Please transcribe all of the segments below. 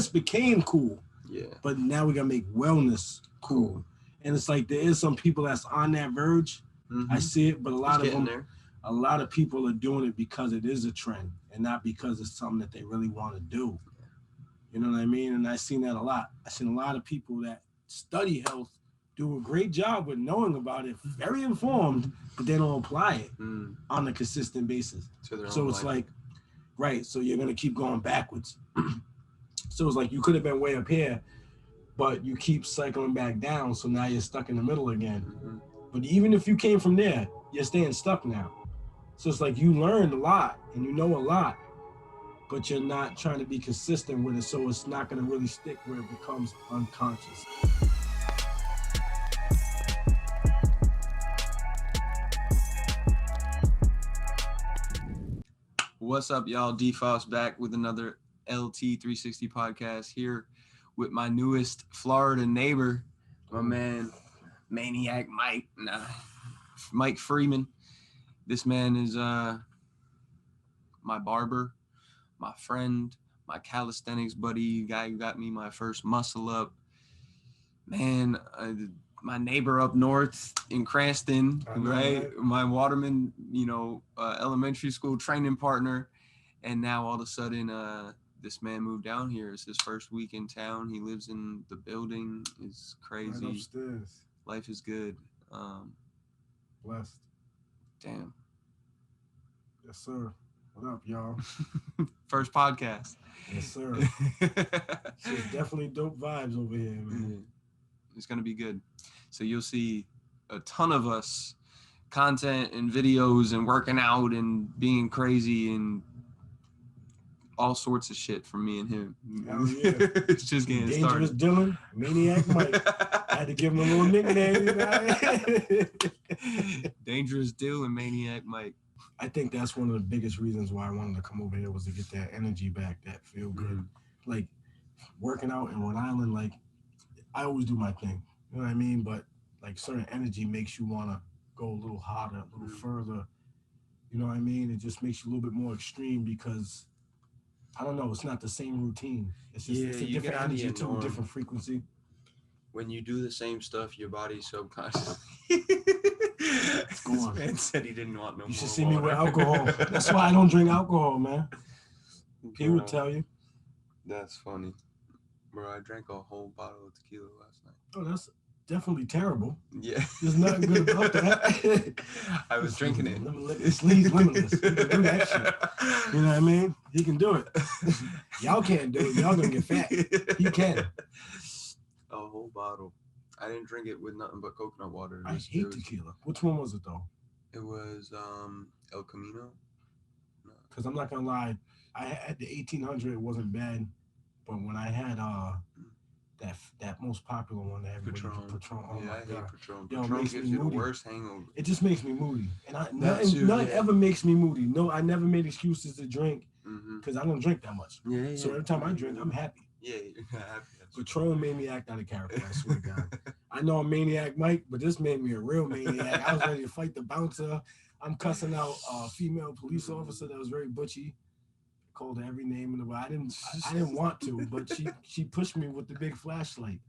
fitness became cool. Yeah. But now we gotta make wellness cool. And it's like there is some people that's on that verge. I see it, but a lot of people are doing it because it is a trend and not because it's something that they really want to do. You know what I mean? And I've seen that a lot. I've seen a lot of people that study health do a great job with knowing about it, very informed, but they don't apply it on a consistent basis. So it's like, right, so you're going to keep going backwards. So it's like you could have been way up here, but you keep cycling back down, so now you're stuck in the middle again. But even if you came from there, you're staying stuck now. So it's like you learned a lot and you know a lot, but you're not trying to be consistent with it, so it's not going to really stick where it becomes unconscious. What's up, y'all? D-Foss back with another LT360 Podcast here with my newest Florida neighbor, my man, Maniac Mike Freeman. This man is my barber, my friend, my calisthenics buddy, guy who got me my first muscle up. Man, my neighbor up north in Cranston, right? My Waterman, elementary school training partner. And now all of a sudden, this man moved down here. It's his first week in town. He lives in the building. It's crazy. Right upstairs. Life is good. Blessed. Damn. Yes, sir. What up, y'all? First podcast. Yes, sir. So definitely dope vibes over here, man. It's going to be good. So you'll see a ton of us, content and videos and working out and being crazy and all sorts of shit from me and him. Hell yeah. It's just getting Dangerous started. Dylan, Maniac Mike. I had to give him a little nickname. Dangerous Dylan, Maniac Mike. I think that's one of the biggest reasons why I wanted to come over here was to get that energy back, that feel good. Like working out in Rhode Island, like I always do my thing. You know what I mean? But like certain energy makes you want to go a little harder, a little further. You know what I mean? It just makes you a little bit more extreme because I don't know, it's not the same routine. It's just it's a different energy too, different frequency. When you do the same stuff, your body's subconscious. It's gone. This man said he didn't want no more. You should see me with alcohol. That's why I don't drink alcohol, man. He would tell you. That's funny. Bro, I drank a whole bottle of tequila last night. Oh, that's definitely terrible. Yeah. There's nothing good about that. I was drinking it. It's limitless. He can do that shit. You know what I mean? He can do it. Y'all can't do it. Y'all gonna get fat. He can. A whole bottle. I didn't drink it with nothing but coconut water. I hate tequila. Which one was it though? It was El Camino. Because I'm not gonna lie, I had the 1800. It wasn't bad, but when I had that most popular one that everybody Patron. Oh yeah, I hate Patron. Yo, Patron gives you the worst hangover. It just makes me moody, and nothing ever makes me moody. No, I never made excuses to drink because I don't drink that much. Yeah. So every time I drink, I'm happy. Yeah, you're happy. Patron made me act out of character, I swear to God. I know I'm Maniac Mike, but this made me a real maniac. I was ready to fight the bouncer. I'm cussing out a female police officer that was very butchy. Called her every name in the world. I didn't want to, but she pushed me with the big flashlight.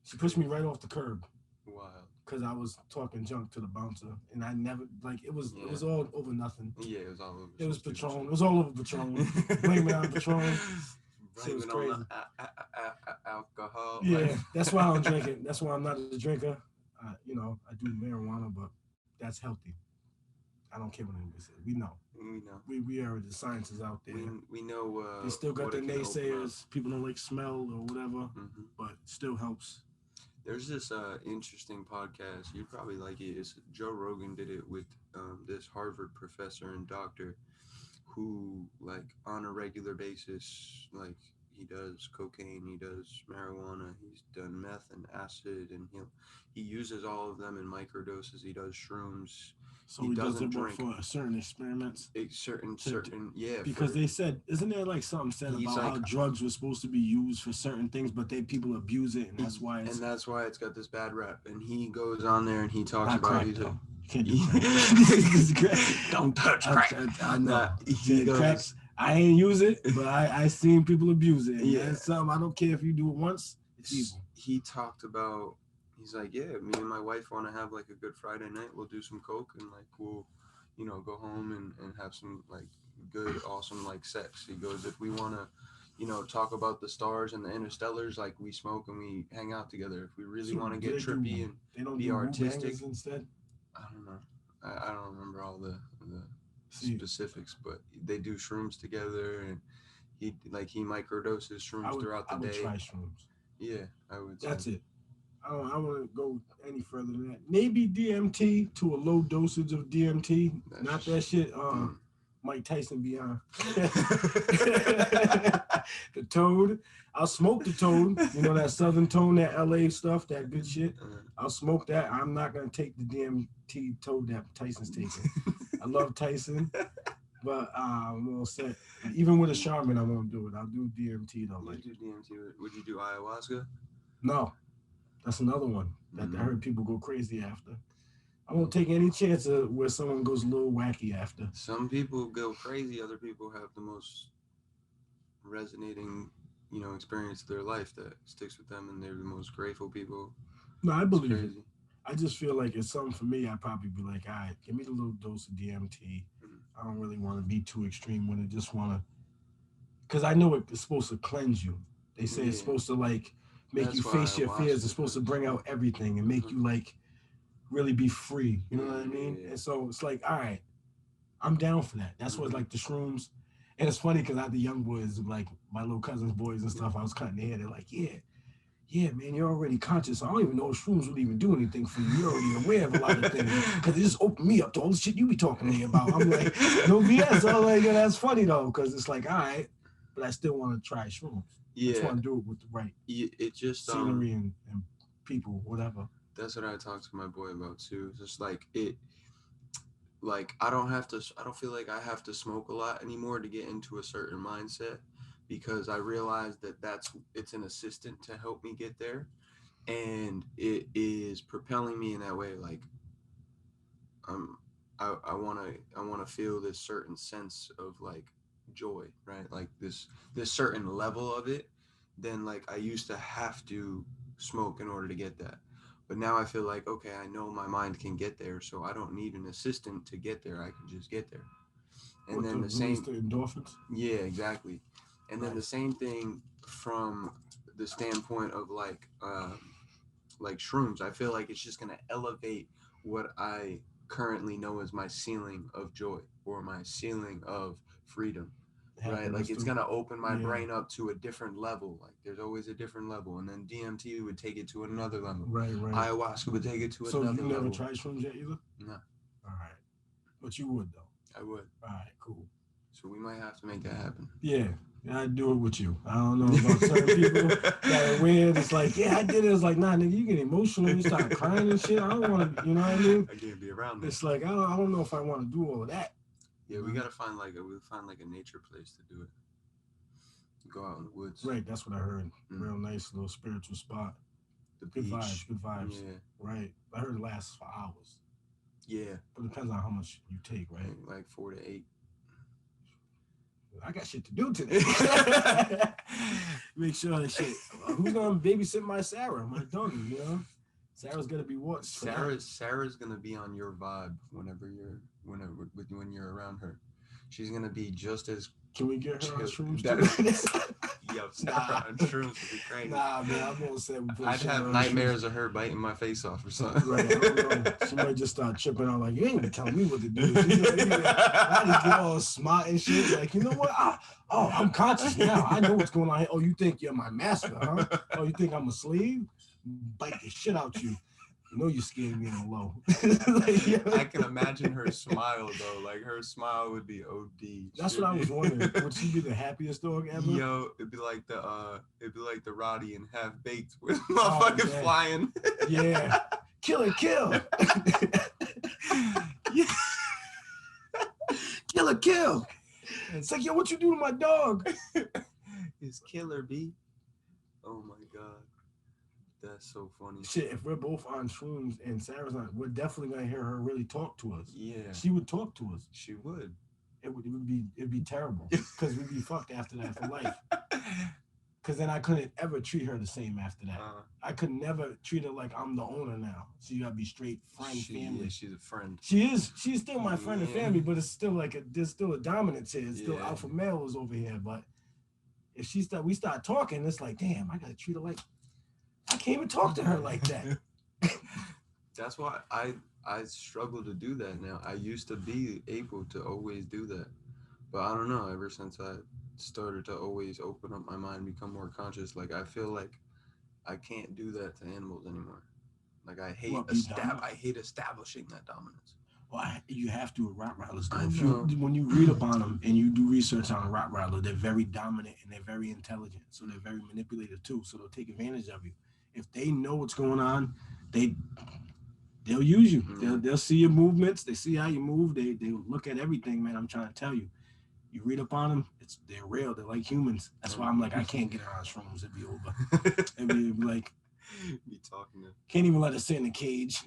She pushed me right off the curb. Wow. Because I was talking junk to the bouncer, and I never it was all over nothing. Yeah, it was all over. It was Patron. It was all over Patron. Blame it on Patron. It was crazy. Alcohol. Yeah, that's why I don't drink it. That's why I'm not a drinker. I do marijuana, but that's healthy. I don't care what anybody says. We know. We are the scientists out there. We know. They still got the naysayers. People don't like smell or whatever, but it still helps. There's this interesting podcast. You'd probably like it. It's Joe Rogan did it with this Harvard professor and doctor who, like, on a regular basis, like, he does cocaine, he does marijuana, he's done meth and acid, and he uses all of them in microdoses. He does shrooms. So he doesn't drink for certain experiments. Certain, yeah. Because they said, isn't there like something said about how drugs were supposed to be used for certain things, but people abuse it, and that's why it's got this bad rep. And he goes on there and he talks about it. You can't do crack. Don't touch crack. I know. Crack's I ain't use it, but I seen people abuse it. Yeah. That's something I don't care if you do it once. It's evil. He talked about, he's like, yeah, me and my wife want to have like a good Friday night. We'll do some coke and like we'll, go home and have some like good, awesome like sex. He goes, if we want to, talk about the stars and the interstellars, like we smoke and we hang out together. If we really want to get trippy and be artistic, instead. I don't know. I don't remember all the specifics, but they do shrooms together, and he microdoses shrooms throughout the day. I would try shrooms. Yeah, I would. That's it. I want to go any further than that. Maybe DMT to a low dosage of DMT. Not that shit. Mike Tyson be on. The toad. I'll smoke the toad. You know that southern tone, that LA stuff, that good shit. I'll smoke that. I'm not gonna take the DMT toad that Tyson's taking. I love Tyson, but I'm all set. Even with a shaman, I won't do it. I'll do DMT though. Like, you do DMT. Would you do ayahuasca? No, that's another one that I heard people go crazy after. I won't take any chance of where someone goes a little wacky after. Some people go crazy. Other people have the most resonating, experience of their life that sticks with them, and they're the most grateful people. No, I believe it. I just feel like it's something for me. I'd probably be like, all right, give me the little dose of DMT. I don't really want to be too extreme with it. Just want to, because I know it's supposed to cleanse you. They say it's supposed to like make you face your fears. It's supposed to bring out everything and make you like really be free. You know what I mean? Yeah. And so it's like, all right, I'm down for that. That's what like the shrooms. And it's funny because I had the young boys, like my little cousins' boys and stuff, I was cutting their hair. They're like, yeah, man, you're already conscious. I don't even know if shrooms would even do anything for you. You're already aware of a lot of things. Because it just opened me up to all the shit you be talking to me about. I'm like, no BS. I was like, yeah, that's funny though. Because it's like, all right, but I still want to try shrooms. Yeah. I just want to do it with the right scenery and people, whatever. That's what I talked to my boy about too. Just like it, like I don't feel like I have to smoke a lot anymore to get into a certain mindset, because I realized that it's an assistant to help me get there, and it is propelling me in that way. Like I want to feel this certain sense of like joy, right? Like this certain level of it. Then like I used to have to smoke in order to get that. But now I feel like, okay, I know my mind can get there, so I don't need an assistant to get there. I can just get there. And then the same endorphins. Yeah, exactly. And then the same thing from the standpoint of like shrooms. I feel like it's just gonna elevate what I currently know as my ceiling of joy or my ceiling of freedom. Right, like it's gonna open my brain up to a different level. Like there's always a different level, and then DMT would take it to another level. Right. Ayahuasca would take it to another level. So you never tried shrooms yet either? No. All right, but you would though. I would. All right, cool. So we might have to make that happen. Yeah, I'd do it with you. I don't know about certain people that are weird. It's like, yeah, I did it. It's like, nah, nigga, you get emotional. You start crying and shit. I don't want to. You know what I mean? I can't be around that. It's like I don't know if I want to do all of that. Yeah, we gotta find like a nature place to do it. Go out in the woods. Right, that's what I heard. Real nice little spiritual spot. The good beach. Good vibes. Yeah. Right. I heard it lasts for hours. Yeah. But it depends on how much you take, right? Like 4 to 8. I got shit to do today. Make sure that shit. Who's gonna babysit my Sarah, my doggy? You know, Sarah's gonna be what? Sarah's gonna be on your vibe when you're around her. She's gonna be just as. Can we get her on shrooms? Yo, Sarah on shrooms would be crazy. Nah, man, I'm gonna say I'd have nightmares of her biting my face off or something. Right, I don't know. She might just start tripping out like, you ain't gonna tell me what to do. I just get all smart and shit. Like, you know what? I'm conscious now. I know what's going on here. Oh, you think you're my master, huh? Oh, you think I'm a slave? Bite the shit out you. You know you scared me on the low. I can imagine her smile though. Like her smile would be OD. That's what I was wondering. Would she be the happiest dog ever? Yo, it'd be like the Roddy in Half Baked with motherfucking flying. Yeah. Kill. Kill. It's like, yo, what you do to my dog? It's Killer B. Oh my God. That's so funny. Shit, if we're both on shrooms and Sarah's on, we're definitely gonna hear her really talk to us. Yeah. She would talk to us. She would. it'd be terrible because we'd be fucked after that for life. Because then I couldn't ever treat her the same after that. I could never treat her like I'm the owner now. So you gotta be straight friend, family. Yeah, she's a friend. She's still my friend and family, but it's still there's still a dominance here. It's still alpha males over here. But if we start talking, it's like, damn, I gotta treat her like I can't even talk to her like that. That's why I struggle to do that now. I used to be able to always do that, but I don't know. Ever since I started to always open up my mind, become more conscious, like I feel like I can't do that to animals anymore. Like I hate establishing that dominance. Well, you have to with Rottweilers though. When you read up on them and you do research on a Rottweiler, they're very dominant and they're very intelligent, so they're very manipulative too. So they'll take advantage of you. If they know what's going on, they'll use you. They'll see your movements. They see how you move. They look at everything, man. I'm trying to tell you. You read up on them, they're real. They're like humans. That's why I'm like, I can't get her on shrooms. It'd be over. It'd be like, be talking to. Can't even let her sit in the cage.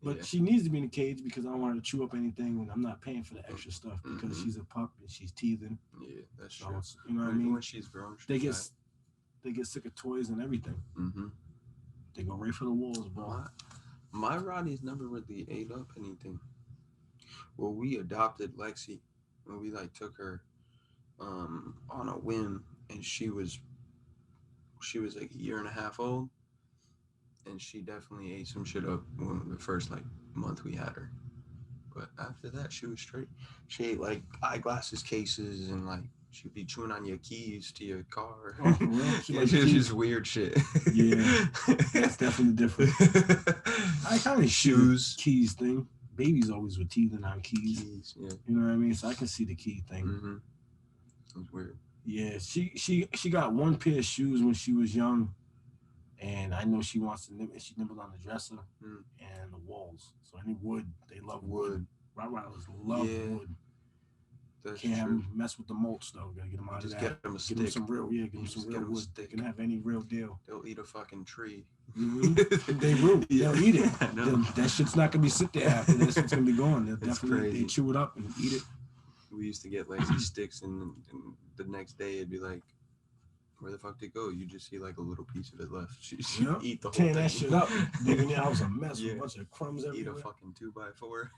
But she needs to be in the cage because I don't want her to chew up anything when I'm not paying for the extra stuff because she's a pup and she's teething. Yeah, that's true. You know what I mean? When she's grown, they get sick of toys and everything. Mm-hmm. They go right for the walls, bro. My Roddy's never really ate up anything. Well, we adopted Lexi. And we took her on a whim, and she was like a year and a half old, and she definitely ate some shit up when the first month we had her. But after that, she was straight. She ate eyeglasses cases and she'd be chewing on your keys to your car. Oh, well, she was just weird shit. Yeah, that's definitely different. I kind of shoes keys thing. Babies always were teething on keys. Yeah. You know what I mean? So I can see the key thing. Mm-hmm. It's weird. Yeah, she got one pair of shoes when she was young, and I know she wants to nibble. She nibbled on the dresser and the walls. So any wood, they love wood. Rottweilers love wood. That's Can't have true. them mess with the mulch though. Gotta get them out of that. Get them a stick. Give them some real, give them some real wood. They can have any real deal. They'll eat a fucking tree. Mm-hmm. They will. They'll eat it. That shit's not gonna be sit there after this. It's gonna be gone. They'll definitely they chew it up and eat it. We used to get these sticks, and the next day it'd be like, where the fuck did it go? You just see a little piece of it left. She eat the whole thing. That shit up. Digging the house a mess with a bunch of crumbs everywhere. Eat a fucking 2x4.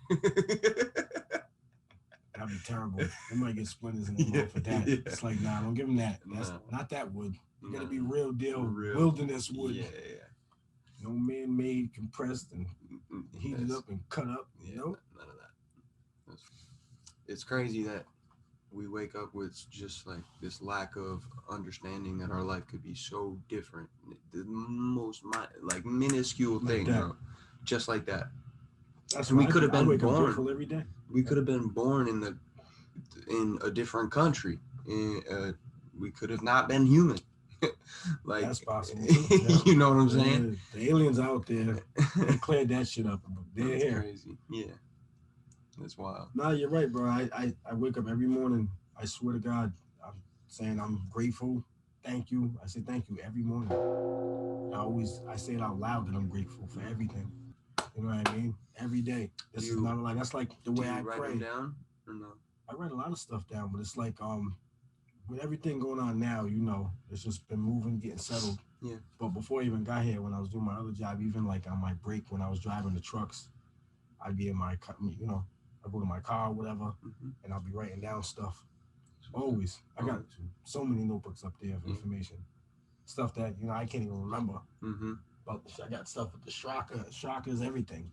That'd be terrible. They might get splinters in the mouth for that. It's like, nah, don't give them that. That's not that wood. You gotta be real deal, wilderness wood. Yeah. No man-made, compressed and heated up and cut up. Yeah, none of that. It's crazy that we wake up with just this lack of understanding that our life could be so different. The most minuscule thing, bro. Just like that. That's we could have been born every day. We could have been born in a different country. We could have not been human. That's possible. You know what I'm saying? The aliens out there, they cleared that shit up. They're here. Crazy. Yeah. That's wild. Nah, you're right, bro. I wake up every morning. I swear to God, I'm saying I'm grateful. Thank you. I say thank you every morning. I say it out loud that I'm grateful for everything. You know what I mean? Every day. This is not that's like the way I pray. Write them down or no? I write a lot of stuff down, but it's with everything going on now, it's just been moving, getting settled. Yeah. But before I even got here, when I was doing my other job, even on my break when I was driving the trucks, I'd be in my, I go to my car or whatever, and I'll be writing down stuff. Always. I got so many notebooks up there of information. Stuff that, I can't even remember. Mm-hmm. But I got stuff with the shockers, everything.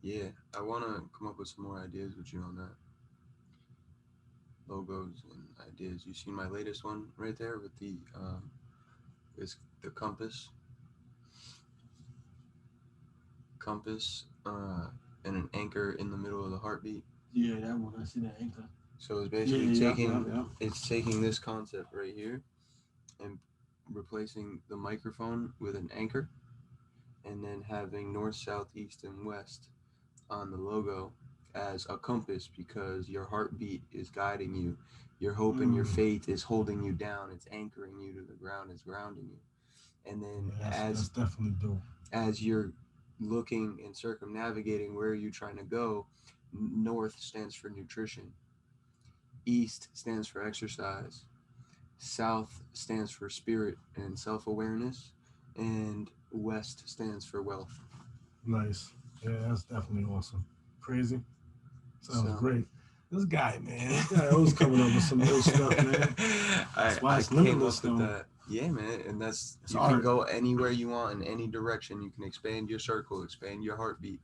Yeah, I want to come up with some more ideas with you on that. Logos and ideas. You seen my latest one right there with the it's the compass and an anchor in the middle of the heartbeat. Yeah, that one. I see that anchor. So it's basically it's taking this concept right here and replacing the microphone with an anchor, and then having north, south, east, and west on the logo as a compass, because your heartbeat is guiding you, your hope and your faith is holding you down, it's anchoring you to the ground, it's grounding you. And then that's definitely dope. As you're looking and circumnavigating where you're trying to go, north stands for nutrition, East stands for exercise. South stands for spirit and self-awareness. And West stands for wealth. Nice. Yeah, that's definitely awesome. Crazy. Sounds great. This guy, man. This guy always coming up with some new stuff, man. That's why it's limitless, though. That. Yeah, man. And you can go anywhere you want in any direction. You can expand your circle, expand your heartbeat.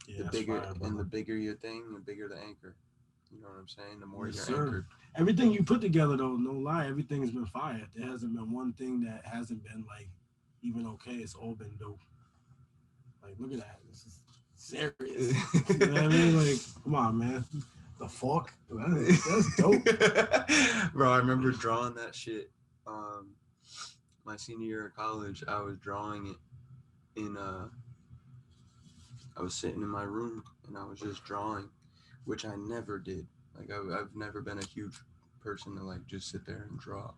Yeah, the bigger your thing, the bigger the anchor. You know what I'm saying? The more you're anchored. Everything you put together, though, no lie, everything's been fire. There hasn't been one thing that hasn't been like even okay. It's all been dope. Like, look at that. This is serious. You know what I mean? Like, come on, man. The fork. That's dope. Bro, I remember drawing that shit. My senior year of college, I was drawing it in I was sitting in my room and I was just drawing, which I never did. Like I've never been a huge person to like just sit there and draw.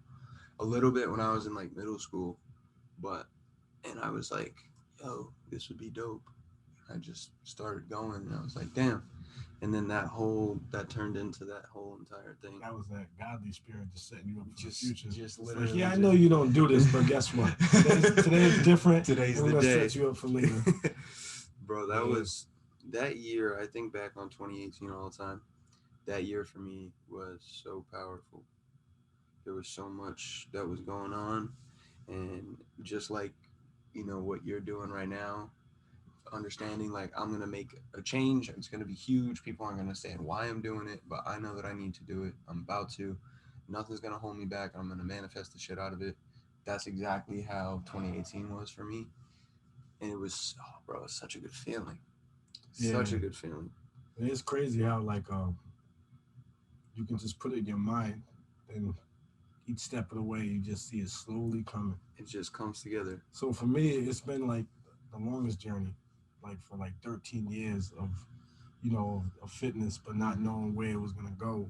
A little bit when I was in like middle school, and I was like, yo, this would be dope. I just started going and I was like, damn. And then that turned into that whole entire thing. That was that godly spirit just setting you up for the future. Just literally. Like, yeah, I know you don't do this, but guess what? Today's different. Today's the day. Set you up for later. Bro, that year, I think back on 2018 all the time. That year for me was so powerful. There was so much that was going on. And just like, what you're doing right now, understanding like I'm going to make a change. It's going to be huge. People aren't going to understand why I'm doing it, but I know that I need to do it. I'm about to. Nothing's going to hold me back. I'm going to manifest the shit out of it. That's exactly how 2018 was for me. And it was, it's such a good feeling. Such a good feeling. It's crazy how like you can just put it in your mind, and each step of the way you just see it slowly coming. It just comes together. So for me, it's been like the longest journey, like for like 13 years of fitness, but not knowing where it was gonna go.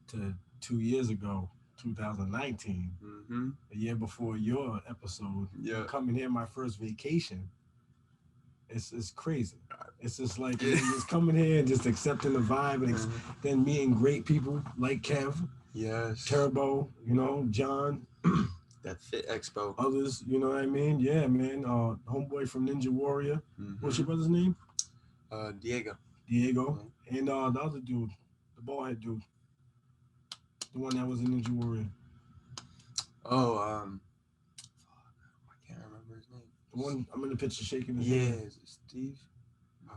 To 2 years ago, 2019, a year before your episode, coming here my first vacation. It's crazy. It's just like just coming here and just accepting the vibe, and then meeting great people like Kev, Turbo, John, that Fit Expo, others. You know what I mean? Yeah, man. Homeboy from Ninja Warrior. What's your brother's name? Diego. And the other dude, the bald head dude, the one that was in Ninja Warrior. The one I'm in the picture shaking his hand. Is it Steve? I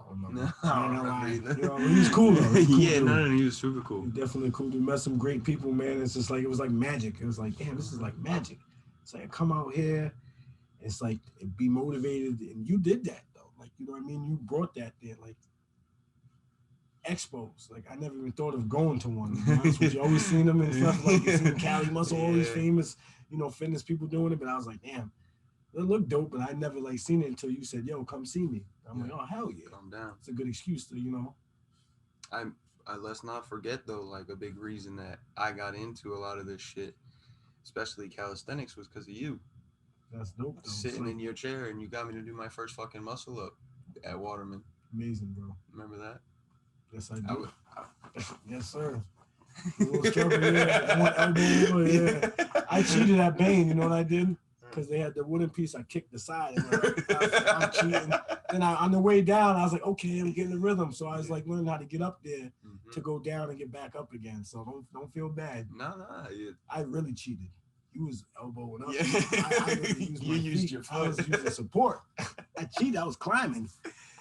don't know. I don't remember either. He was cool though. He was super cool. He definitely cool. We met some great people, man. It's just like it was like magic. It was like, damn, this is like magic. It's like I come out here, it's like be motivated, and you did that though. Like you know what I mean? You brought that there, like expos. Like I never even thought of going to one. To be honest with you, always seen them and stuff. Like you seen Cali Muscle, all these famous, fitness people doing it. But I was like, damn. It looked dope, but I never like seen it until you said, "Yo, come see me." I'm like, "Oh hell yeah!" Calm down. It's a good excuse to, I let's not forget though, like a big reason that I got into a lot of this shit, especially calisthenics, was because of you. That's dope. Though. Sitting in your chair and you got me to do my first fucking muscle up at Waterman. Amazing, bro. Remember that? Yes, I do. Yes, sir. A little struggle, yeah. I cheated at Bain. You know what I did? Because they had the wooden piece, I kicked the side. And I'm cheating. Then on the way down, I was like, okay, I'm getting the rhythm. So I was like learning how to get up there to go down and get back up again. So don't feel bad. No. I really cheated. You was elbowing up. Yeah. I really used your foot. I was using support. I cheated. I was climbing.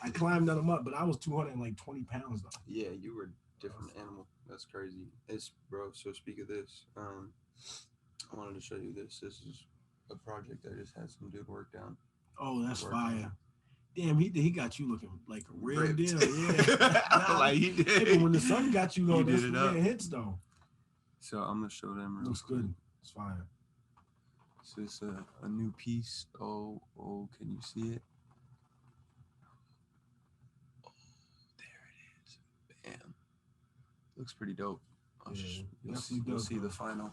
I climbed them up, but I was 220 pounds though. Yeah, you were a different animal. That's crazy. Bro, so speak of this. I wanted to show you this. This is a project I just had some dude work down. Oh, that's fire. Damn, he got you looking like a real ripped. Deal. Yeah. Like he did. Yeah, but when the sun got you though, that's when it hits though. So I'm gonna show them. Looks good. It's fire. So it's a new piece. Oh, can you see it? Oh, there it is. Bam. Looks pretty dope. You'll see the final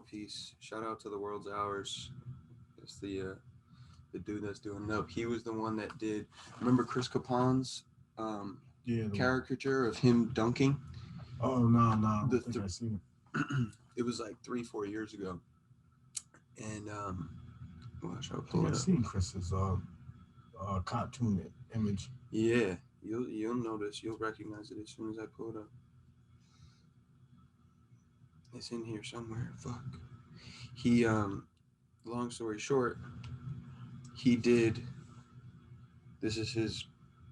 piece. Shout out to the World's Hours. It's the dude that's doing it up. He was the one that did. Remember Chris Capon's caricature of him dunking? Oh no, I don't think I've seen it. It was like 3-4 years ago, and I've seen Chris's cartoon image. Yeah, you'll notice, you'll recognize it as soon as I pull it up. It's in here somewhere. Fuck. He long story short, he did. This is his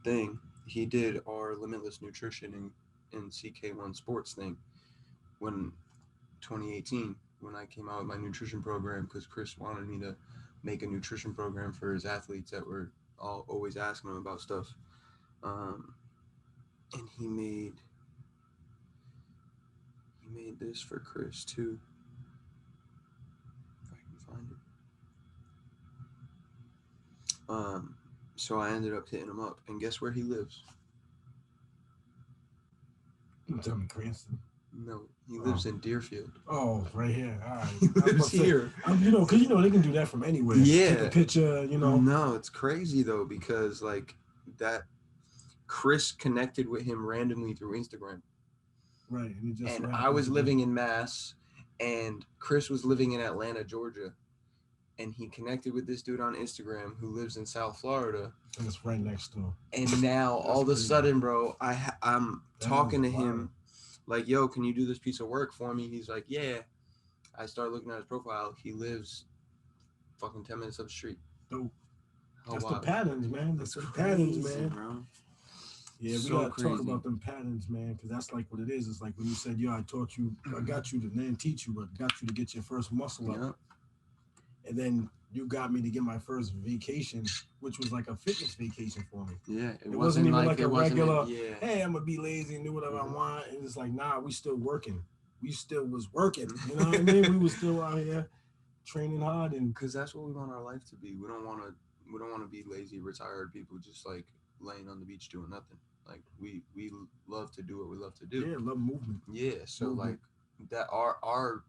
thing. He did our limitless nutrition and CK1 sports thing when 2018 when I came out with my nutrition program, because Chris wanted me to make a nutrition program for his athletes that were always asking him about stuff. And he made this for Chris too. If I can find it. So I ended up hitting him up, and guess where he lives? You tell me Cranston. No, he lives in Deerfield. Oh, right here. All right. He lives here. Because they can do that from anywhere. Yeah. Take a picture, No, it's crazy though, because like that, Chris connected with him randomly through Instagram. Right. And I was living in Mass, and Chris was living in Atlanta, Georgia. And he connected with this dude on Instagram who lives in South Florida. And it's right next door. And now all of a sudden, bro, I'm talking to him like, yo, can you do this piece of work for me? He's like, yeah. I started looking at his profile. He lives fucking 10 minutes up the street. Dope. That's the patterns, man. That's the patterns, man. Bro. Yeah, we gotta talk about them patterns, man, because that's like what it is. It's like when you said, yo, I got you to then teach you, but got you to get your first muscle up. And then you got me to get my first vacation, which was like a fitness vacation for me. Yeah, it wasn't even like a regular, hey, I'm going to be lazy and do whatever I want. And it's like, nah, we still working. We still was working. You know what I mean? We was still out here training hard. And because that's what we want our life to be. We don't want to be lazy, retired people just like laying on the beach doing nothing. Like we love to do what we love to do. Yeah, love movement. Yeah, so like that our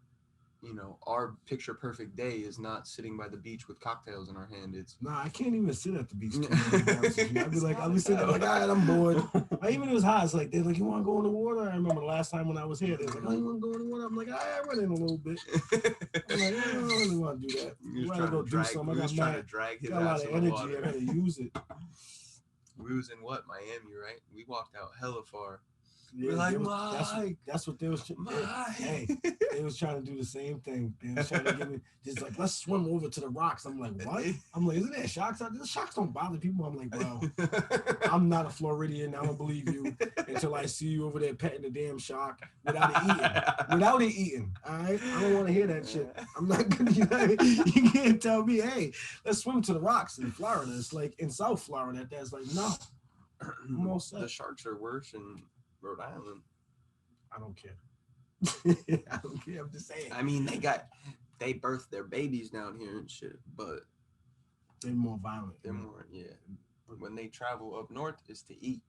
picture perfect day is not sitting by the beach with cocktails in our hand. It's I can't even sit at the beach. I'd be sitting there like, all right, I'm bored. Even if it was hot, it's like they're like, you want to go in the water? I remember the last time when I was here, they was like, oh, you want to go in the water? I'm like, I run in a little bit. I'm like, I don't really want to do that. I want to go do something. I got a lot of energy. I got to use it. We was in Miami, right? We walked out hella far. Yeah, we're like, Mike. That's what they was. Hey, they was trying to do the same thing. They was trying to get me. Just like, let's swim over to the rocks. I'm like, what? I'm like, isn't there sharks out there? The sharks don't bother people. I'm like, well, I'm not a Floridian. I don't believe you until I see you over there petting the damn shark without it eating. All right, I don't want to hear that shit. I'm not gonna. You can't tell me, hey, let's swim to the rocks in Florida. It's like in South Florida. That's like, no. I'm all set. The sharks are worse in Rhode Island. I don't care. I don't care. I'm just saying. I mean, they birth their babies down here and shit, but they're more violent. They're more, yeah. When they travel up north, it's to eat.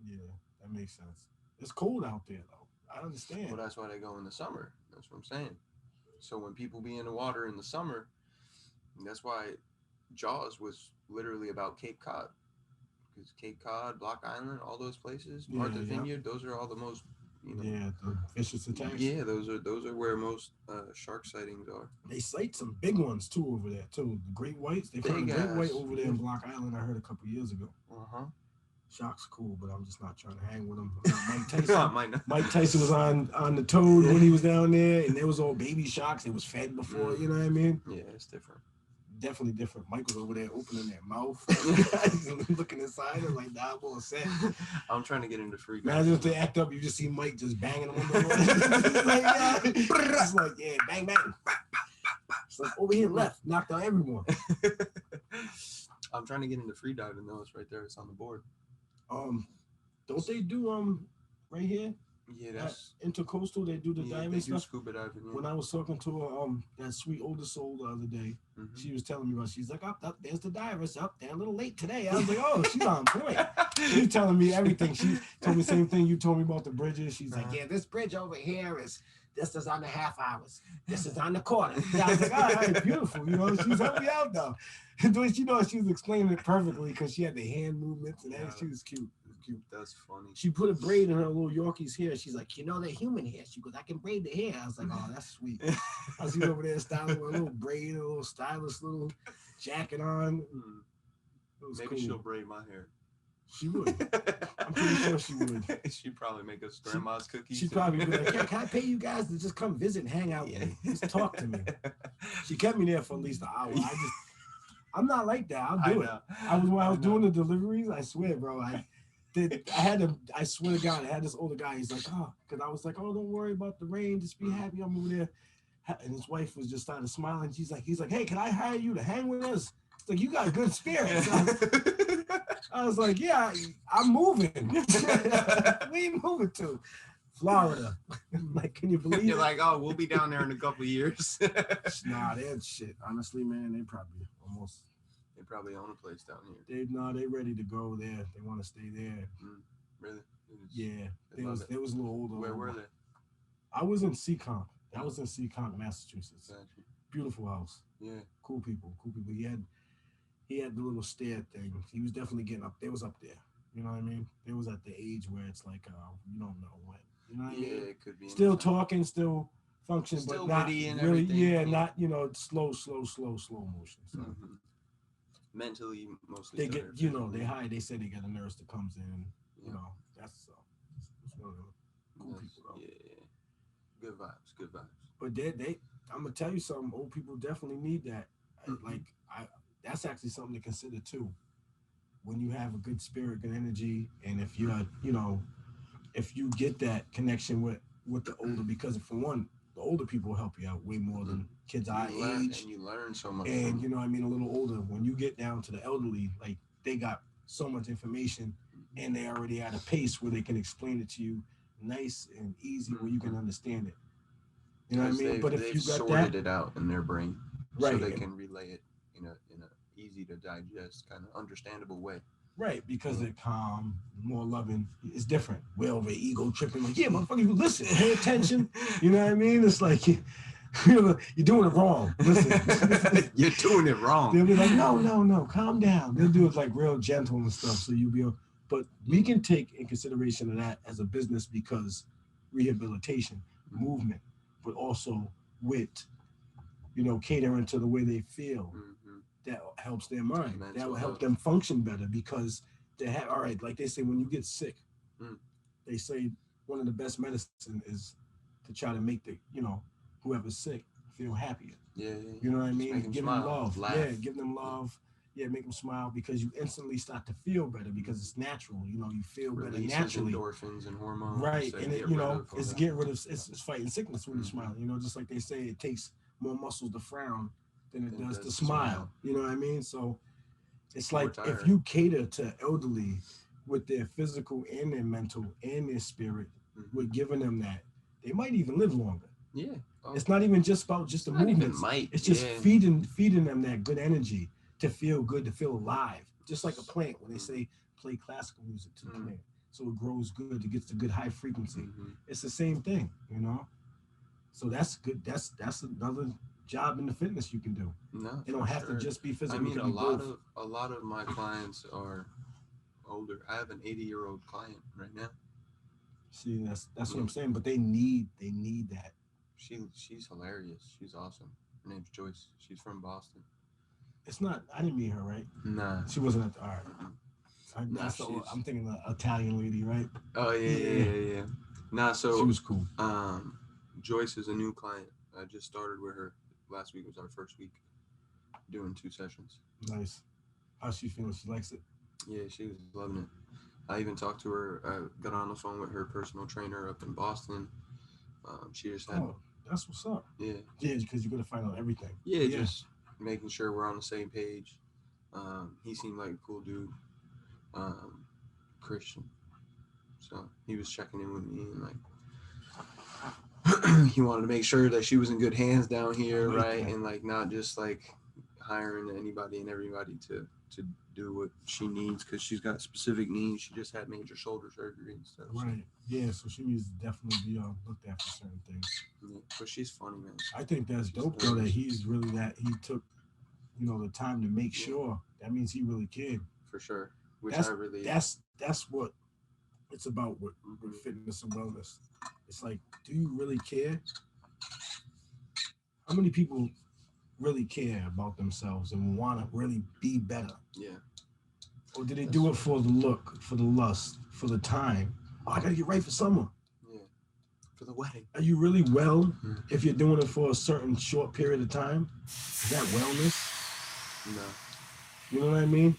Yeah, that makes sense. It's cold out there, though. I understand. Well, that's why they go in the summer. That's what I'm saying. So when people be in the water in the summer, that's why Jaws was literally about Cape Cod. Because Cape Cod, Block Island, all those places, Martha's Vineyard, those are all the most, the vicious attacks. Yeah, those are where most shark sightings are. They cite some big ones too over there too. The great whites, they found a great white over there in Block Island. I heard a couple years ago. Sharks cool, but I'm just not trying to hang with them. Mike Tyson. Mike Tyson was on the Toad when he was down there, and there was all baby sharks. It was fed before. You know what I mean? Yeah, it's different. Definitely different. Mike was over there opening that mouth, looking inside. I'm like, nah, I'm all set. I'm trying to get into free. Imagine if they act up, you just see Mike just banging them on the wall. It's like, yeah, bang, bang. It's like over here left, knocked out everyone. I'm trying to get into free diving though. It's right there. It's on the board. Don't they do right here? Yeah, that's Intercoastal. They do the diving stuff. Scuba diving. Yeah. When I was talking to that sweet older soul the other day, she was telling me about. She's like, up, there's the divers. Up, they're a little late today. I was like, oh, she's on point. She's telling me everything. She told me the same thing you told me about the bridges. She's like, yeah, this bridge over here this is on the half hours. This is on the quarter. Yeah, I was like, all right, beautiful. She's helping me out though. She was explaining it perfectly because she had the hand movements and she was cute. cute. That's funny. She put a braid in her little Yorkie's hair. She's like, they're human hair. She goes, I can braid the hair. I was like, oh, that's sweet. I was over there styling with a little braid, a little stylish little jacket on. Maybe cool. She'll braid my hair. She would. I'm pretty sure she would. She'd probably make us grandma's cookies. She'd probably be like, yeah, can I pay you guys to just come visit and hang out with me? Just talk to me. She kept me there for at least an hour. I'm not like that. I'll do it. When I was doing the deliveries, I swear, bro, I swear to God, I had this older guy. He's like, because I was like, don't worry about the rain. Just be happy I'm over there. And his wife was just started smiling. He's like, hey, can I hire you to hang with us? It's like, you got good spirits. I was like, yeah, I'm moving. Where you moving to? Florida. Like, can you believe You're like, we'll be down there in a couple of years. Nah, they're shit. Honestly, man, they probably own a place down here. They ready to go there. They want to stay there. Really? Yeah. They was a little older. Where were they? I was in Seekonk. That was in Seekonk, Massachusetts. Exactly. Beautiful house. Yeah. Cool people. He had the little stair thing. He was definitely getting up. They was up there. You know what I mean? They was at the age where it's like, you don't know when. You know what I mean? Yeah, it could be. Still talking, still functioning, still but not witty and really. everything. Yeah, not slow motion. So. Mentally, mostly. They get, they hire. They said they got a nurse that comes in. You know, that's one of the cool people though. Yeah, good vibes. But I'm gonna tell you something. Old people definitely need that. That's actually something to consider too. When you have a good spirit, good energy, and if you're, if you get that connection with the older, because for one, the older people help you out way more than kids our age. And you learn so much. And a little older, when you get down to the elderly, like they got so much information and they already at a pace where they can explain it to you nice and easy where you can understand it. You know what I mean? But if you got sorted it out in their brain, right, so they can relay it in a easy to digest, kind of understandable way. Right, because they're calm, more loving. It's different. We're over ego tripping, like, yeah, motherfucker, you listen, pay attention. You know what I mean? It's like you're doing it wrong. Listen, you're doing it wrong. They'll be like, no, calm down. They'll do it like real gentle and stuff, so you'll be able. But we can take in consideration of that as a business because rehabilitation, movement, but also wit, catering to the way they feel. That helps their mind. That will help them function better because they have, all right, like they say, when you get sick, they say one of the best medicine is to try to make whoever's sick feel happier. Yeah. You know what I mean? Give them love. Laugh. Yeah, give them love. Yeah, make them smile because you instantly start to feel better because it's natural. You feel better naturally. Endorphins and hormones. Right, and it's getting rid of, it's fighting sickness when you smile. Just like they say, it takes more muscles to frown than it does to smile. You know what I mean? So it's like if you cater to elderly with their physical and their mental and their spirit, we're giving them that. They might even live longer. Yeah. It's not even just about just the movements. It's just feeding them that good energy to feel good, to feel alive. Just like a plant when they say play classical music to the plant. So it grows good, it gets the good high frequency. It's the same thing, So that's good. That's another job in the fitness you can do. No, it don't have to just be physical. I mean, a lot of my clients are older. I have an 80-year-old client right now. See, that's what I'm saying. But they need that. She's hilarious. She's awesome. Her name's Joyce. She's from Boston. It's not. I didn't meet her, right? Nah. She wasn't at the art. I'm thinking the Italian lady, right? Oh yeah. Nah, so she was cool. Joyce is a new client. I just started with her. Last week was our first week doing 2 sessions. Nice. How's she feeling? She likes it? Yeah, she was loving it. I even talked to her. I got on the phone with her personal trainer up in Boston. She just had. Oh, that's what's up. Yeah. Yeah, because you're gonna find out everything. Yeah, just making sure we're on the same page. He seemed like a cool dude. Christian. So he was checking in with me and like. He wanted to make sure that she was in good hands down here, right? And like not just like hiring anybody and everybody to do what she needs because she's got specific needs. She just had major shoulder surgery and stuff. Right. Yeah. So she needs to definitely be looked at for certain things. Yeah, but she's funny, man. I think that's dope though that he's really he took, the time to make sure. That means he really cared. For sure. That's what it's about with fitness and wellness. It's like, do you really care? How many people really care about themselves and want to really be better? Yeah. Or do they do it for the look, for the lust, for the time? Oh, I gotta get right for summer. Yeah. For the wedding. Are you really well if you're doing it for a certain short period of time? Is that wellness? No. You know what I mean?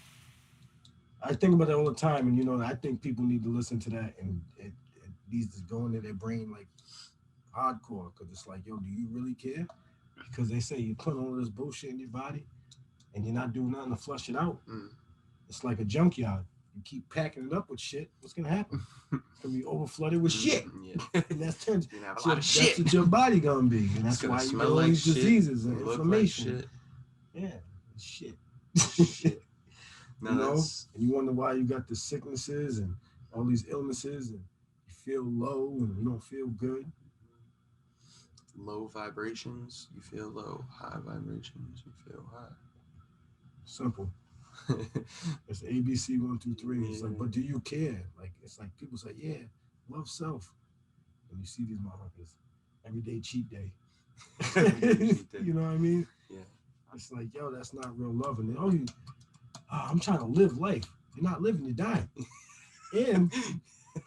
I think about that all the time, and I think people need to listen to that, and it needs to go into their brain like hardcore, because it's like, yo, do you really care? Because they say you put all this bullshit in your body, and you're not doing nothing to flush it out. It's like a junkyard. You keep packing it up with shit. What's gonna happen? It's gonna be overflooded with shit. Yeah. And that's turns. You're gonna have a lot of shit. That's what your body gonna be, and that's why you get all these diseases and inflammation. Like yeah, shit. Shit. No, and you wonder why you got the sicknesses and all these illnesses, and you feel low and you don't feel good. Low vibrations, you feel low. High vibrations, you feel high. Simple. It's ABC 1, 2, 3. It's like, but do you care? Like, it's like people say, yeah, love self. And you see these motherfuckers, everyday cheat day. You know what I mean? Yeah. It's like, yo, that's not real love. And then, I'm trying to live life. You're not living, you're dying. And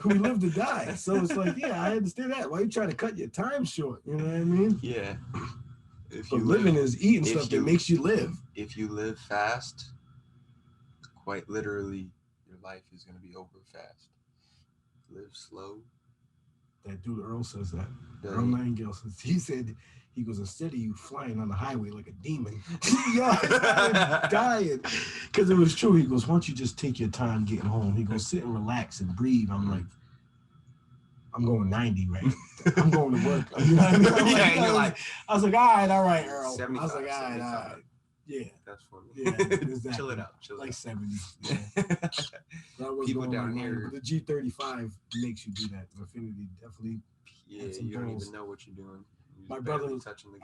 we live to die. So it's like, yeah, I understand that. Why are you trying to cut your time short? You know what I mean? Yeah. But living is eating stuff that makes you live. If you live fast, quite literally, your life is going to be over fast. Live slow. That dude Earl says that. Earl Nightingale says, he goes, instead of you flying on the highway like a demon, I'm dying. Because it was true. He goes, why don't you just take your time getting home? He goes, sit and relax and breathe. I'm like, I'm going 90 right now. I'm going to work. You know what I mean? I was like, all right, Earl. I was like, all right. Yeah. That's funny. Yeah, exactly. Chill it out. Like 70. Yeah. People down here. The G35 makes you do that. Infinity definitely. Yeah, you don't even know what you're doing. My brother,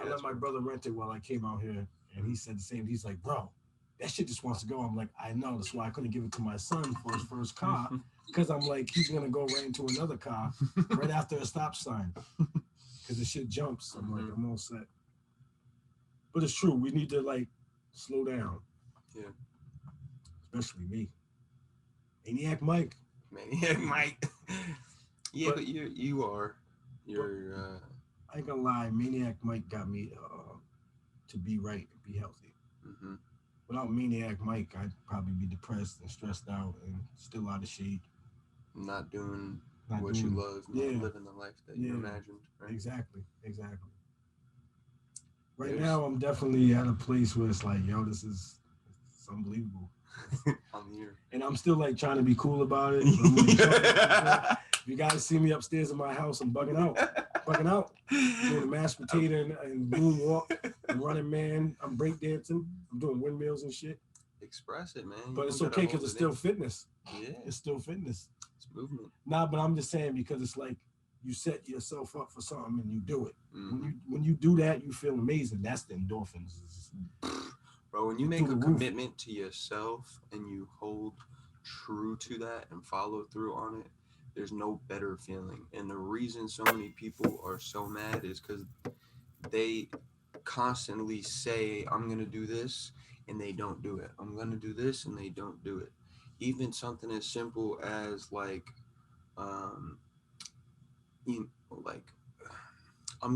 I let my brother rent it while I came out here, and he said the same. He's like, bro, that shit just wants to go. I'm like, I know. That's why I couldn't give it to my son for his first car, because I'm like, he's gonna go right into another car right after a stop sign, because the shit jumps. I'm like, I'm all set. But it's true. We need to like slow down. Yeah. Especially me. Maniac Mike. Yeah, but you are. I ain't gonna lie, Maniac Mike got me to be right, be healthy. Without Maniac Mike, I'd probably be depressed and stressed out and still out of shape. Not doing what you love, not living the life that you imagined. Right? Exactly. Right now, I'm definitely at a place where it's like, yo, it's unbelievable. I'm here. And I'm still like trying to be cool about it. If you guys see me upstairs in my house, I'm bugging out. Doing a mashed potato and moonwalk. I'm running man. I'm breakdancing. I'm doing windmills and shit. Express it, man. But it's okay because it's still fitness. Yeah. It's still fitness. It's movement. Nah, but I'm just saying because it's like you set yourself up for something and you do it. When you do that, you feel amazing. That's the endorphins. Bro, when you make a commitment to yourself and you hold true to that and follow through on it, there's no better feeling. And the reason so many people are so mad is because they constantly say, I'm going to do this, and they don't do it. I'm going to do this, and they don't do it. Even something as simple as I'm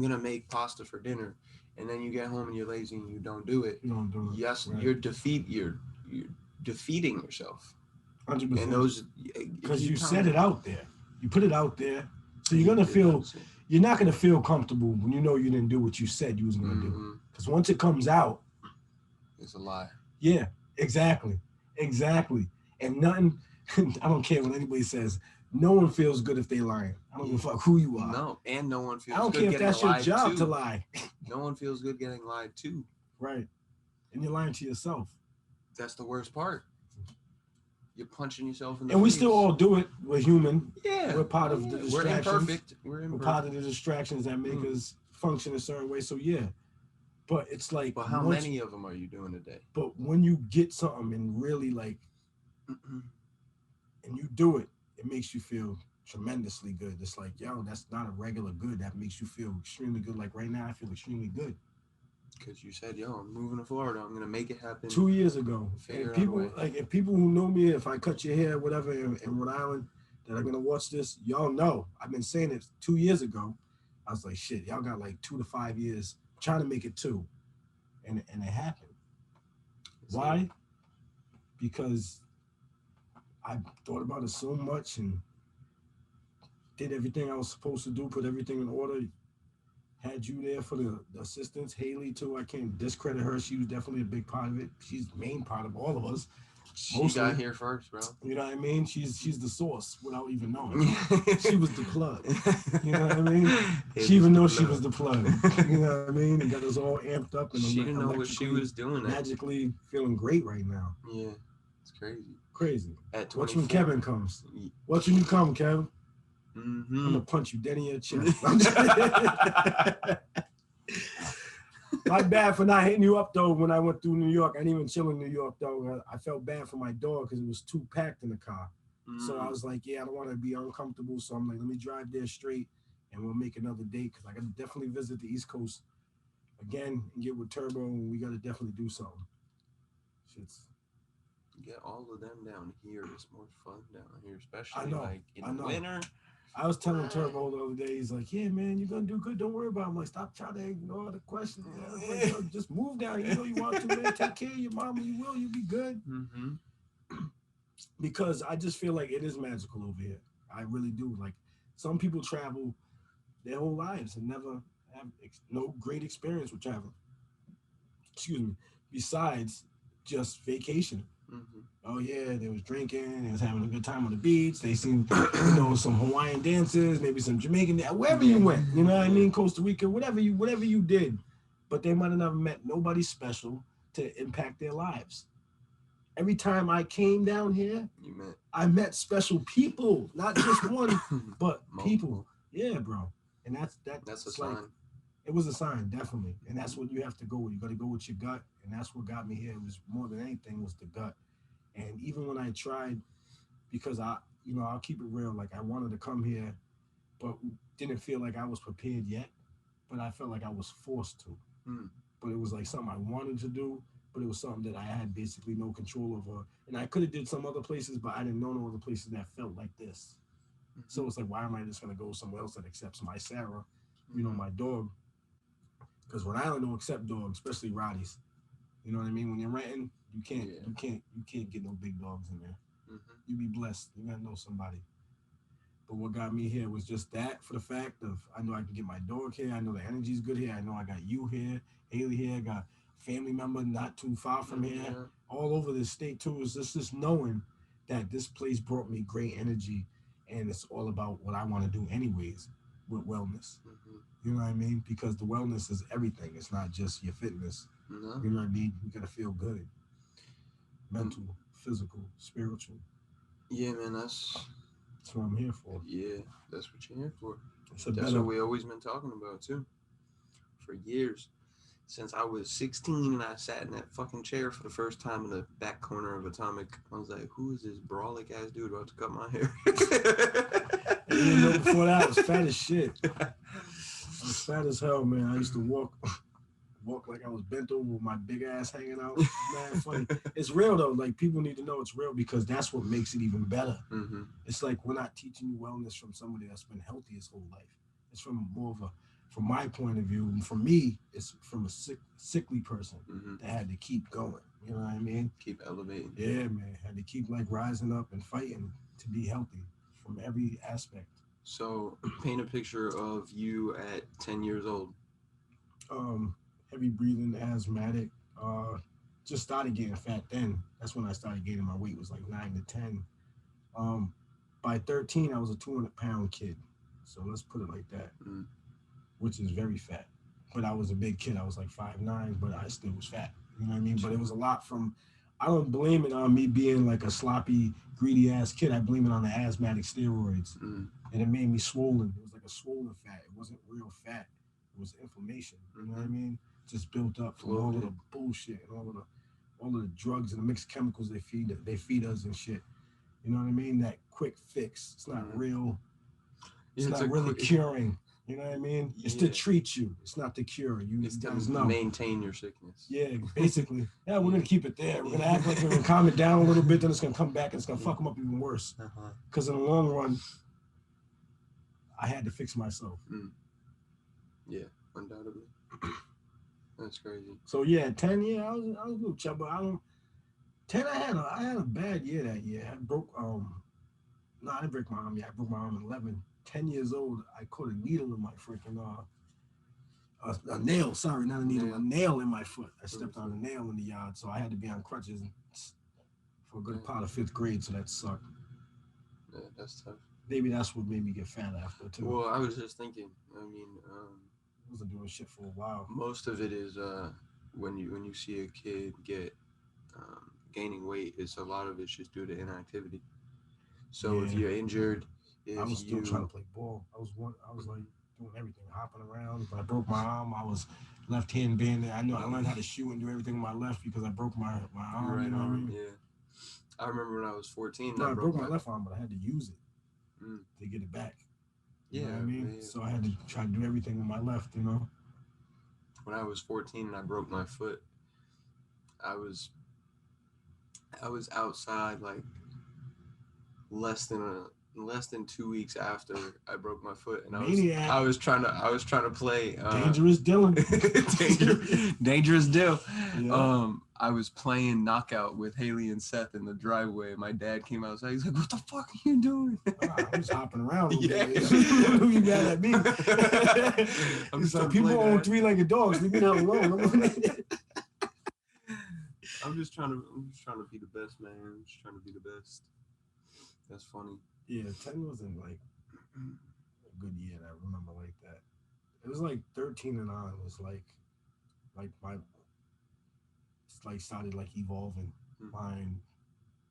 going to make pasta for dinner, and then you get home and you're lazy and you don't do it. Yes, right. You're defeating yourself. 100%. And those, because you set it out there. You put it out there. So you're not going to feel comfortable when you know you didn't do what you said you was going to do. Because once it comes out, it's a lie. Yeah, exactly. And nothing, I don't care what anybody says. No one feels good if they lying. I don't give a fuck who you are. No, and no one feels good. I don't care if that's your job to lie. No one feels good getting lied to. Right. And you're lying to yourself. That's the worst part. You're punching yourself in the face. And we still all do it. We're human. Yeah. We're part of the distractions. We're imperfect. We're part of the distractions that make us function a certain way. So yeah. But it's like. But how many of them are you doing a day? But when you get something and really like, and you do it, it makes you feel tremendously good. It's like, yo, that's not a regular good that makes you feel extremely good. Like right now, I feel extremely good. Because you said, yo, I'm moving to Florida. I'm going to make it happen. 2 years ago. And people, like, if people who know me, if I cut your hair, whatever, in Rhode Island, that are going to watch this, y'all know. I've been saying it 2 years ago. I was like, shit, y'all got like 2 to 5 years trying to make it 2. And it happened. Why? Because I thought about it so much and did everything I was supposed to do, put everything in order. Had you there for the assistance. Haley, too. I can't discredit her. She was definitely a big part of it. She's the main part of all of us. She got here first, bro. You know what I mean? She's the source without even knowing. She was the plug. You know what I mean? She even knew she was the plug. You know what I mean? It got us all amped up. And she didn't know what she was doing. Magically feeling great right now. Yeah, it's crazy. Crazy. At 24. Watch when Kevin comes. Watch when you come, Kev. Mm-hmm. I'm going to punch you dead in your chest. My bad for not hitting you up, though, when I went through New York. I didn't even chill in New York, though. I felt bad for my dog because it was too packed in the car. So I was like, yeah, I don't want to be uncomfortable. So I'm like, let me drive there straight, and we'll make another date because I got to definitely visit the East Coast again and get with Turbo, and we got to definitely do something. Shit's... Get all of them down here. It's more fun down here, especially like in the winter. I was telling Turbo the other day, he's like, yeah, man, you're going to do good. Don't worry about it. I'm like, stop trying to ignore the questions. Like, yo, just move down. You know you want to, man. Take care of your mama. You will. You'll be good. Mm-hmm. Because I just feel like it is magical over here. I really do. Like, some people travel their whole lives and never have no great experience with traveling. Excuse me. Besides just vacation. Mm-hmm. Oh yeah, they was drinking, they was having a good time on the beach. They seen, some Hawaiian dances, maybe some Jamaican, wherever you went, you know what I mean, Costa Rica, whatever you did. But they might have never met nobody special to impact their lives. Every time I came down here, I met special people, not just one, but people. Yeah, bro. And that's a sign. It was a sign, definitely. And that's what you have to go with. You got to go with your gut. And that's what got me here. It was more than anything was the gut. And even when I tried, because I'll keep it real. Like I wanted to come here, but didn't feel like I was prepared yet. But I felt like I was forced to. But it was like something I wanted to do, but it was something that I had basically no control over. And I could have did some other places, but I didn't know no other places that felt like this. So it's like, why am I just going to go somewhere else that accepts my Sarah, my dog? Because Rhode Island don't accept dogs, especially Rotties. You know what I mean? When you're renting, you can't get no big dogs in there. Mm-hmm. You be blessed. You gotta know somebody. But what got me here was just that, for the fact of I know I can get my dog here. I know the energy's good here. I know I got you here, Haley here. I got a family member not too far from here. All over this state too. It's just knowing that this place brought me great energy, and it's all about what I want to do anyways with wellness. Mm-hmm. You know what I mean? Because the wellness is everything. It's not just your fitness. No. You know what I mean? You gotta feel good. Mental, physical, spiritual. Yeah, man, that's what I'm here for. Yeah, that's what you're here for. That's what we always been talking about too. For years. Since I was 16 and I sat in that fucking chair for the first time in the back corner of Atomic, I was like, who is this brolic ass dude about to cut my hair? Before that I was fat as shit. I was fat as hell, man. I used to walk like I was bent over with my big ass hanging out. Man, funny. It's real though. Like people need to know it's real because that's what makes it even better. Mm-hmm. It's like we're not teaching you wellness from somebody that's been healthy his whole life. It's from from my point of view. And for me, it's from a sickly person that had to keep going. You know what I mean? Keep elevating. Yeah, man. Had to keep like rising up and fighting to be healthy from every aspect. So paint a picture of you at 10 years old. Heavy breathing, asthmatic. Just started getting fat then. That's when I started gaining my weight. It was like 9 to 10. By 13, I was a 200-pound kid. So let's put it like that, which is very fat. But I was a big kid. I was like 5'9", but I still was fat. You know what I mean? But it was a lot from, I don't blame it on me being like a sloppy, greedy-ass kid. I blame it on the asthmatic steroids. And it made me swollen. It was like a swollen fat. It wasn't real fat. It was inflammation. You know what I mean? Just built up from all of the bullshit and all of the drugs and the mixed chemicals they feed us and shit. You know what I mean? That quick fix. It's not real It's not really curing. You know what I mean? It's to treat you. It's not to cure you. It's to maintain your sickness. Yeah, basically. Yeah, we're gonna keep it there. We're gonna act like we're gonna calm it down a little bit. Then it's gonna come back and it's gonna fuck them up even worse. Because in the long run, I had to fix myself. Yeah, undoubtedly. That's crazy. So yeah, 10. Yeah, I was a little chub, but I don't. 10. I had a bad year that year. I broke No, I didn't break my arm. Yeah, I broke my arm at 11. 10 years old, I caught a needle in my freaking a nail. Sorry, not a needle. A nail in my foot. I stepped on a nail in the yard, so I had to be on crutches for a good part of 5th grade. So that sucked. Yeah, that's tough. Maybe that's what made me get fat after too. Well, I was just thinking. I mean, I wasn't doing shit for a while. Most of it is when you see a kid get gaining weight, it's a lot of it's just due to inactivity. So if you're injured, I was still trying to play ball. I was like doing everything, hopping around. But I broke my arm. I was left-hand banded. I learned how to shoot and do everything with my left because I broke my arm. Right arm. Yeah. I remember when I was 14. No, I broke my left arm, but I had to use it to get it back. You know what I mean? Yeah. So I had to try to do everything with my left. You know. When I was 14 and I broke my foot, I was outside like less than 2 weeks after I broke my foot, and I was trying to play Dangerous Dylan. Dangerous Dill. Yeah. I was playing knockout with Haley and Seth in the driveway. My dad came outside. He's like, "What the fuck are you doing?" I was hopping around. Who you mad at me? He's like, people own 3-legged dogs. Leave me alone. I'm just trying to be the best, man. I'm just trying to be the best. That's funny. Yeah, 10 wasn't like a good year that I remember like that. It was like 13 and on was like my started like evolving, mind,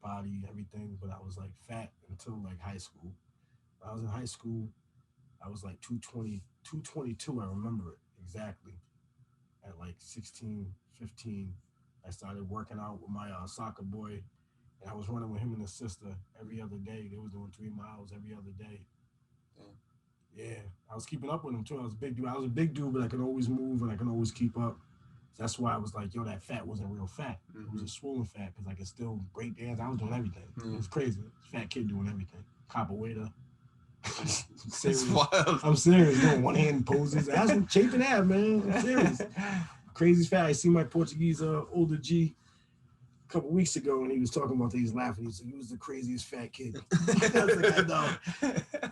body, everything. But I was like fat until like high school. When I was in high school, I was like 220, 222. I remember it exactly. At like 16, 15, I started working out with my soccer boy. And I was running with him and his sister every other day. They was doing 3 miles every other day. Yeah, I was keeping up with him too. I was a big dude, but I could always move and I could always keep up. So that's why I was like, yo, that fat wasn't real fat. It was a swollen fat because I could still break dance. I was doing everything. It was crazy. Fat kid doing everything. Capoeira. I'm serious. Doing one-hand poses. That's what Chapin had, man. I'm serious. Crazy fat. I see my Portuguese older G a couple weeks ago, and he was talking about that. He was laughing. He said, "You was the craziest fat kid." I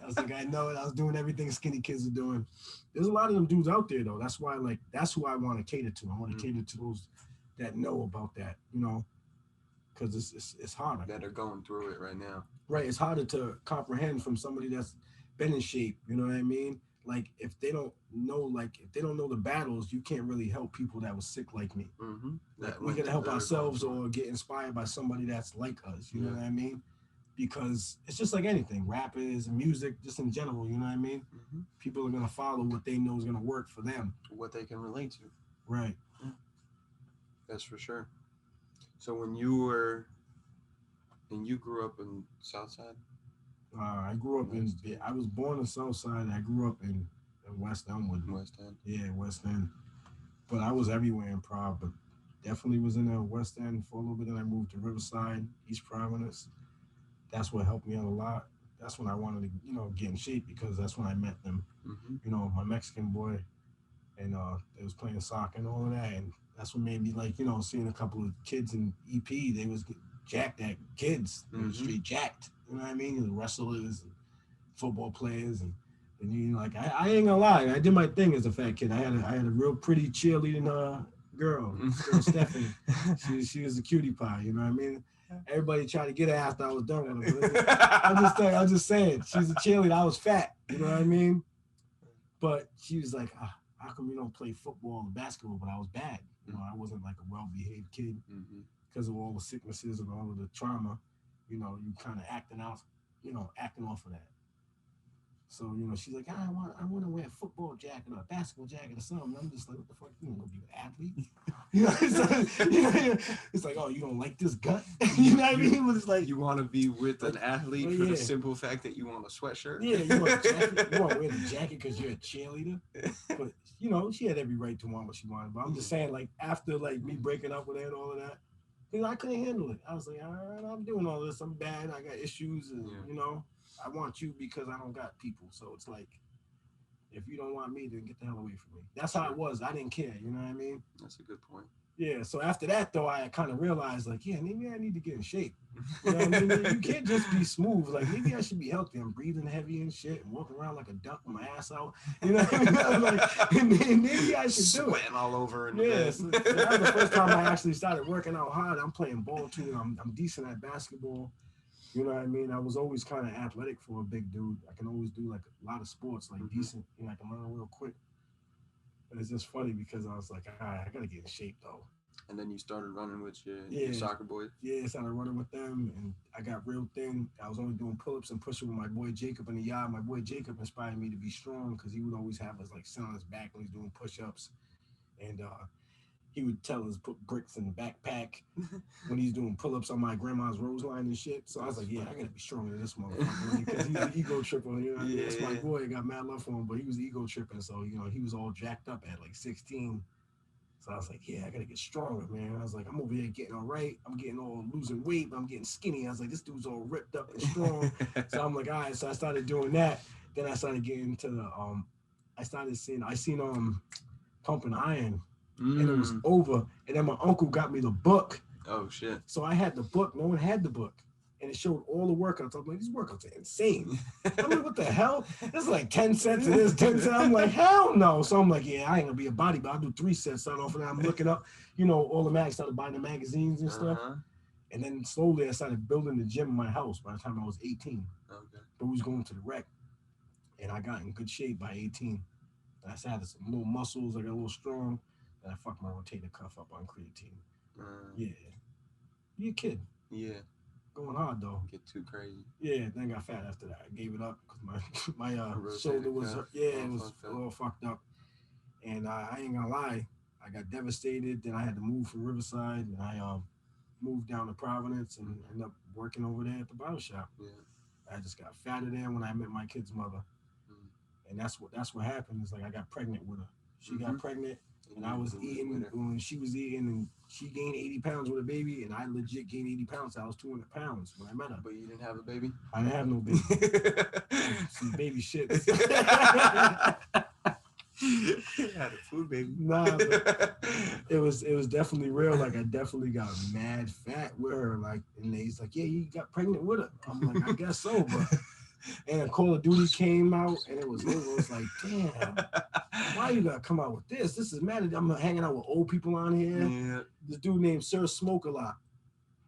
was like, I know. And I was doing everything skinny kids are doing. There's a lot of them dudes out there, though. That's who I want to cater to. I want to cater to those that know about that, you know, because it's harder. That are going through it right now. Right. It's harder to comprehend from somebody that's been in shape. You know what I mean? Like if they don't know the battles, you can't really help people that was sick like me. Like we gotta help ourselves or get inspired by somebody that's like us. You know what I mean? Because it's just like anything, rappers and music, just in general. You know what I mean? People are gonna follow what they know is gonna work for them, what they can relate to. Right. Yeah. That's for sure. So when you grew up in Southside. I grew up I was born in Southside. I grew up in West Elmwood. West End. Yeah, West End. But I was everywhere in Prov, but definitely was in the West End for a little bit. Then I moved to Riverside, East Providence. That's what helped me out a lot. That's when I wanted to, get in shape because that's when I met them. My Mexican boy, and they was playing soccer and all of that. And that's what made me seeing a couple of kids in EP. They was jacked at kids. They were straight jacked. You know what I mean? The wrestlers and football players and I ain't gonna lie, I did my thing as a fat kid. I had a real pretty cheerleading girl Stephanie. She was a cutie pie, you know what I mean? Everybody tried to get her after I was done with her. I'm just saying, she's a cheerleader. I was fat, you know what I mean? But she was like, how come you don't play football and basketball? But I was bad. I wasn't like a well-behaved kid because of all the sicknesses and all of the trauma. You kind of acting off of that. So, she's like, I want to wear a football jacket or a basketball jacket or something. I'm just like, what the fuck? You want to be an athlete? It's like, oh, you don't like this gut? You know what I mean? But it's like, you want to be with an athlete for the simple fact that you want a sweatshirt. Yeah, you want a jacket. You want to wear the jacket because you're a cheerleader. But she had every right to want what she wanted. But I'm just saying, like, after like me breaking up with her and all of that, I couldn't handle it. I was like, all right, I'm doing all this. I'm bad. I got issues, and I want you because I don't got people. So it's like, if you don't want me, then get the hell away from me. That's how it was. I didn't care. You know what I mean? That's a good point. Yeah. So after that, though, I kind of realized, like, yeah, maybe I need to get in shape. You know what I mean? You can't just be smooth. Like, maybe I should be healthy. I'm breathing heavy and shit and walking around like a duck with my ass out. You know what I mean? I'm like, maybe I should do it. Sweating all over. Yeah. So that was the first time I actually started working out hard. I'm playing ball, too. I'm decent at basketball. You know what I mean? I was always kind of athletic for a big dude. I can always do like a lot of sports, like decent. I can learn real quick. But it's just funny because I was like, all right, I got to get in shape, though. And then you started running with your soccer boys? Yeah, I started running with them, and I got real thin. I was only doing pull-ups and push-ups with my boy Jacob in the yard. My boy Jacob inspired me to be strong because he would always have us like sit on his back when he's doing push-ups. And he would tell us put bricks in the backpack when he's doing pull-ups on my grandma's rose line and shit. So I was like, yeah, I gotta be stronger than this motherfucker because he's an ego tripper. You know what I mean? That's my boy. I got mad love for him, but he was ego tripping. So he was all jacked up at like 16. So I was like, yeah, I gotta get stronger, man. I was like, I'm over here getting all right. I'm getting all losing weight, but I'm getting skinny. I was like, this dude's all ripped up and strong. So I'm like, all right. So I started doing that. Then I started getting to the I seen Pumping Iron. And it was over. And then my uncle got me the book. Oh shit. So I had the book. No one had the book. And it showed all the workouts. I'm like, these workouts are insane. I'm like, what the hell? This is like 10 cents and this 10 cents. I'm like, hell no. So I'm like, yeah, I ain't gonna be a bodybuilder. I'll do 3 sets start off. And I'm looking up, all the mags, started buying the magazines and stuff. And then slowly I started building the gym in my house by the time I was 18. Okay. But we was going to the rec. And I got in good shape by 18. I had some little muscles. I got a little strong. And I fucked my rotator cuff up on creatine. Yeah. You a kid. Yeah. Going hard though. Get too crazy. Yeah, then got fat after that. I gave it up because my shoulder was it was all fucked up. And I ain't gonna lie, I got devastated. Then I had to move from Riverside, and I moved down to Providence and ended up working over there at the barber shop. Yeah. I just got fatter there when I met my kid's mother, and that's what happened. Is like I got pregnant with her. She got pregnant. And I was eating when she was eating, and she gained 80 pounds with a baby, and I legit gained 80 pounds. So I was 200 pounds when I met her. But you didn't have a baby? I didn't have no baby. Some baby shit. Had a food baby. Nah, but it was definitely real. Like I definitely got mad fat with her. Like, and he's like, yeah, you got pregnant with her. I'm like, I guess so, but. And Call of Duty came out, and it was over. It was like, damn, why you gotta come out with this? This is mad. I'm hanging out with old people on here. Yeah. This dude named Sir Smoke a Lot.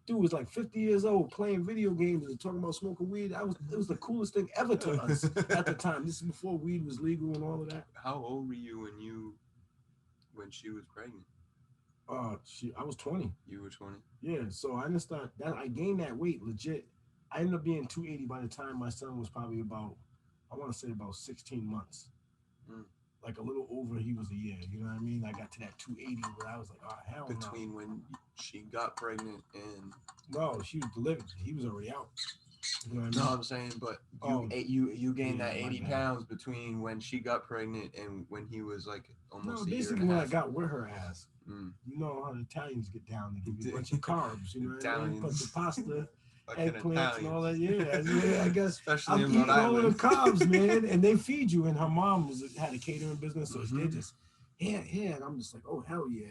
Dude was like 50 years old, playing video games and talking about smoking weed. It was the coolest thing ever to us at the time. This is before weed was legal and all of that. How old were you when she was pregnant? I was 20. You were 20. Yeah, so I just thought that I gained that weight legit. I ended up being 280 by the time my son was probably about 16 months. Like a little over, he was a year. You know what I mean? I got to that 280, but I was like, oh, hell no. Between when she got pregnant and... No, she was delivered. He was already out. You know what I mean? No, I'm saying, but you gained that 80 pounds between when she got pregnant and when he was like almost a year basically and a when half. I got with her ass. You know how the Italians get down. They give you a bunch of carbs. You know what I mean? Bunch of pasta. Eggplants and all that, yeah. I guess especially I'm eating all of the carbs, man, and they feed you. And her mom had a catering business, so they just, and I'm just like, oh hell yeah,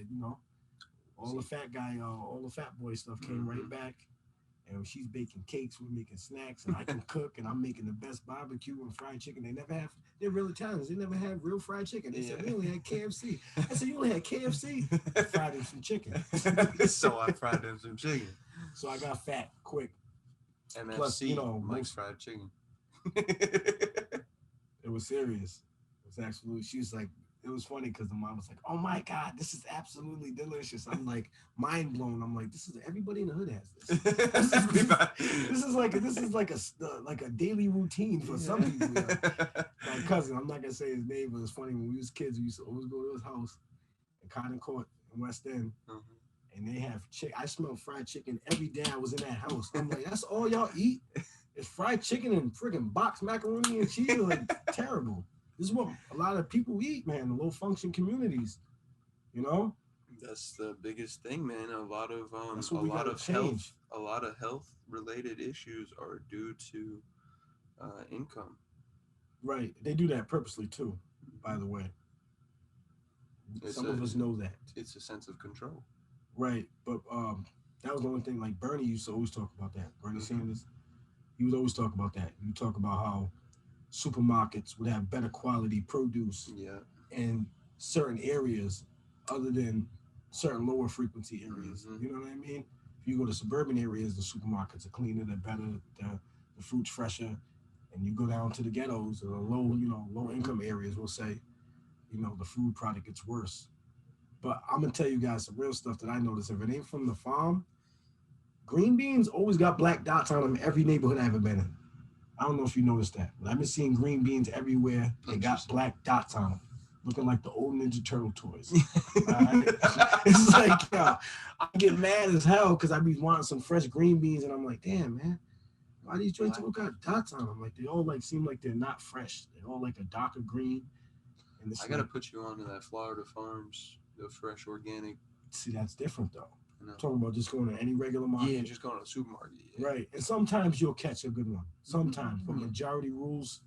all the fat boy stuff came right back. And she's baking cakes, we're making snacks, and I can cook, and I'm making the best barbecue and fried chicken. They're real Italians. They never had real fried chicken. They said, we only had KFC. I said, you only had KFC? I fried them some chicken. So I fried them some chicken. So I got fat quick. MFC, plus, Mike's fried chicken. It was serious. It was absolutely. She was like, it was funny because the mom was like, "Oh my God, this is absolutely delicious." I'm like, mind blown. I'm like, this is everybody in the hood has this. This is like a daily routine for some people. You know? My cousin, I'm not gonna say his name, but it's funny when we was kids, we used to always go to his house in Cotton Court in West End. And they have I smell fried chicken every day I was in that house. I'm like, that's all y'all eat? It's fried chicken and freaking boxed macaroni and cheese. Like, terrible. This is what a lot of people eat, man. The low function communities, you know. That's the biggest thing, man. A lot of health related issues are due to income. Right. They do that purposely too, by the way. Some of us know that. It's a sense of control. Right. But that was the one thing, like Bernie used to always talk about that. Bernie Sanders, he would always talk about that. You talk about how supermarkets would have better quality produce in certain areas other than certain lower frequency areas. You know what I mean? If you go to suburban areas, the supermarkets are cleaner, they're better, the fruit's fresher. And you go down to the ghettos or the low income areas, we'll say, the food product gets worse. But I'm gonna tell you guys some real stuff that I noticed. If it ain't from the farm, green beans always got black dots on them in every neighborhood I've ever been in. I don't know if you noticed that, but I've been seeing green beans everywhere. They got black dots on them, looking like the old Ninja Turtle toys. It's like, I get mad as hell because I be wanting some fresh green beans, and I'm like, damn, man, why these joints all got dots on them? Like, they all seem like they're not fresh. They're all like a darker green. And I gotta put you onto that Florida Farms, the fresh organic. See, that's different though. I'm talking about just going to any regular market. Yeah, just going to a supermarket. Yeah. Right. And sometimes you'll catch a good one. Sometimes. But majority rules,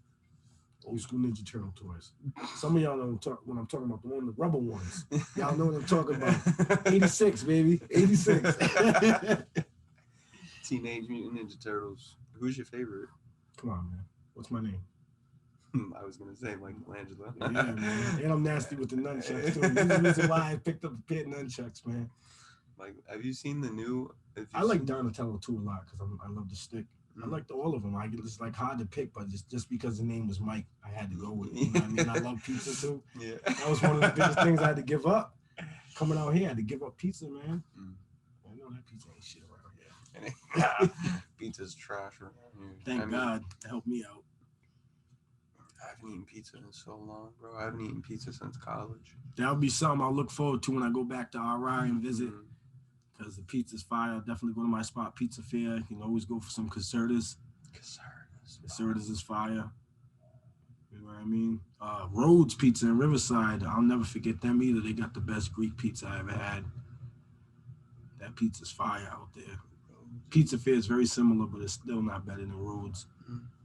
old school Ninja Turtle toys. Some of y'all know when I'm talking about the rubber ones. Y'all know what I'm talking about. 86, baby. 86. Teenage Mutant Ninja Turtles. Who's your favorite? Come on, man. What's my name? I was going to say Michelangelo. Yeah, man. And I'm nasty with the nunchucks, too. This is the reason why I picked up a pair of nunchucks, man. Like, have you seen the new? I like Donatello too a lot because I love the stick. I liked all of them. It's like hard to pick, but just because the name was Mike, I had to go with it. You know what I mean? I love pizza too. Yeah, that was one of the biggest things I had to give up. Coming out here, I had to give up pizza, man. I know that pizza ain't shit around here. Pizza's trash around here. Thank God, that helped me out. I haven't eaten pizza in so long, bro. I haven't eaten pizza since college. That'll be something I'll look forward to when I go back to RI and visit. Because the pizza's fire. I'll definitely go to my spot, Pizza Fair. You can always go for some Casertas. Casertas is fire. You know what I mean? Rhodes Pizza in Riverside. I'll never forget them either. They got the best Greek pizza I ever had. That pizza's fire out there. Pizza Fair is very similar, but it's still not better than Rhodes.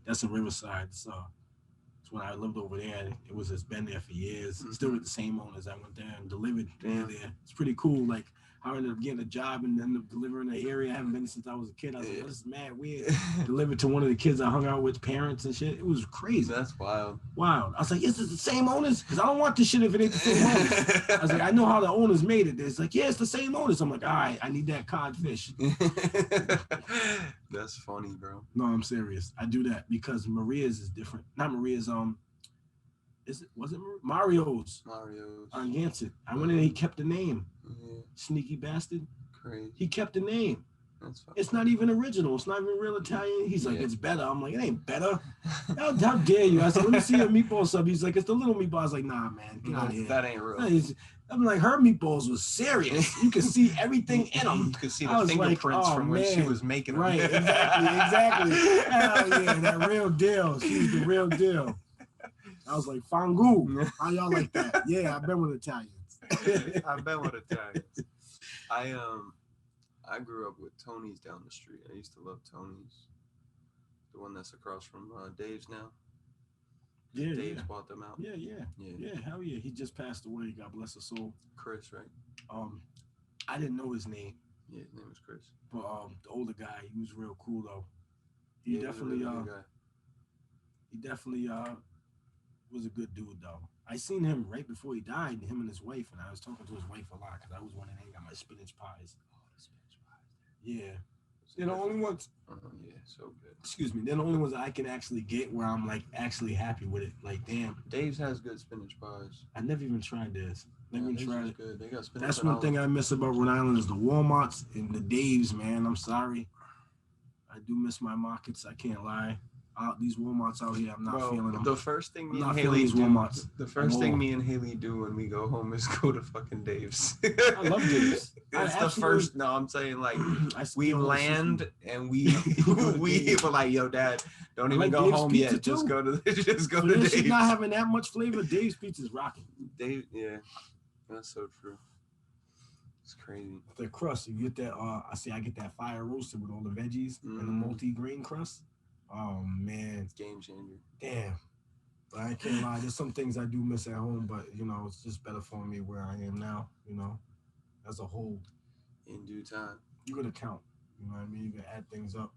That's in Riverside. So it's when I lived over there. It's been there for years. Still with the same owners. I went there and delivered there. It's pretty cool. Like, I ended up getting a job and ended up delivering the area. I haven't been since I was a kid. I was like, this is mad weird. Delivered to one of the kids I hung out with, parents and shit. It was crazy. That's wild. I was like, is this the same owners? Because I don't want this shit if it ain't the same owners. I was like, I know how the owners made it. It's like, yeah, it's the same owners. I'm like, all right, I need that codfish. That's funny, bro. No, I'm serious. I do that because Maria's is different. Not Maria's, was it Mario's? On Gansett. I went in and he kept the name. Sneaky bastard. Crazy. He kept the name. That's fine. It's not even original. It's not even real Italian. He's like, it's better. I'm like, it ain't better. How dare you? I said, let me see your meatball sub. He's like, it's the little meatball. I was like, nah, man, get out of here. That ain't real. I'm like, her meatballs was serious. You could see everything in them. You could see the fingerprints from when she was making them. Right, exactly. Hell yeah, that real deal. She was the real deal. I was like, Fangu. How y'all like that? Yeah, I've been with Italians. I've been with Italians. I grew up with Tony's down the street. I used to love Tony's. The one that's across from Dave's now. Yeah, Dave's bought them out. Yeah, hell yeah. He just passed away. God bless his soul. Chris, right? I didn't know his name. Yeah, his name was Chris. But the older guy, he was real cool though. He definitely was a good dude though. I seen him right before he died, him and his wife, and I was talking to his wife a lot because I was one that ain't got my spinach pies. Oh, the spinach pies. Yeah. They're the only ones. Yeah, so good. Excuse me. They're the only ones that I can actually get where I'm like actually happy with it. Like, damn. Dave's has good spinach pies. I never even tried this. Never even tried it. Good. They got spinach. That's one thing I miss about Rhode Island is the Walmarts and the Dave's, man. I'm sorry. I do miss my markets. I can't lie. These Walmarts out here, I'm not feeling them. The first thing me and Haley do when we go home is go to fucking Dave's. I love Dave's. That's the first. No, I'm saying like we land and we were like, yo, Dad, don't even go home yet. Just go to Dave's. She's not having that much flavor. Dave's pizza's rocking. Dave, yeah, that's so true. It's crazy. The crust, you get that. I get that fire roasted with all the veggies and the multi-grain crust. Oh man, it's game changer. Damn, but I can't lie. There's some things I do miss at home, but it's just better for me where I am now. As a whole. In due time, you gotta count. You know what I mean? You gotta add things up.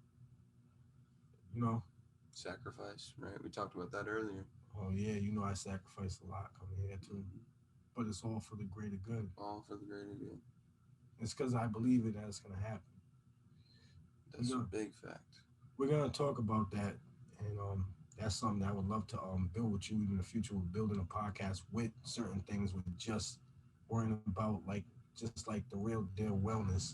Sacrifice, right? We talked about that earlier. Oh yeah, I sacrifice a lot coming here too, but it's all for the greater good. All for the greater good. It's because I believe it that it's gonna happen. That's a big fact. We're gonna talk about that, and that's something that I would love to build with you in the future. We're building a podcast with certain things, with just worrying about just like the real deal wellness.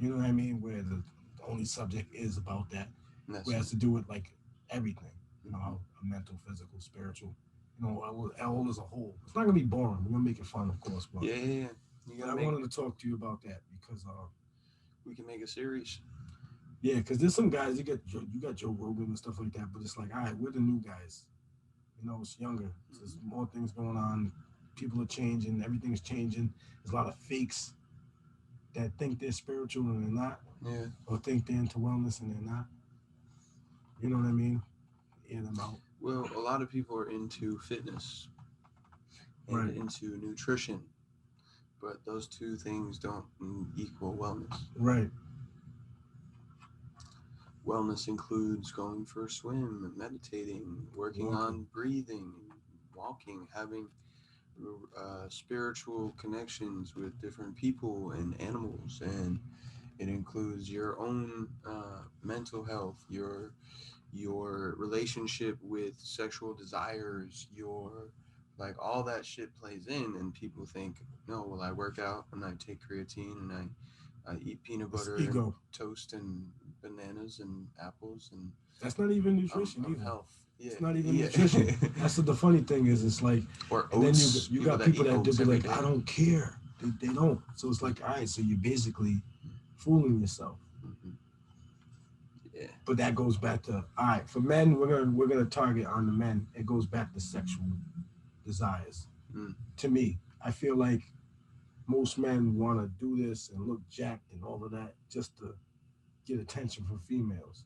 You know what I mean? Where the only subject is about that. Where it has to do with like everything. Mental, physical, spiritual. All as a whole. It's not gonna be boring. We're gonna make it fun, of course. But yeah. I wanted to talk to you about that because we can make a series. Yeah, because there's some guys, you got Joe Rogan and stuff like that, but it's like, all right, we're the new guys. It's younger. There's more things going on. People are changing. Everything's changing. There's a lot of fakes that think they're spiritual and they're not. Yeah. Or think they're into wellness and they're not. You know what I mean? Air them out. Well, a lot of people are into fitness and into nutrition, but those two things don't equal wellness. Right. Wellness includes going for a swim, meditating, working on breathing, walking, having spiritual connections with different people and animals, and it includes your own mental health, your relationship with sexual desires, all that shit plays in, and people think, no, well, I work out and I take creatine and I eat peanut butter and toast and bananas and apples, and that's not even nutrition either. Health. Yeah. It's not even nutrition. That's the funny thing is, it's like, or and oats, then you got people that do be like, I don't care. They don't. So it's like, all right, so you're basically fooling yourself. Yeah. But that goes back to, all right, for men, we're gonna target on the men. It goes back to sexual desires. To me, I feel like most men want to do this and look jacked and all of that just to get attention from females.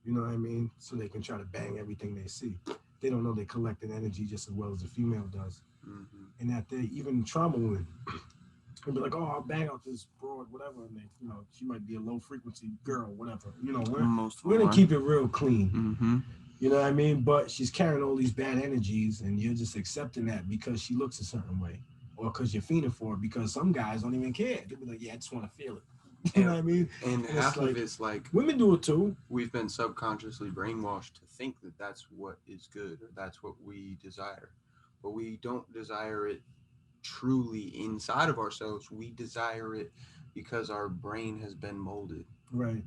You know what I mean? So they can try to bang everything they see. They don't know they're collecting energy just as well as a female does. And that they, even trauma women, they'll be like, oh, I'll bang out this broad, whatever. And they, she might be a low frequency girl, whatever. We're going to keep it real clean. You know what I mean? But she's carrying all these bad energies and you're just accepting that because she looks a certain way. Or because you're fiending for it, because some guys don't even care. They'll be like, yeah, I just want to feel it. You know what I mean? And half of it's like, women do it too. We've been subconsciously brainwashed to think that that's what is good or that's what we desire. But we don't desire it truly inside of ourselves. We desire it because our brain has been molded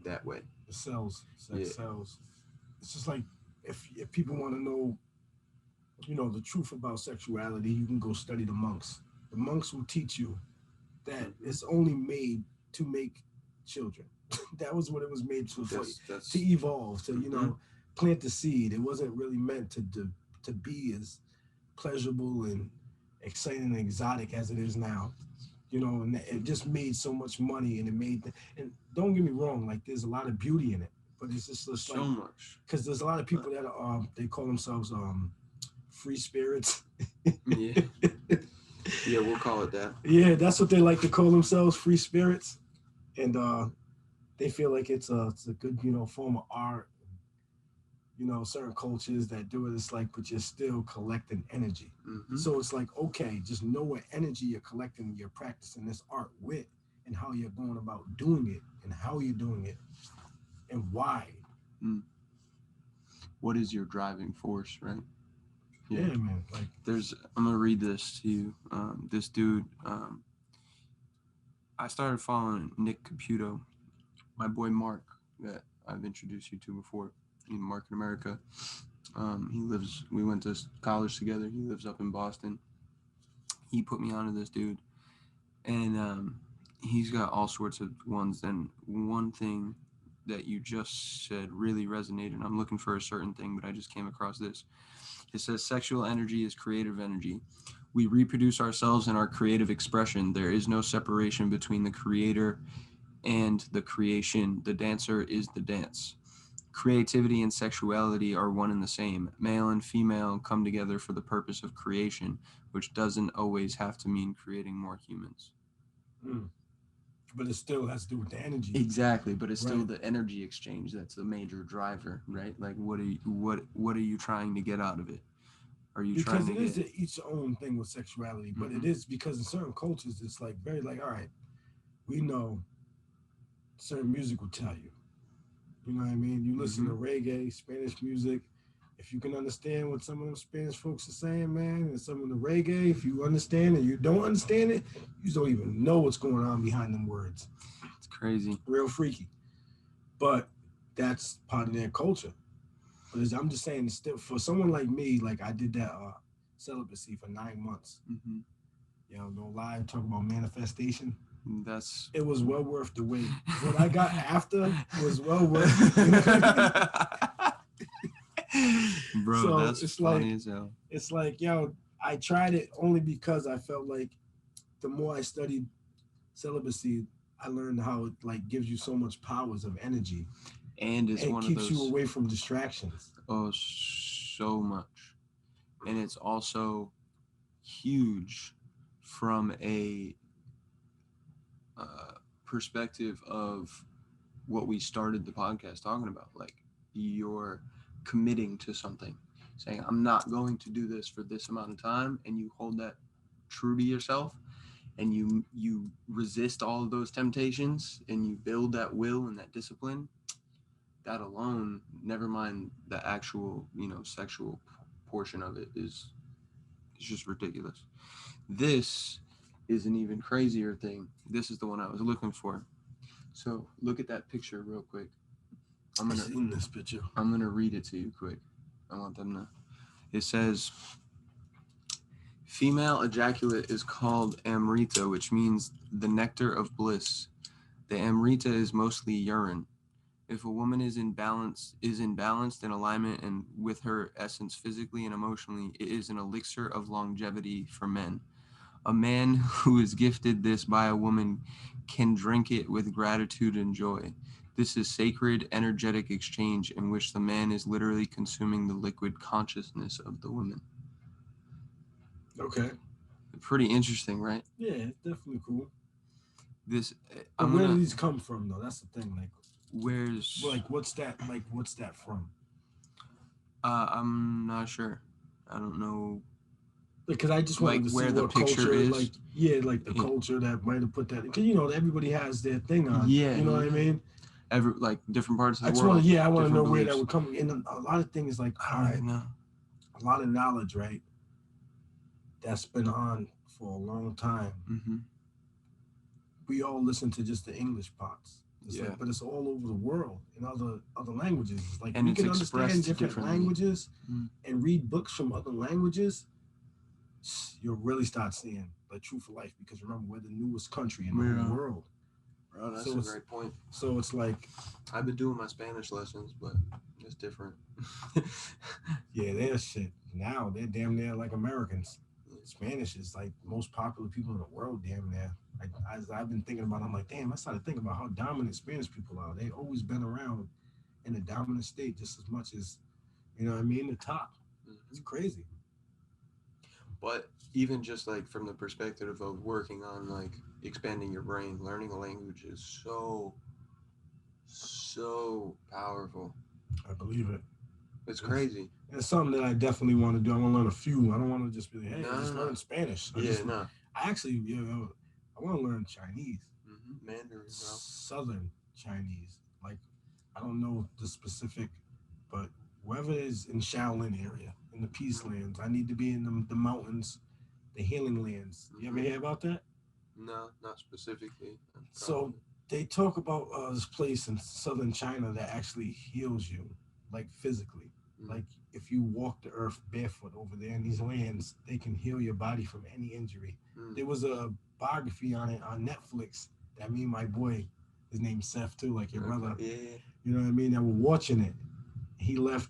that way. The cells. Cells. It's just like, if people want to know, the truth about sexuality, you can go study the monks. The monks will teach you that it's only made to make children. That was what it was made to evolve, to plant the seed. It wasn't really meant to be as pleasurable and exciting and exotic as it is now. And it just made so much money, and and don't get me wrong, like there's a lot of beauty in it, but it's just so much, because there's a lot of people that are they call themselves free spirits. Yeah, we'll call it that. Yeah, that's what they like to call themselves, free spirits. And they feel like it's a good, form of art. Certain cultures that do it, it's like, but you're still collecting energy. So it's like, okay, just know what energy you're collecting and you're practicing this art with and how you're going about doing it and how you're doing it. and why. What is your driving force, right? Yeah, man. Like, I'm gonna read this to you. This dude, I started following Nick Caputo, my boy Mark, that I've introduced you to before, in Mark in America. We went to college together. He lives up in Boston. He put me onto this dude, and he's got all sorts of ones. And one thing that you just said really resonated. I'm looking for a certain thing, but I just came across this. It says sexual energy is creative energy. We reproduce ourselves in our creative expression. There is no separation between the creator and the creation. The dancer is the dance. Creativity and sexuality are one and the same. Male and female come together for the purpose of creation, which doesn't always have to mean creating more humans. But it still has to do with the energy. Exactly, but it's still the energy exchange that's the major driver, right? Like, what are you trying to get out of it? Are you because trying to it is each own thing with sexuality, but it is because in certain cultures it's like very like, all right, we know certain music will tell you. You know what I mean? You listen to reggae, Spanish music. If you can understand what some of them Spanish folks are saying, man, and some of the reggae, if you understand and you don't understand it, you don't even know what's going on behind them words. It's crazy. Real freaky. But that's part of their culture. But I'm just saying, for someone like me, like I did that celibacy for 9 months. You know, no lie, talk about manifestation. It was well worth the wait. What I got after was well worth it. Bro, so that's funny as hell. It's like, yo, I tried it only because I felt like the more I studied celibacy, I learned how it like gives you so much powers of energy. And it keeps you away from distractions. Oh, so much. And it's also huge from a perspective of what we started the podcast talking about. Like, you're committing to something, saying, I'm not going to do this for this amount of time, and you hold that true to yourself, and you resist all of those temptations, and you build that will and that discipline. That alone, never mind the actual, sexual portion of it, is just ridiculous. This is an even crazier thing. This is the one I was looking for. So look at that picture real quick. I've seen this picture. I'm gonna read it to you quick. I want them to. It says, female ejaculate is called amrita, which means the nectar of bliss. The amrita is mostly urine. If a woman is in balance and alignment and with her essence physically and emotionally, it is an elixir of longevity for men. A man who is gifted this by a woman can drink it with gratitude and joy. This is sacred, energetic exchange in which the man is literally consuming the liquid consciousness of the woman. Okay. Pretty interesting, right? Yeah, it's definitely cool. Where do these come from, though? That's the thing. Like, where's what's that from? I'm not sure. I don't know. Because I just wanted to see where the picture culture is. The culture that might have put that. Because everybody has their thing on. Yeah, you know what I mean. Different parts of the world. I want to know where that would come. And a lot of things like know. A lot of knowledge, right? That's been on for a long time. We all listen to just the English parts. But it's all over the world in other languages. It's like, and we can understand different languages and read books from other languages. You'll really start seeing the truth of life, because remember, we're the newest country in the whole world. Bro, that's a great point. So it's like, I've been doing my Spanish lessons, but it's different. Yeah, they're shit. Now they're damn near like Americans. Spanish is like the most popular people in the world, damn near. As I've been thinking about it, I'm like, damn, I started thinking about how dominant Spanish people are. They've always been around in a dominant state just as much as, the top. It's crazy. But even just like from the perspective of working on like expanding your brain, learning a language is so powerful. I believe it. It's crazy. It's something that I definitely want to do. I want to learn a few. I don't want to just be like, hey, just learn Spanish. I actually, I want to learn Chinese. Mandarin, bro. Southern Chinese. Like, I don't know the specific, but wherever it is in Shaolin area, in the Peace Lands, I need to be in the mountains, the healing lands. You ever hear about that? No, not specifically. So they talk about this place in southern China that actually heals you, like physically. Like if you walk the earth barefoot over there in these lands, they can heal your body from any injury. There was a biography on it on Netflix that me and my boy, his name's Seth too, like your brother. Yeah. You know what I mean? That were watching it. He left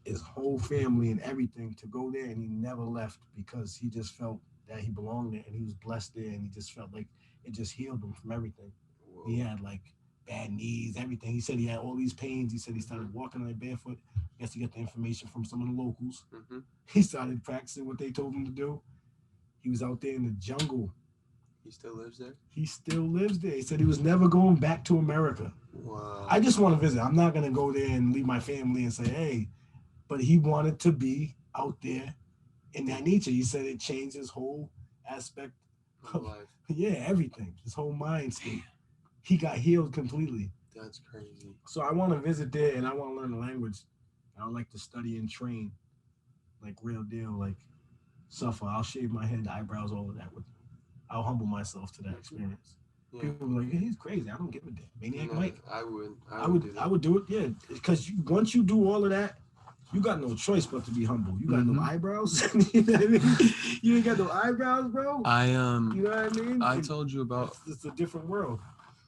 his whole family and everything to go there, and he never left because he just felt that he belonged there and he was blessed there, and he just felt like it just healed him from everything. Whoa. He had like bad knees, everything. He said he had all these pains. He said he started walking on it barefoot. I guess he got the information from some of the locals. He started practicing what they told him to do. He was out there in the jungle. He still lives there? He still lives there. He said he was never going back to America. Wow. I just want to visit. I'm not going to go there and leave my family and say, hey, but he wanted to be out there in that nature. He said it changed his whole aspect of life. Yeah, everything. His whole mind state. He got healed completely. That's crazy. So I want to visit there and I want to learn the language. I would like to study and train, like real deal, like suffer. I'll shave my head, eyebrows, all of that. I'll humble myself to that experience. Yeah. People are like, hey, he's crazy. I don't give a damn. Maniac Mike. I would do it. Yeah, because once you do all of that, you got no choice but to be humble. You got no eyebrows. You know what I mean? You ain't got no eyebrows, bro. You know what I mean? I told you about. It's a different world.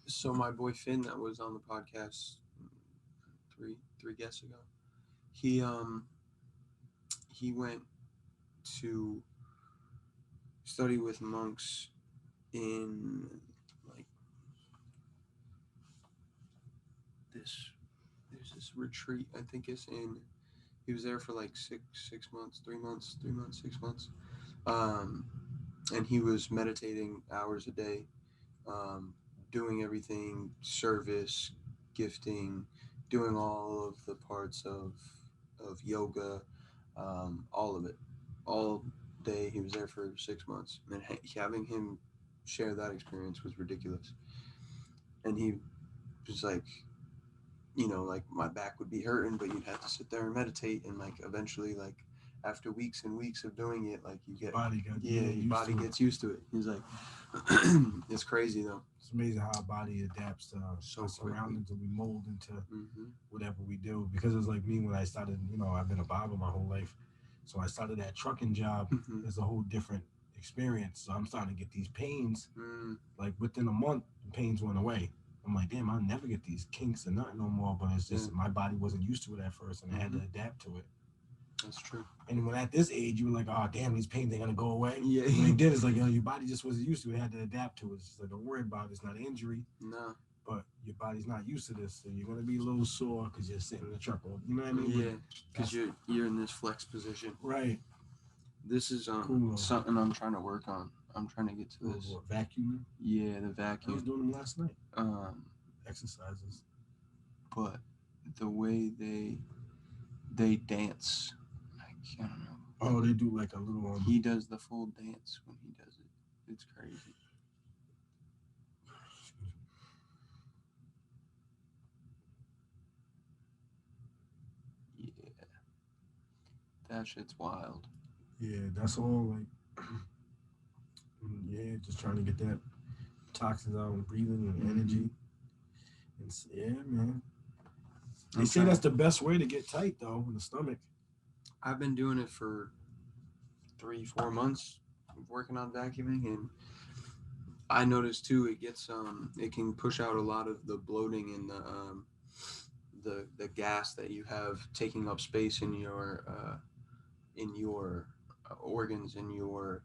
So my boy Finn that was on the podcast three guests ago, he went to study with monks in like there's this retreat. I think it's in. He was there for like 6 months, 3 months, 6 months, and he was meditating hours a day, doing everything, service, gifting, doing all of the parts of yoga, all of it, all day. He was there for 6 months, and having him share that experience was ridiculous. And he was like, like my back would be hurting, but you'd have to sit there and meditate, and like eventually, like after weeks and weeks of doing it, like you get your body gets used to it. He's like, it's crazy though. It's amazing how our body adapts to our surroundings, and we mold into whatever we do. Because it's like me when I started, I've been a barber my whole life, so I started that trucking job. It's a whole different experience. So I'm starting to get these pains. Like within a month, the pains went away. I'm like, damn, I'll never get these kinks or nothing no more. But it's just my body wasn't used to it at first, and I had to adapt to it. That's true. And when at this age, you were like, oh, damn, these pains ain't going to go away. Yeah. When they did, it's like, your body just wasn't used to it. It had to adapt to it. It's just like, don't worry about it. It's not an injury. No. But your body's not used to this. So you're going to be a little sore because you're sitting in the truck. You know what I mean? Yeah, because you're in this flex position. Right. This is something I'm trying to work on. I'm trying to get to this. What, vacuuming? Yeah, the vacuum. I was doing them last night. Exercises. But the way they dance, I don't know. Oh, they do like a little. He does the full dance when he does it. It's crazy. Yeah, that shit's wild. Yeah, that's all like. Yeah, just trying to get that toxins out and breathing and energy. Yeah, man. They say that's the best way to get tight, though, in the stomach. I've been doing it for 3-4 months, working on vacuuming, and I noticed too it gets it can push out a lot of the bloating and the gas that you have taking up space in your organs, in your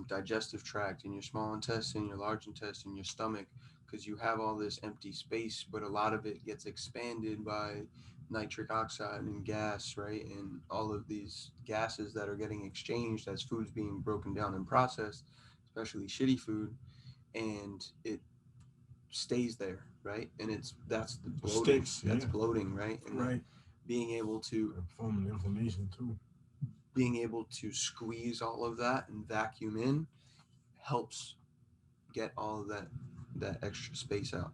digestive tract, in your small intestine, your large intestine, your stomach. Because you have all this empty space, but a lot of it gets expanded by nitric oxide and gas, right? And all of these gases that are getting exchanged as food's being broken down and processed, especially shitty food, and it stays there, right? And that's the bloating. That's bloating, right? And right. Being able to forming inflammation too. Being able to squeeze all of that and vacuum in helps get all of that extra space out.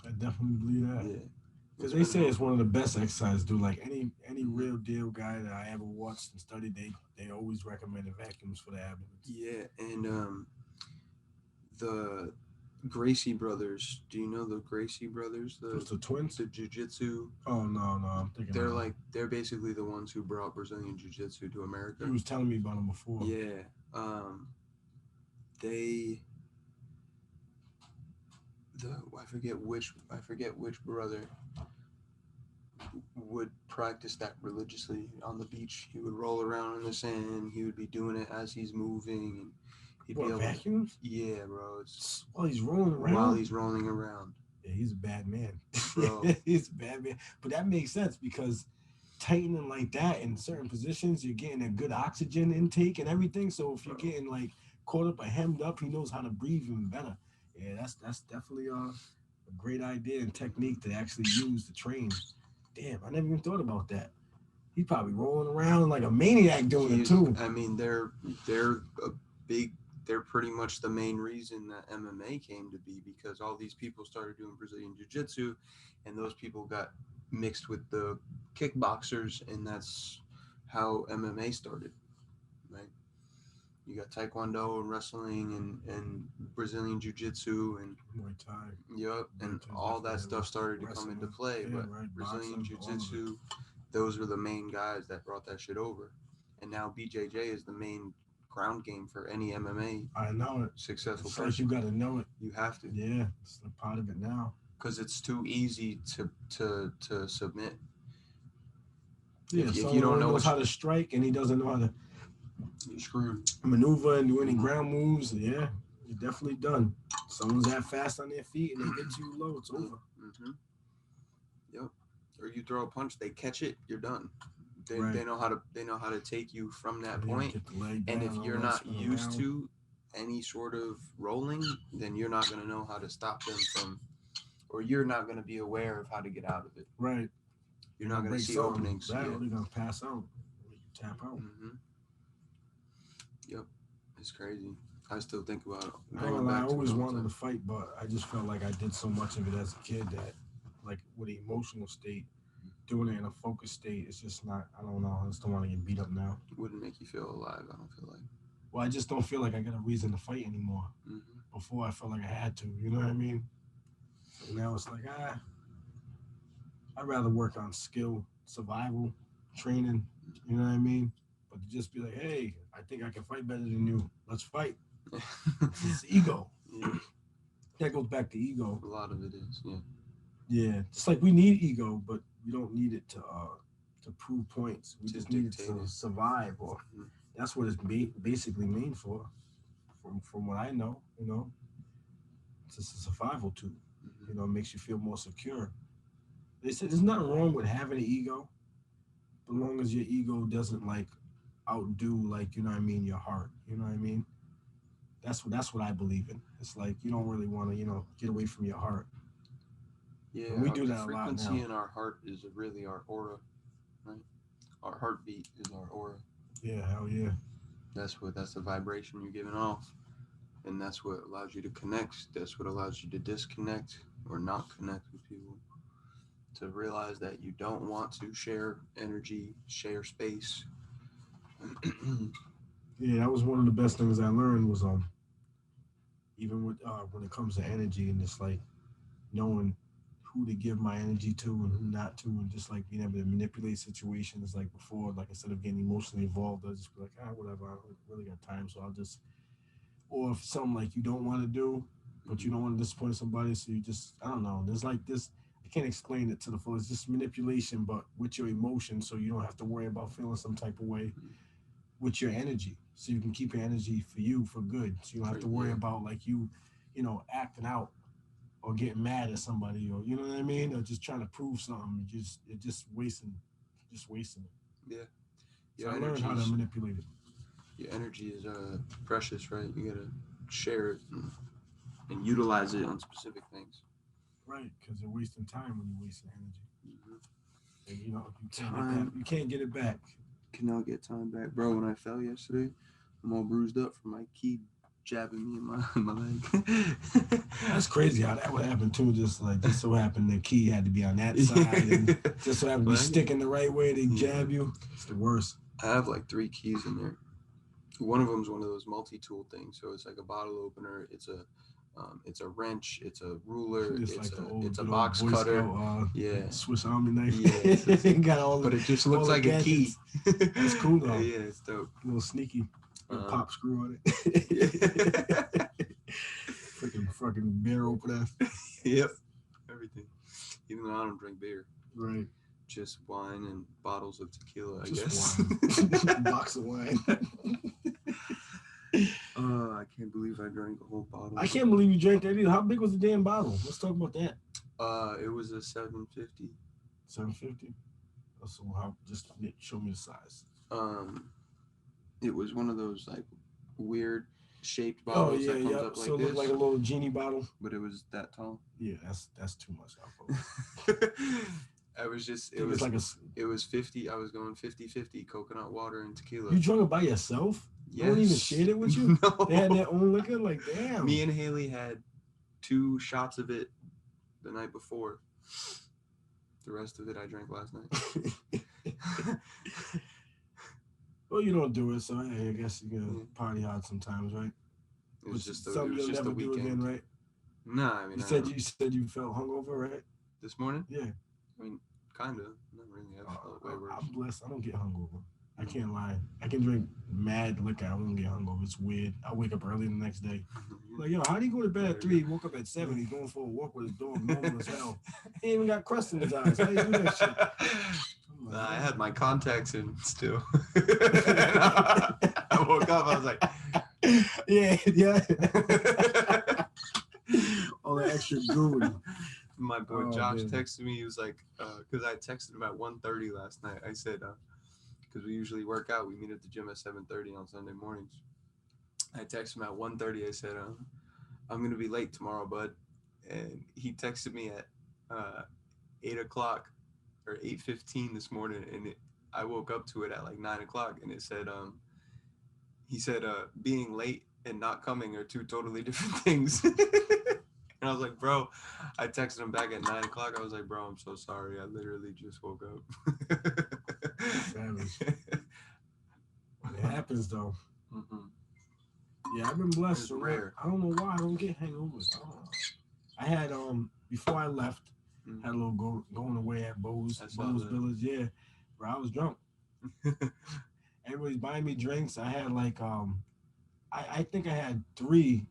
I definitely believe that. Yeah. Because they say it's one of the best exercises, dude. Like any real deal guy that I ever watched and studied, they always recommended vacuums for the abdomen. Yeah, and the Gracie brothers. Do you know the Gracie brothers? The twins? The jiu-jitsu. Oh no, I'm thinking they're basically the ones who brought Brazilian jiu-jitsu to America. He was telling me about them before. Yeah. I forget which brother would practice that religiously on the beach. He would roll around in the sand. He would be doing it as he's moving, and he'd be able vacuums? Yeah, bro. It's while he's rolling around. Yeah, he's a bad man. Bro. He's a bad man. But that makes sense because tightening like that in certain positions, you're getting a good oxygen intake and everything. So if you're getting like caught up or hemmed up, he knows how to breathe even better. Yeah, that's definitely a great idea and technique to actually use to train. Damn, I never even thought about that. He's probably rolling around like a maniac doing it too. I mean, they're pretty much the main reason that MMA came to be, because all these people started doing Brazilian Jiu-Jitsu, and those people got mixed with the kickboxers, and that's how MMA started, right? You got Taekwondo and wrestling and Brazilian Jiu-Jitsu and Muay Thai. Yep, and all that stuff started to come into play. Yeah, but right. Brazilian Jiu-Jitsu, those were the main guys that brought that shit over. And now BJJ is the main ground game for any MMA. I know it. Successful person. Like you got to know it. You have to. Yeah, it's a part of it now. Because it's too easy to submit. Yeah, if you don't know how to strike and he doesn't know how to maneuver and do any ground moves, yeah, you're definitely done. Someone's that fast on their feet and they get to you low, it's over. Mm-hmm. Yep. Or you throw a punch, they catch it, you're done. They know how to take you from that point. And if you're not used to any sort of rolling, then you're not going to know how to stop them from, or you're not going to be aware of how to get out of it. Right. You're not going to see openings. Right. You're going to pass out. You tap out. Mm-hmm. Yep. It's crazy. I still think about it. I always wanted to fight, but I just felt like I did so much of it as a kid that, like, with an emotional state, doing it in a focused state, it's just not, I don't know. I just don't want to get beat up now. It wouldn't make you feel alive, I don't feel like. Well, I just don't feel like I got a reason to fight anymore. Mm-hmm. Before I felt like I had to, you know what I mean? And now it's like, I'd rather work on skill, survival, training, you know what I mean? But to just be like, hey, I think I can fight better than you. Let's fight. It's ego. Yeah. That goes back to ego. A lot of it is, yeah. Yeah, just like we need ego, but we don't need it to prove points. We just need it to survive, or that's what it's basically made for. From what I know, you know, it's just a survival tool. You know, it makes you feel more secure. They said there's nothing wrong with having an ego, as long as your ego doesn't like outdo, like, you know what I mean, your heart. You know what I mean? That's what I believe in. It's like you don't really want to, you know, get away from your heart. Yeah, and we do that a lot now. Frequency in our heart is really our aura, right? Our heartbeat is our aura. Yeah, hell yeah. That's the vibration you're giving off, and that's what allows you to connect. That's what allows you to disconnect or not connect with people. To realize that you don't want to share energy, share space. Yeah, that was one of the best things I learned was even with when it comes to energy and just like knowing who to give my energy to and who not to, and just like being able to manipulate situations. Like before, like instead of getting emotionally involved, I'll just be like, whatever, I don't really got time, so I'll just, or if something like you don't want to do, but you don't want to disappoint somebody, so you just, I don't know, there's like this, I can't explain it to the full, it's just manipulation, but with your emotions, so you don't have to worry about feeling some type of way with your energy, so you can keep your energy for you, for good, so you don't have to worry about like you know, acting out or getting mad at somebody, or you know what I mean, or just trying to prove something. You're just wasting it. Yeah. So I learned how to manipulate it. Your energy is precious, right? You gotta share it and utilize it on specific things. Right, because you're wasting time when you're wasting energy. Mm-hmm. And, you know, you can't get it back. Cannot get time back, bro. When I fell yesterday, I'm all bruised up from my key jabbing me in my leg. That's crazy how that would happen too. Just so happened the key had to be on that side, and just so happened to be sticking the right way to jab you. It's the worst. I have like 3 keys in there. One of them is one of those multi-tool things, so it's like a bottle opener. It's a wrench. It's a ruler. It's a box cutter. Swiss Army knife. Yeah, got all. But it just looks like a key. It's cool though. Yeah, it's dope. A little sneaky. Pop screw on it. fucking beer opener. Yep. Everything. Even though I don't drink beer. Right. Just wine and bottles of tequila, I guess. Wine. Box of wine. I can't believe I drank a whole bottle. I can't believe you drank that either. How big was the damn bottle? Let's talk about that. It was a 750. 750. So just show me the size. It was one of those like weird shaped bottles that comes up like so it looked like a little genie bottle. But it was that tall. Yeah, that's too much alcohol. It was 50. I was going 50-50 coconut water and tequila. You drunk it by yourself? Yes. No one even shared it with you? No. They had their own liquor? Like, damn. Me and Haley had 2 shots of it the night before. The rest of it I drank last night. Well, you don't do it, so I guess you can party hard sometimes, right? It was just something you'll never do again, right? No, I mean, you said you felt hungover, right? This morning? Yeah. I mean, kind of. Not really. I felt way worse. I'm blessed. I don't get hungover. I can't lie. I can drink mad liquor. I don't get hungover. It's weird. I wake up early the next day. Like, yo, how do you go to bed at 3? He woke up at 7. He's going for a walk with his dog, normal as hell. He ain't even got crust in his eyes. How you do that shit? I had my contacts in still. I woke up. I was like, yeah. All the extra goo. My boy Josh texted me. He was like, because I texted him at 1:30 last night. I said, because we usually work out. We meet at the gym at 7:30 on Sunday mornings. I texted him at 1:30. I said, I'm going to be late tomorrow, bud. And he texted me at 8 o'clock or 8:15 this morning. And I woke up to it at like 9 o'clock. And it said, he said, being late and not coming are 2 totally different things. And I was like, bro, I texted him back at 9 o'clock. I was like, bro, I'm so sorry. I literally just woke up. Savage. It happens though. Mm-hmm. Yeah, I've been blessed. It's rare. I don't know why I don't get hangovers. I had before I left, had a little going away at Bo's Village. Yeah, where I was drunk. Everybody's buying me drinks. I had like I think I had 3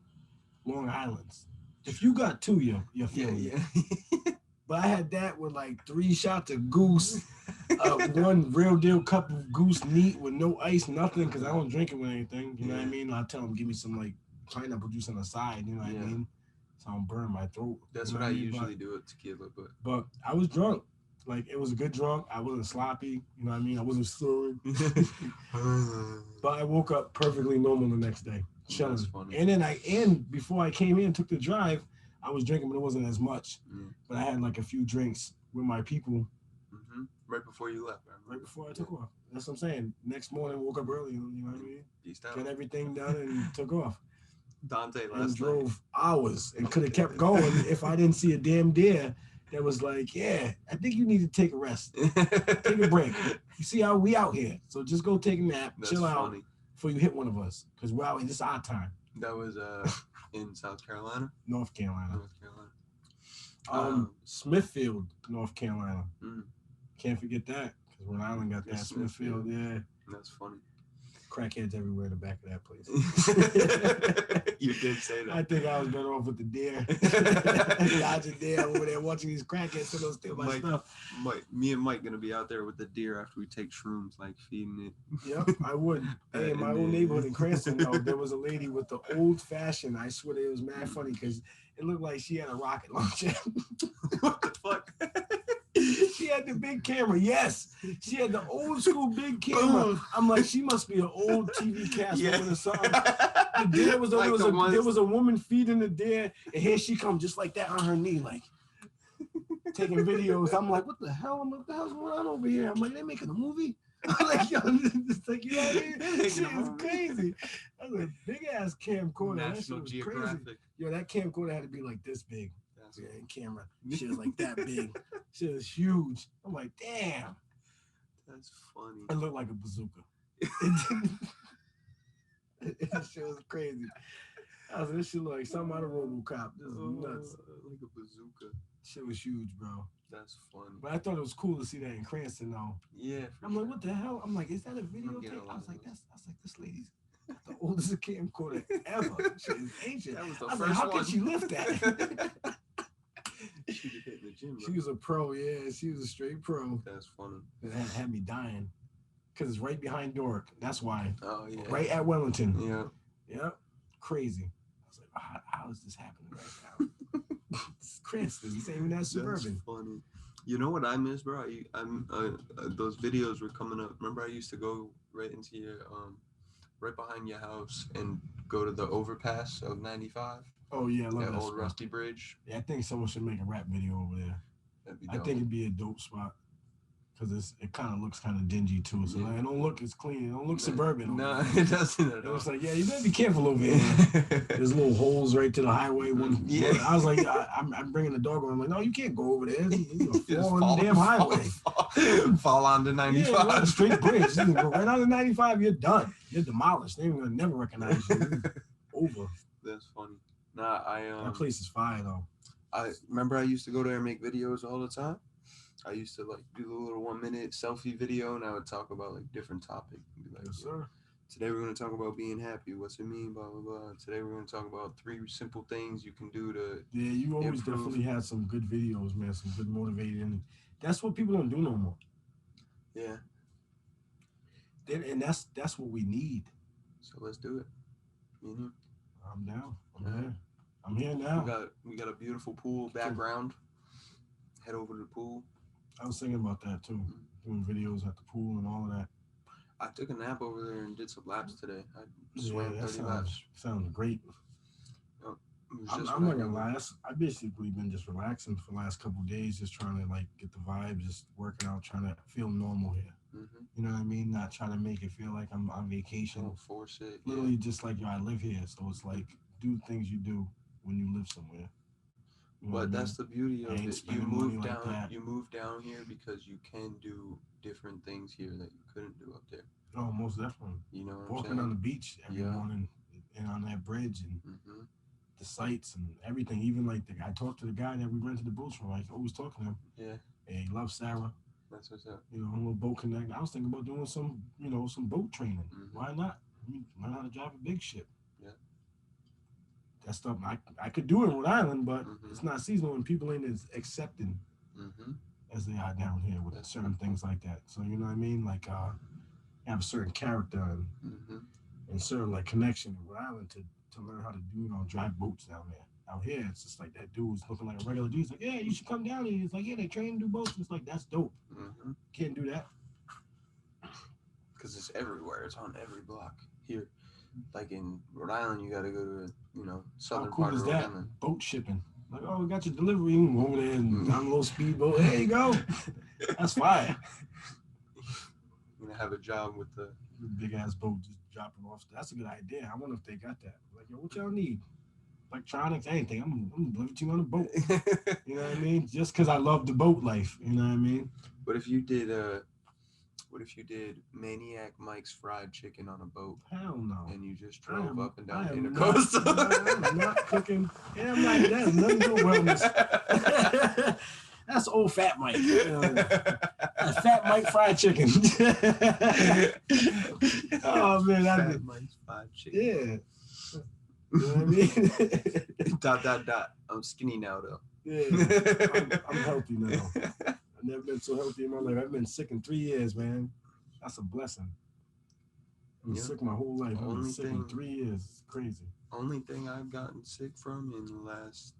Long Islands. If you got 2, you're feeling it. But I had that with like 3 shots of goose, 1 real deal cup of goose neat with no ice, nothing, because I don't drink it with anything. You know what I mean? I tell them, give me some like pineapple juice on the side. You know what I mean? So I don't burn my throat. That's what I usually do with tequila. But I was drunk. Like, it was a good drunk. I wasn't sloppy. You know what I mean? I wasn't slurring. But I woke up perfectly normal the next day. Chilling. That's funny. And then before I came in and took the drive, I was drinking, but it wasn't as much. But I had like a few drinks with my people. Mm-hmm. Right before you left. Right before I took off. That's what I'm saying. Next morning, woke up early. You know what I mean? Peaced out. Got everything done and took off. Dante and drove hours and could have kept going if I didn't see a damn deer that was like, yeah, I think you need to take a rest. Take a break. You see how we out here. So just go take a nap, chill out before you hit one of us. Because we're out here. This is our time. That was in South Carolina? North Carolina. Smithfield, North Carolina. Can't forget that. Because Rhode Island got that. Smithfield, yeah. That's funny. Crackheads everywhere in the back of that place. You did say that. I think I was better off with the deer. Dodging deer over there watching these crackheads so they'll steal my stuff. Me and Mike gonna be out there with the deer after we take shrooms, like feeding it. Yep, I would. Hey, in my old neighborhood in Cranston, though, there was a lady with the old fashioned. I swear it was mad funny because it looked like she had a rocket launcher. What the fuck? She had the big camera. Yes, she had the old school big camera. I'm like, she must be an old TV cast woman or something. The deer was there was a woman feeding the deer, and here she comes just like that on her knee, like taking videos. I'm like, what the hell? What the hell's going on over here? I'm like, they making a movie? I'm like, yo, it's like, you know what I mean? That shit is crazy. That was a big ass camcorder. National that shit was Geographic. Crazy. Yo, that camcorder had to be like this big. That's in camera. Shit was like that big. Shit was huge. I'm like, damn. That's funny. It looked like a bazooka. That shit was crazy. I was like, this shit look like something out of RoboCop. This is nuts. Like a bazooka. Shit was huge, bro. That's funny. But I thought it was cool to see that in Cranston, though. Yeah. I'm like, what the hell? I'm like, is that a videotape? I was like, this lady's the oldest camcorder ever. She is ancient. That was the I was first like, how one. can she lift that? She could hit the gym. Bro. She was a pro, yeah. She was a straight pro. That's funny. It had me dying. Because it's right behind Doric. That's why. Oh, yeah. Right at Wellington. Yeah. Yep. Crazy. I was like, how is this happening right now? It's Cranston. This ain't even that suburban. That's funny. You know what I miss, bro? Those videos were coming up. Remember, I used to go right into your, right behind your house and go to the overpass of 95. Oh, yeah, I love that old spot. Rusty Bridge. Yeah, I think someone should make a rap video over there. That'd be I dope. think it'd be a dope spot. Because it kind of looks kind of dingy, too. So like, it don't look as clean. It don't look suburban. No, it doesn't at all. It's like, yeah, you better be careful over here. There's little holes right to the highway. I was like, I'm bringing the dog over. I'm like, no, you can't go over there. You're going to fall on the damn highway. Fall onto 95. Yeah, straight bridge. You go right on the 95, you're done. You're demolished. They ain't going to never recognize you. Over. That's funny. Nah, that place is fire, though. I remember I used to go there and make videos all the time. I used to like do the little 1 minute selfie video, and I would talk about like different topics. Be like, yes, sir. Today we're going to talk about being happy. What's it mean? Blah, blah, blah. Today we're going to talk about 3 simple things you can do to Yeah, you always improve. Definitely had some good videos, man. Some good motivating. That's what people don't do no more. Yeah. And that's what we need. So let's do it. Mm-hmm. I'm down. I'm here now. We got a beautiful pool background. Head over to the pool. I was thinking about that too. Doing videos at the pool and all of that. I took a nap over there and did some laps today. I swam 30 laps. Sounds great. I'm not gonna lie. I basically been just relaxing for the last couple of days, just trying to like get the vibe, just working out, trying to feel normal here. Mm-hmm. You know what I mean? Not trying to make it feel like I'm on vacation. Don't force it. Literally, just like, yo, I live here, so it's like do things you do when you live somewhere. You know but that's the beauty of it. You move down here because you can do different things here that you couldn't do up there. Oh, most definitely. You know what walking I'm saying? on the beach every morning and on that bridge and the sights and everything. Even like I talked to the guy that we rented the boats from. I always talk to him. Yeah. And he loves Sarah. That's what's up. You know, a little boat connect. I was thinking about doing some boat training. Why not? Learn how to drive a big ship. Yeah. That stuff I could do in Rhode Island, but it's not seasonal and people ain't as accepting as they are down here with certain things like that. So you know what I mean? Like have a certain character and certain like connection in Rhode Island to learn how to do, drive boats down there. Out here, it's just like that dude's looking like a regular dude. He's like, yeah, you should come down here. He's like, yeah, they train to do boats. It's like, that's dope. Can't do that. Because it's everywhere. It's on every block. Here, like in Rhode Island, you got to go to, southern part of Rhode Island. Boat shipping. Like, oh, we got your delivery. You can go over there and down a little speedboat. There you go. That's fire. You're going to have a job with the big ass boat just dropping off. That's a good idea. I wonder if they got that. Like, yo, what y'all need? Electronics, anything. I'm gonna deliver to you on a boat. You know what I mean? Just because I love the boat life. You know what I mean? What if you did Maniac Mike's fried chicken on a boat? Hell no. And you just drove up and down the intercoastal. I'm not cooking. Yeah, I'm like, that's nothing to wellness. That's old Fat Mike. Fat Mike fried chicken. Oh man, Fat Mike's fried chicken. Yeah. You know what I mean? ... I'm skinny now though. Yeah, I'm healthy now. I've never been so healthy in my life. I've been sick in 3 years, man. That's a blessing. I've been sick my whole life. I've been sick in 3 years. It's crazy. Only thing I've gotten sick from in the last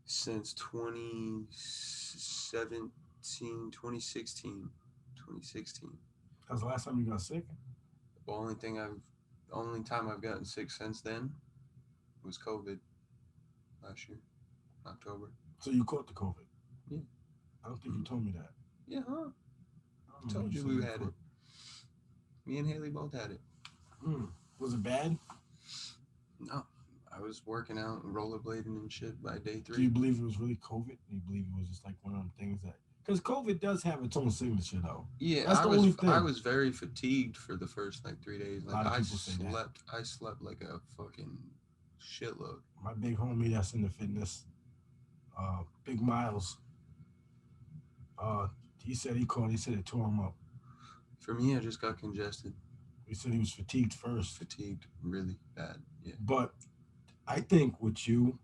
since 2016. That was the last time you got sick? The only time I've gotten sick since then was COVID last year, October. So you caught the COVID? Yeah. I don't think you told me that. Yeah, huh? Oh, I told you we had it. Me and Haley both had it. Was it bad? No. I was working out and rollerblading and shit by day 3. Do you believe it was really COVID? Do you believe it was just like one of them things that... Because COVID does have its own signature, though. Yeah, that's the only thing. I was very fatigued for the first, 3 days. Like, I slept like a fucking shitload. My big homie that's in the fitness, Big Miles, he said it tore him up. For me, I just got congested. He said he was fatigued first. Fatigued really bad, yeah. But I think with you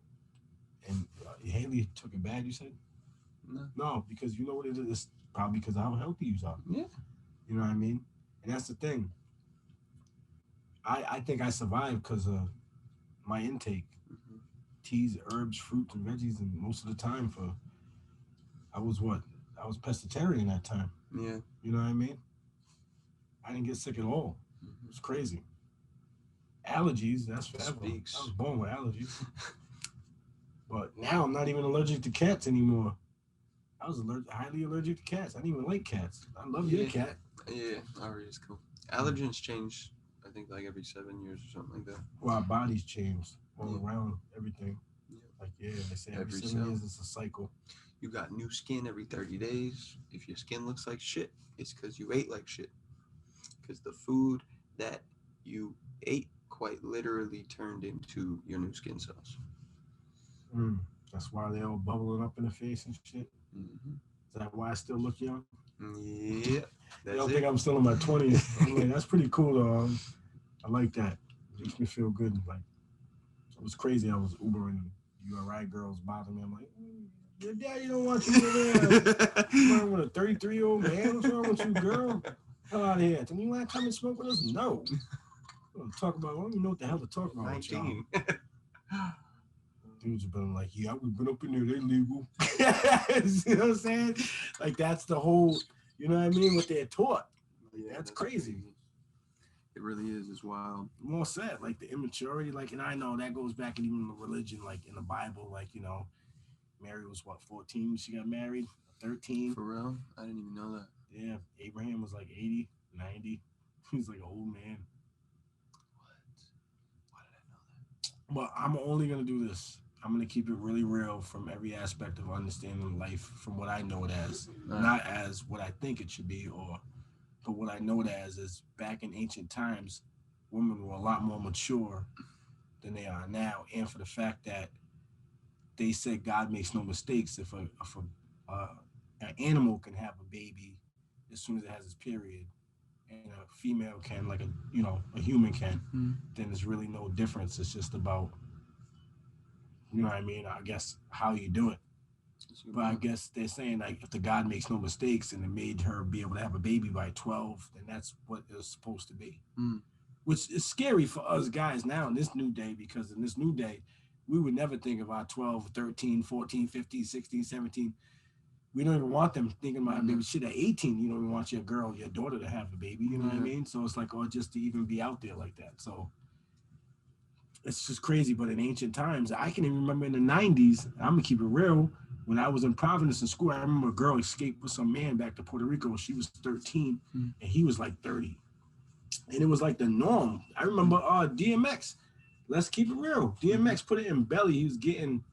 and Haley took it bad, you said? No, because you know what it is? It's probably because of how healthy you are. Yeah. You know what I mean? And that's the thing. I think I survived because of my intake. Mm-hmm. Teas, herbs, fruits, and veggies, and most of the time I was pescatarian that time. Yeah. You know what I mean? I didn't get sick at all. It was crazy. Allergies, that's forever. I was born with allergies. But now I'm not even allergic to cats anymore. I was highly allergic to cats. I didn't even like cats. I love your cat. Yeah, Ari is cool. Allergens change, I think, every 7 years or something like that. Well, our bodies change all around everything. Yeah. They say every 7 years it's a cycle. You got new skin every 30 days. If your skin looks like shit, it's because you ate like shit. Because the food that you ate quite literally turned into your new skin cells. That's why they're all bubbling up in the face and shit. Mm-hmm. Is that why I still look young? Yeah. They don't think I'm still in my 20s. I'm like, that's pretty cool, though. I like that. It makes me feel good. Like, it was crazy. I was Ubering and URI girls bothering me. I'm like, your daddy don't want you over there. You're with a 33-year-old man. What's wrong with you, girl? Hell out of here. Do you want to come and smoke with us? No. Talk about, I don't even know what the hell to talk about. 19. Dudes have been like, yeah, we've been up in there, they're legal. You know what I'm saying? Like, that's the whole, you know what I mean, what they're taught. Like, that's crazy. It really is. It's wild. More sad, like the immaturity, and I know that goes back in even the religion, like in the Bible, Mary was 14 when she got married, 13. For real? I didn't even know that. Yeah, Abraham was 80, 90. He was like an old man. What? Why did I know that? But I'm only going to do this. I'm going to keep it really real from every aspect of understanding life from what I know it as. Not as what I think it should be, but what I know it as is back in ancient times, women were a lot more mature than they are now. And for the fact that they said God makes no mistakes. If an animal can have a baby as soon as it has its period, and a female can, a human can, then there's really no difference. It's just about, you know what I mean? I guess how you do it. But I guess they're saying, if the God makes no mistakes and it made her be able to have a baby by 12, then that's what it's supposed to be. Which is scary for us guys now in this new day, because in this new day, we would never think of our 12, 13, 14, 15, 16, 17. We don't even want them thinking about maybe shit at 18. You don't even want your daughter to have a baby. You know what I mean? So it's just to even be out there like that. So it's just crazy. But in ancient times, I can even remember in the 90s, I'm going to keep it real. When I was in Providence in school, I remember a girl escaped with some man back to Puerto Rico. She was 13 and he was 30. And it was the norm. I remember DMX. Let's keep it real. DMX put it in belly. He was getting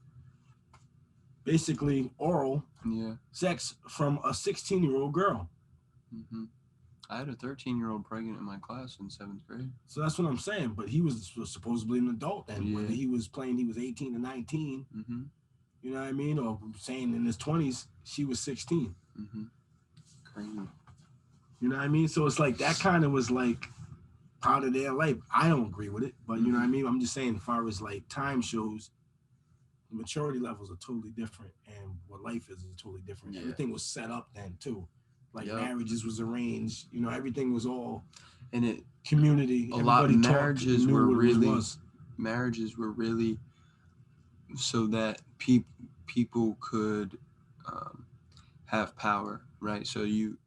basically oral sex from a 16-year-old girl. I had a 13-year-old pregnant in my class in 7th grade. So that's what I'm saying. But he was supposedly an adult then. Yeah. Whether he was 18 to 19, you know what I mean? Or saying in his 20s, she was 16. Crazy. You know what I mean? So it's that kind of was part of their life. I don't agree with it, but you know what I mean? I'm just saying, as far as time shows, the maturity levels are totally different, and what life is totally different. Everything was set up then too. Marriages was arranged, everything was all community. Marriages were really so that people could have power, right? So you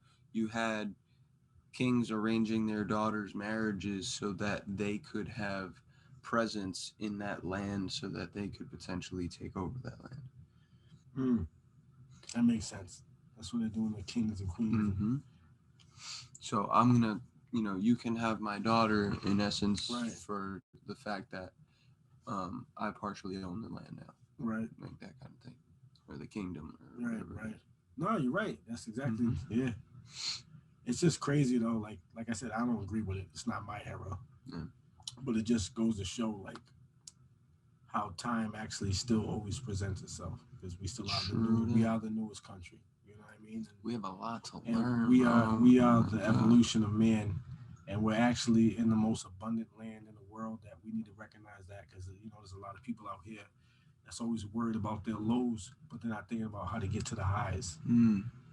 had kings arranging their daughters' marriages so that they could have presence in that land, so that they could potentially take over that land. That makes sense. That's what they're doing with kings and queens. So I'm gonna, you can have my daughter in essence Right. for the fact that I partially own the land now. Right. Like that kind of thing. Or the kingdom or Right, whatever. right. No, you're right. That's exactly Mm-hmm. yeah. It's just crazy though. Like I said, I don't agree with it. It's not my era. Yeah. But it just goes to show like how time actually still always presents itself because we still are we are the newest country. You know what I mean? We have a lot to And learn. we are the God. evolution of man, and we're actually in the most abundant land in the world. That we need to recognize that because there's a lot of people out here that's always worried about their lows, but they're not thinking about how to get to the highs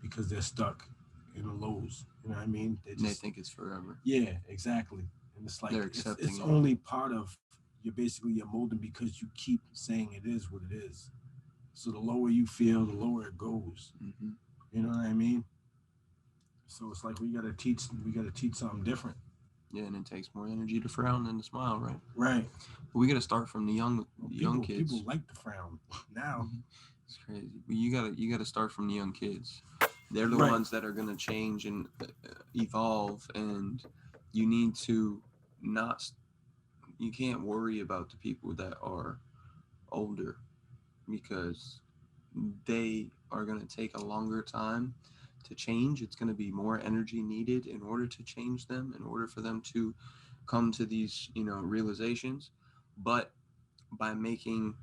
because they're stuck in the lows. You know what I mean? They think it's forever. Yeah, exactly. And it's like they're accepting it's only part of you're molding because you keep saying it is what it is. So the lower you feel, the lower it goes. Mm-hmm. You know what I mean? So it's like we gotta teach something different. Yeah, and it takes more energy to frown than to smile, right? Right. But we gotta start from the young kids. People like to frown now. It's crazy. But you gotta start from the young kids. They're the ones that are gonna change and evolve, and you need to not. You can't worry about the people that are older because they are going to take a longer time to change. It's going to be more energy needed in order to change them, in order for them to come to these, realizations. But by making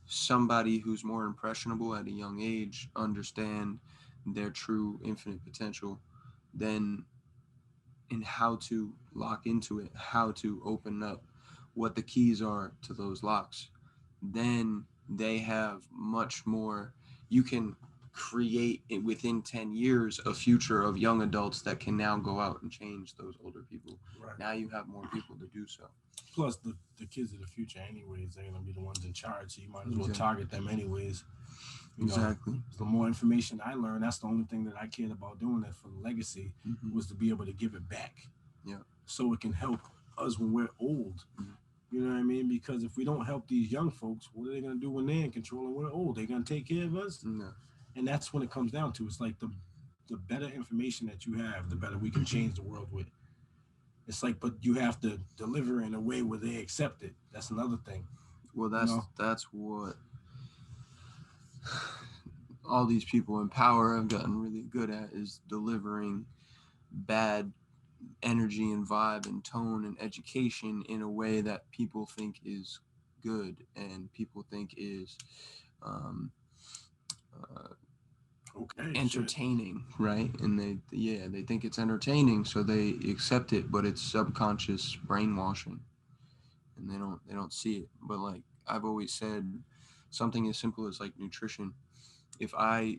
somebody who's more impressionable at a young age understand their true infinite potential, then in how to lock into it, how to open up, what the keys are to those locks, then they have much more. You can create within 10 years a future of young adults that can now go out and change those older people. Right. Now you have more people to do so. Plus the kids of the future anyways, they're gonna be the ones in charge, so you might as well target them anyways. Exactly. The more information I learned, that's the only thing that I cared about doing it for the legacy was to be able to give it back. Yeah. So it can help us when we're old. You know what I mean? Because if we don't help these young folks, what are they gonna do when they're in control and we're old? They're gonna take care of us? No. And that's when it comes down to. It's like the better information that you have, the better we can change the world with. It's like, but you have to deliver in a way where they accept it. That's another thing. Well, that's what all these people in power have gotten really good at, is delivering bad energy and vibe and tone and education in a way that people think is good and people think is entertaining, right? And they think it's entertaining, so they accept it, but it's subconscious brainwashing, and they don't see it. But like I've always said, something as simple as like nutrition. If I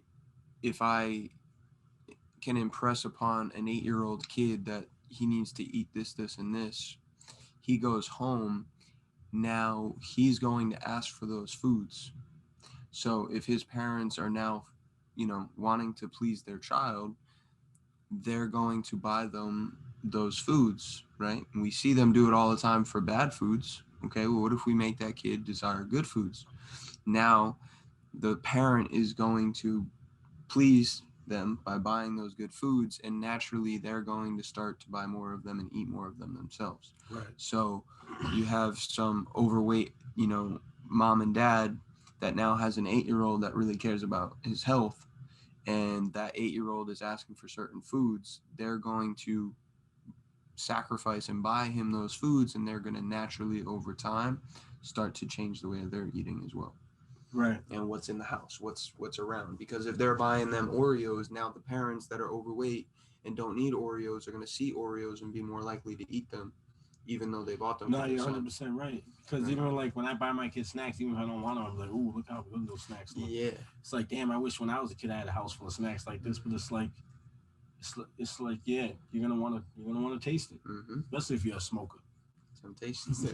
can impress upon an 8-year-old kid that he needs to eat this, this, and this, he goes home. Now he's going to ask for those foods. So if his parents are now, wanting to please their child, they're going to buy them those foods, right? And we see them do it all the time for bad foods. Okay, well, what if we make that kid desire good foods? Now the parent is going to please them by buying those good foods, and naturally they're going to start to buy more of them and eat more of them themselves. Right. So you have some overweight, mom and dad that now has an 8-year-old that really cares about his health, and that 8-year-old is asking for certain foods. They're going to sacrifice and buy him those foods, and they're going to naturally over time start to change the way they're eating as well. Right. And what's in the house, what's around. Because if they're buying them Oreos, now the parents that are overweight and don't need Oreos are going to see Oreos and be more likely to eat them, even though they bought them. No, you're 100% right. Because even like when I buy my kids snacks, even if I don't want them, I'm like, ooh, look how good those snacks look. Yeah. It's like, damn, I wish when I was a kid I had a house full of snacks like this. But it's like, yeah, you're gonna want to taste it, especially if you're a smoker. Temptations.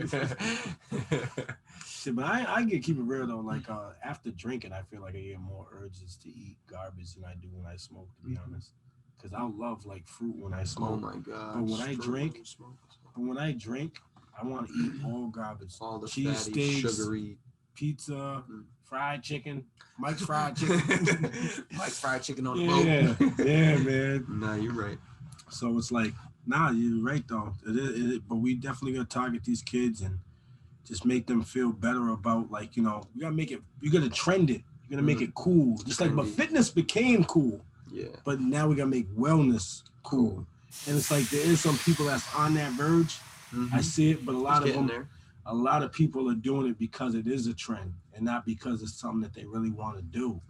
Shit, but I keep it real though. Like after drinking, I feel like I get more urges to eat garbage than I do when I smoke. To be honest, because I love like fruit when I smoke. Oh my god! But when I drink, I want to eat all garbage. All the cheese fatty, steaks, sugary, pizza, fried chicken. Mike's fried chicken. Mike's fried chicken on the boat. Yeah, man. Nah, you're right. So it's like, nah, you're right though. But we definitely gotta target these kids and just make them feel better about, like, you gotta make it. You gotta trend it. You gotta make it cool. Just like, but fitness became cool. Yeah. But now we gotta make wellness cool. And it's like there is some people that's on that verge. I see it, but a lot of them, a lot of people are doing it because it is a trend and not because it's something that they really want to do.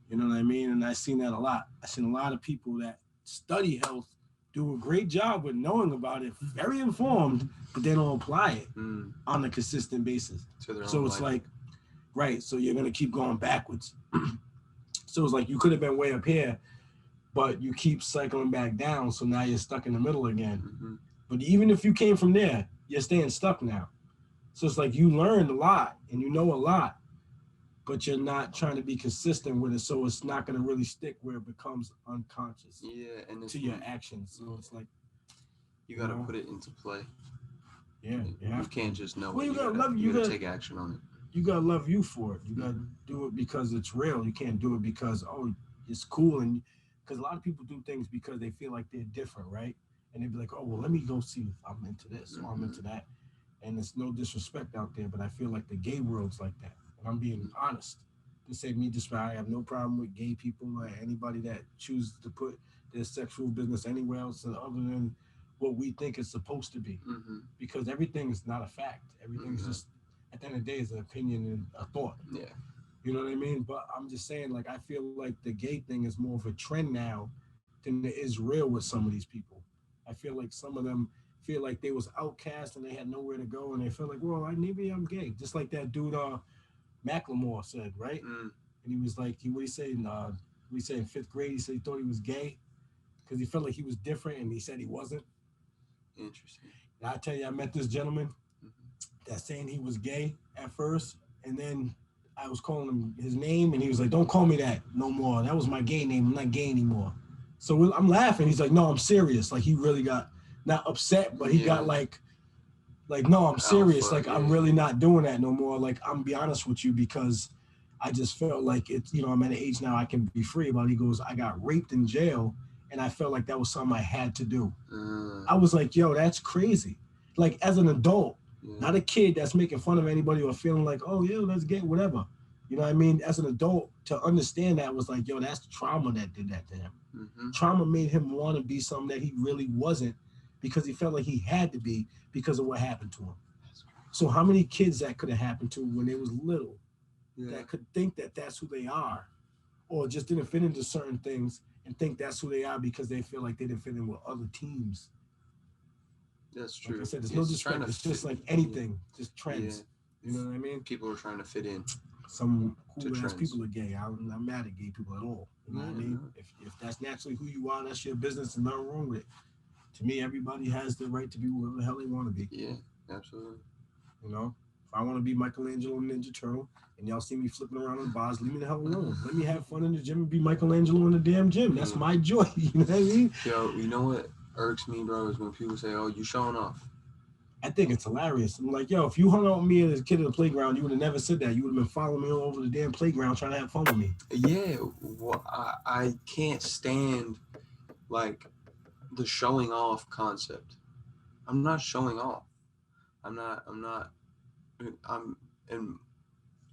You know what I mean? And I've seen that a lot. I've seen a lot of people that study health do a great job with knowing about it, very informed, but they don't apply it on a consistent basis. So it's like, right, so you're going to keep going backwards. So it's like you could have been way up here, but you keep cycling back down, so now you're stuck in the middle again. But even if you came from there, you're staying stuck now. So it's like you learned a lot and you know a lot, but you're not trying to be consistent with it, so it's not going to really stick where it becomes unconscious and to your actions. So it's like you got to put it into play. Yeah, you can't just know. Well, you gotta take action on it. You gotta love you for it. You gotta do it because it's real. You can't do it because it's cool, and because a lot of people do things because they feel like they're different, right? And they be like, oh well, let me go see if I'm into this or I'm into that. And it's no disrespect out there, but I feel like the gay world's like that. And I'm being honest. To say me disrespect, I have no problem with gay people or anybody that chooses to put their sexual business anywhere else other than what we think it's supposed to be. Because everything is not a fact. Everything's just, at the end of the day, is an opinion and a thought. Yeah. You know what I mean? But I'm just saying, like, I feel like the gay thing is more of a trend now than it is real with some of these people. I feel like some of them feel like they was outcast and they had nowhere to go, and they feel like, well, maybe I'm gay. Just like that dude Macklemore said, right? And he was like, what he said in fifth grade, he said he thought he was gay because he felt like he was different, and he said he wasn't. Interesting. And I tell you, I met this gentleman that's saying he was gay at first, and then I was calling him his name, and he was like, don't call me that no more. That was my gay name. I'm not gay anymore. So I'm laughing. He's like, no, I'm serious. Like, he really got not upset, but he got like, no, I'm serious. Like, I'm really not doing that no more. Like, I'm be honest with you, because I just felt like it's, I'm at an age now I can be free about it. He goes, I got raped in jail, and I felt like that was something I had to do. I was like, yo, that's crazy. Like, as an adult, not a kid that's making fun of anybody or feeling like, oh, yeah, that's gay, whatever. You know what I mean? As an adult, to understand that was like, yo, that's trauma that did that to him. Trauma made him want to be something that he really wasn't, because he felt like he had to be because of what happened to him. So how many kids that could have happened to when they was little that could think that that's who they are, or just didn't fit into certain things and think that's who they are because they feel like they didn't fit in with other teams. That's true. Like I said, there's no disrespect. It's just like anything, just trends. You know what I mean? People are trying to fit in. Some cool ass people are gay. I'm not mad at gay people at all. You know what I mean? If that's naturally who you are, that's your business, and nothing wrong with it. To me, everybody has the right to be whoever the hell they want to be. Yeah, absolutely. If I want to be Michelangelo and Ninja Turtle, and y'all see me flipping around in bars, leave me the hell alone. Let me have fun in the gym and be Michelangelo in the damn gym. That's my joy. You know what I mean? Yo, you know what irks me, bro, is when people say, oh, you showing off. I think it's hilarious. I'm like, yo, if you hung out with me as a kid at the playground, you would have never said that. You would have been following me all over the damn playground trying to have fun with me. Yeah, well, I can't stand, like, the showing off concept. I'm not showing off. And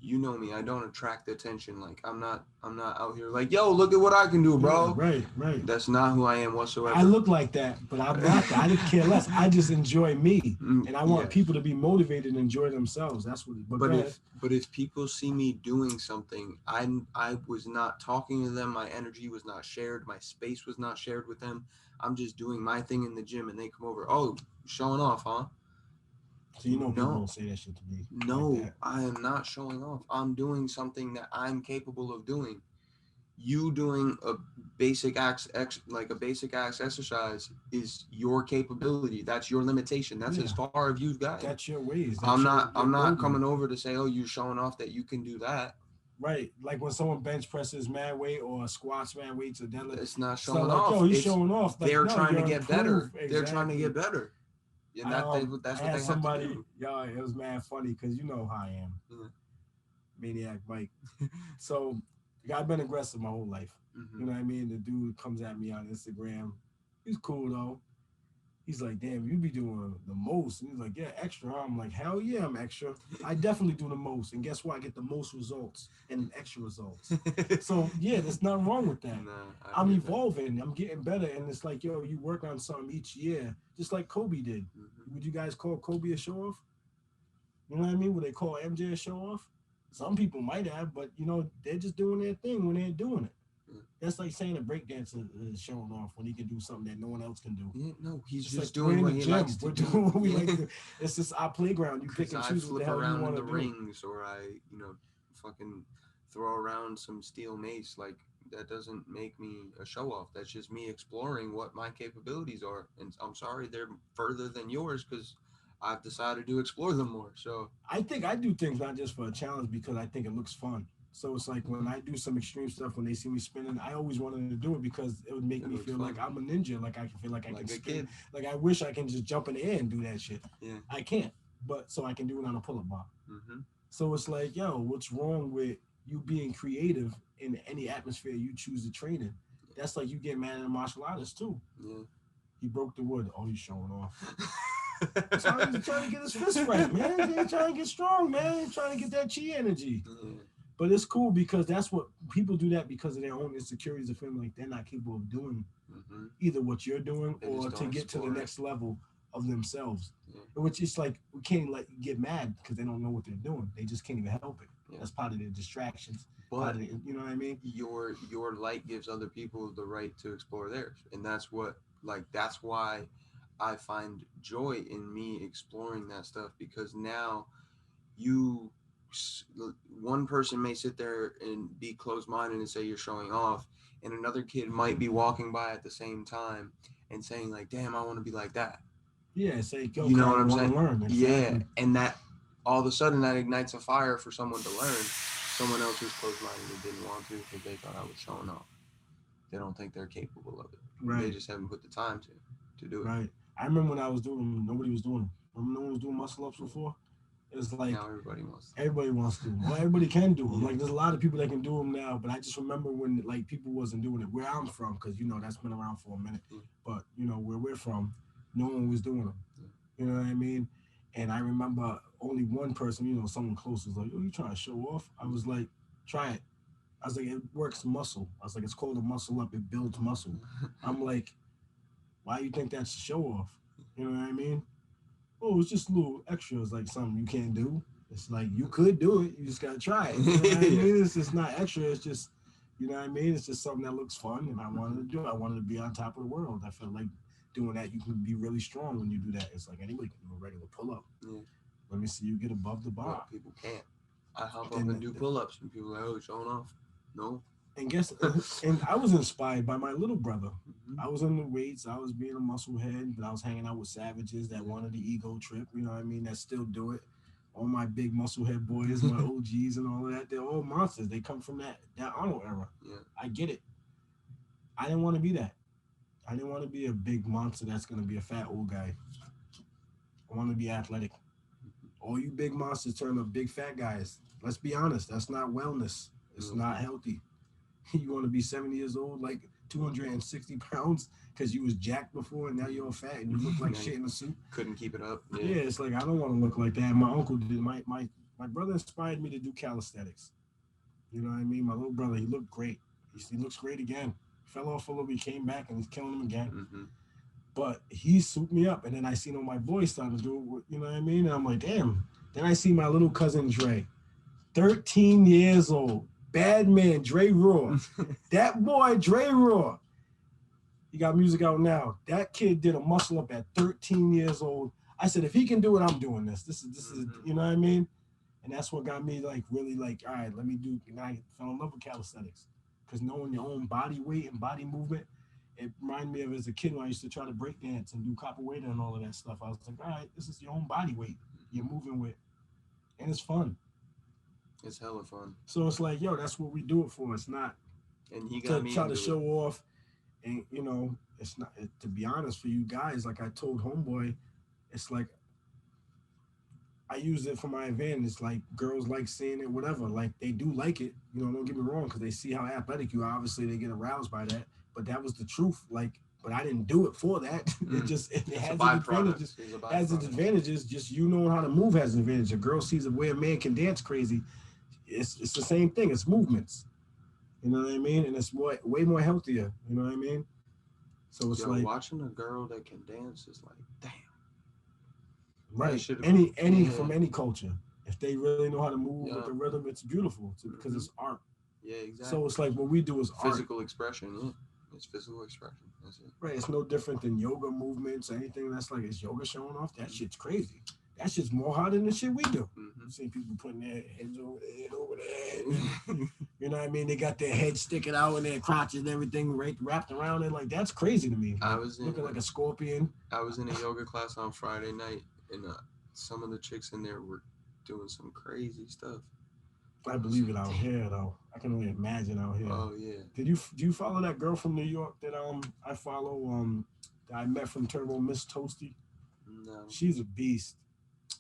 you know me, I don't attract attention. Like, I'm not out here like, yo, look at what I can do, bro. Right. That's not who I am whatsoever. I look like that, but I'm not that. I didn't care less. I just enjoy me, and I want people to be motivated and enjoy themselves. That's what. But if people see me doing something, I was not talking to them. My energy was not shared. My space was not shared with them. I'm just doing my thing in the gym, and they come over. Oh, showing off, huh? So people don't say that shit to me. No, like I am not showing off. I'm doing something that I'm capable of doing. You doing a basic axe exercise is your capability. That's your limitation. That's as far as you've got. That's your ways. I'm not coming over to say, oh, you're showing off that you can do that. Right, like when someone bench presses mad weight or squats mad weight to deadlift. It's not showing off. Yo, he's showing off. Like, they're trying to get better. Exactly. They're trying to get better. And that's what they have to do. Yo, it was mad funny because you know how I am. Maniac Mike. So I've been aggressive my whole life. You know what I mean? The dude comes at me on Instagram He's cool though. He's like, damn, you be doing the most. And he's like, yeah, extra. I'm like, hell yeah, I'm extra. I definitely do the most. And guess what? I get the most results and extra results. So yeah, there's nothing wrong with that. Nah, I'm evolving. I'm getting better. And it's like, yo, you work on something each year, just like Kobe did. Mm-hmm. Would you guys call Kobe a show off? You know what I mean? Would they call MJ a show off? Some people might have, but you know, they're just doing their thing when they're doing it. That's like saying a breakdancer is showing off when he can do something that no one else can do. Yeah, no, he's it's just like doing what he likes to do. Doing what we like to. It's just our playground. You pick and choose what the hell you want to do. I flip around in the rings, or I, fucking throw around some steel mace. Like, that doesn't make me a show off. That's just me exploring what my capabilities are. And I'm sorry they're further than yours because I've decided to explore them more. So I think I do things not just for a challenge because I think it looks fun. So it's like when I do some extreme stuff, when they see me spinning, I always wanted to do it because it would make me feel like I'm a ninja. Like I can feel like I can spin. Kid. Like I wish I can just jump in the air and do that shit. Yeah. I can't, but so I can do it on a pull-up bar. Mm-hmm. So it's like, yo, what's wrong with you being creative in any atmosphere you choose to train in? That's like you get mad at a martial artist too. Yeah. He broke the wood. Oh, he's showing off. He's trying to get his fist right, man. He's trying to get strong, man. He's trying to get that chi energy. Yeah. But it's cool because that's what people do that because of their own insecurities of feeling like they're not capable of doing either what you're doing or to get to the next level of themselves. Yeah. Which is like we can't get mad because they don't know what they're doing. They just can't even help it. Yeah. That's part of their distractions. But you know what I mean? Your light gives other people the right to explore theirs, and that's why I find joy in me exploring that stuff because now one person may sit there and be closed-minded and say you're showing off, and another kid might be walking by at the same time and saying like, damn, I want to be like that. Yeah, say, you know what I'm saying? Learn. Exactly. Yeah, and that all of a sudden that ignites a fire for someone to learn. Someone else who's closed-minded and didn't want to because they thought I was showing off. They don't think they're capable of it. Right. They just haven't put the time to do it. Right. I remember when I was doing them, nobody was doing them. Remember no one was doing muscle-ups before? It's like now everybody wants to do them. Well, everybody can do them. Like there's a lot of people that can do them now, but I just remember when like people wasn't doing it. Where I'm from, because that's been around for a minute. But where we're from, no one was doing them. You know what I mean? And I remember only one person, someone close was like, "Oh, you trying to show off?" I was like, "Try it." I was like, "It works muscle." I was like, "It's called a muscle up. It builds muscle." I'm like, "Why do you think that's a show off?" You know what I mean? Oh, it's just a little extra. It's like something you can't do. It's like you could do it. You just gotta try it. You know what I mean? It's just not extra. It's just, you know what I mean? It's just something that looks fun, and I wanted to do it. I wanted to be on top of the world. I felt like doing that, you can be really strong when you do that. It's like anybody can do a regular pull-up. Yeah. Let me see you get above the bar. Well, people can't. I hop up and do pull-ups, and people are like, oh, showing off. No. And I was inspired by my little brother. Mm-hmm. I was in the weights. I was being a muscle head, but I was hanging out with savages that wanted the ego trip. You know what I mean? That still do it. All my big muscle head boys, my OGs and all of that, they're all monsters. They come from that Arnold era. Yeah. I get it. I didn't want to be that. I didn't want to be a big monster that's going to be a fat old guy. I want to be athletic. All you big monsters turn up big fat guys. Let's be honest. That's not wellness. It's not healthy. You want to be 70 years old, like 260 pounds, because you was jacked before and now you're all fat and you look like shit in a suit. Couldn't keep it up. Yeah, it's like I don't want to look like that. My uncle did. My brother inspired me to do calisthenics. You know what I mean? My little brother, he looked great. He looks great again. Fell off a little bit, came back, and he's killing him again. Mm-hmm. But he souped me up, and then I seen all my boys starting to do it. You know what I mean? And I'm like, damn. Then I see my little cousin Dre, 13 years old. Bad man, Dre Raw. That boy, Dre Raw. He got music out now. That kid did a muscle up at 13 years old. I said, if he can do it, I'm doing this. This is, you know what I mean? And that's what got me like really like, all right, let me do. And I fell in love with calisthenics because knowing your own body weight and body movement, it reminded me of as a kid when I used to try to break dance and do capoeira and all of that stuff. I was like, all right, this is your own body weight you're moving with, and it's fun. It's hella fun. So it's like, yo, that's what we do it for. It's not and he got to try to show off. And, it's not, to be honest, for you guys, like I told Homeboy, it's like I use it for my advantage. Like girls like seeing it, whatever. Like they do like it. Don't get me wrong, because they see how athletic you are. Obviously, they get aroused by that. But that was the truth. Like but I didn't do it for that. It has its advantages. Has its advantages. Just you knowing how to move has an advantage. A girl sees a way a man can dance crazy. It's the same thing. It's movements. You know what I mean? And it's way more healthier. You know what I mean? So it's like watching a girl that can dance is like, damn. Right. Any from any culture. If they really know how to move with the rhythm, it's beautiful because it's art. Yeah, exactly. So it's like what we do is physical art. expression. Yeah, it's physical expression. That's it. Right. It's no different than yoga movements. Anything that's like is yoga showing off. That shit's crazy. That shit's more harder than the shit we do. I've seen people putting their heads over their head. You know what I mean? They got their head sticking out and their crotches and everything wrapped around it. Like that's crazy to me. I was looking like a scorpion. I was in a yoga class on Friday night, and some of the chicks in there were doing some crazy stuff. I believe it out here though. I can only imagine out here. Oh yeah. Do you follow that girl from New York that I follow that I met from Turbo, Miss Toasty? No. She's a beast.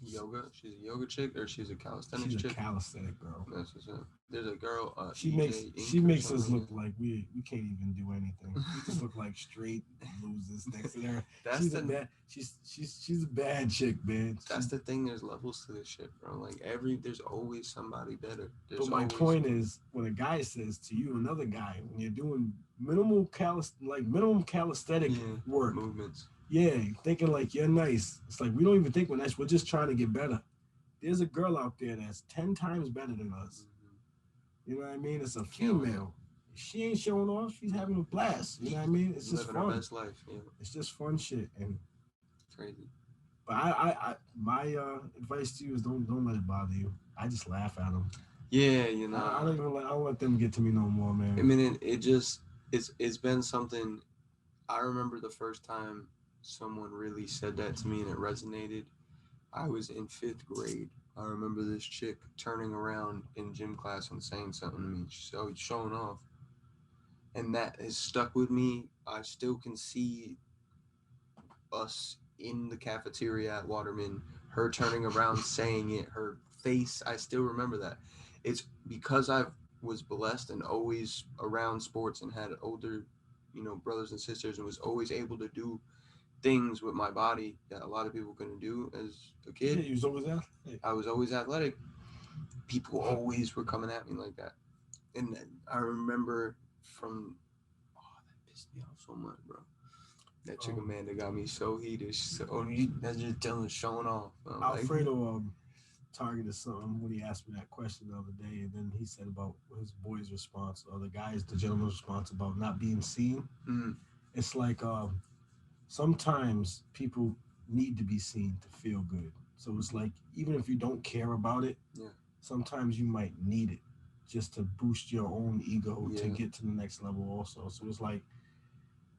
Yoga? She's a yoga chick or she's a calisthenics chick? She's a calisthenic girl. That's what's up. There's a girl. She makes us look like we can't even do anything. We just look like straight losers next to her. She's a bad chick, man. That's the thing. There's levels to this shit, bro. Like there's always somebody better. But my point is, when a guy says to you, another guy, when you're doing minimum calisthenic work movements. Yeah, thinking like you're nice. It's like we don't even think we're nice. We're just trying to get better. There's a girl out there that's 10 times better than us. You know what I mean? It's a female. She ain't showing off. She's having a blast. You know what I mean? It's just fun. Her best life. Yeah. It's just fun shit and crazy. But I my advice to you is don't let it bother you. I just laugh at them. Yeah, you know. I don't let them get to me no more, man. I mean, it's been something. I remember the first time someone really said that to me and it resonated. I was in 5th grade. I remember this chick turning around in gym class and saying something to me. She's showing off. And that has stuck with me. I still can see us in the cafeteria at Waterman, her turning around saying it, her face. I still remember that. It's because I was blessed and always around sports and had older, brothers and sisters and was always able to do things with my body that a lot of people couldn't do as a kid. Yeah, you was always athletic. I was always athletic. People always were coming at me like that. And I remember that pissed me off so much, bro. That chick Amanda got me so heated. She said, that's just showing off. Alfredo targeted something when he asked me that question the other day, and then he said about his boy's response, or the gentleman's response about not being seen. Mm-hmm. It's like sometimes people need to be seen to feel good. So it's like, even if you don't care about it, sometimes you might need it just to boost your own ego to get to the next level also. So it's like,